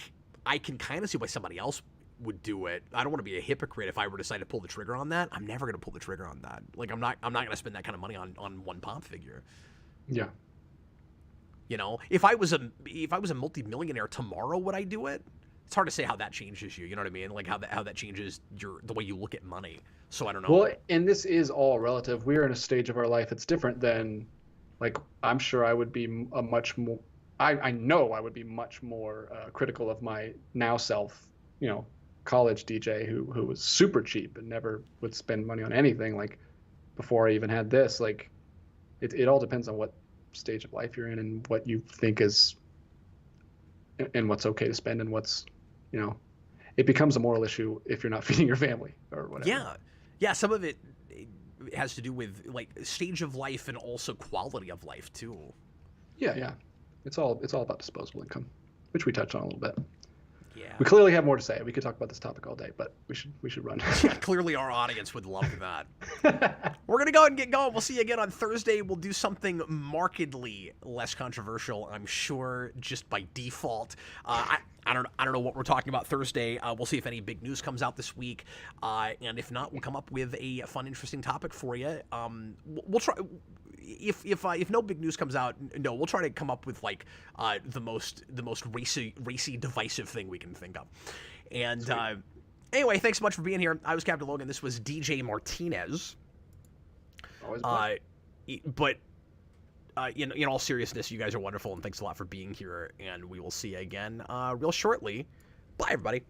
I can kind of see why somebody else would do it. I don't want to be a hypocrite if I were to decide to pull the trigger on that. I'm never going to pull the trigger on that. Like I'm not going to spend that kind of money on one pop figure. Yeah. You know, if I was a multi-millionaire tomorrow, would I do it? It's hard to say how that changes you. You know what I mean? Like how that changes the way you look at money. So I don't know. Well, and this is all relative. We're in a stage of our life that's different than, like, I'm sure I would be a much more. I know I would be much more critical of my now self. You know, college DJ who was super cheap and never would spend money on anything, like before I even had this. Like it all depends on what stage of life you're in and what you think is and what's okay to spend and what's, it becomes a moral issue if you're not feeding your family or whatever. Yeah. Some of it has to do with like stage of life and also quality of life too. Yeah. It's all about disposable income, which we touched on a little bit. Yeah. We clearly have more to say. We could talk about this topic all day, but we should run. Yeah, clearly our audience would love that. We're going to go ahead and get going. We'll see you again on Thursday. We'll do something markedly less controversial, I'm sure, just by default. I don't know what we're talking about Thursday. We'll see if any big news comes out this week. And if not, we'll come up with a fun, interesting topic for you. We'll try... If no big news comes out, no, we'll try to come up with like the most racy, divisive thing we can think of. And anyway, thanks so much for being here. I was Captain Logan. This was DJ Martinez. Always a but in all seriousness, you guys are wonderful, and thanks a lot for being here. And we will see you again real shortly. Bye, everybody.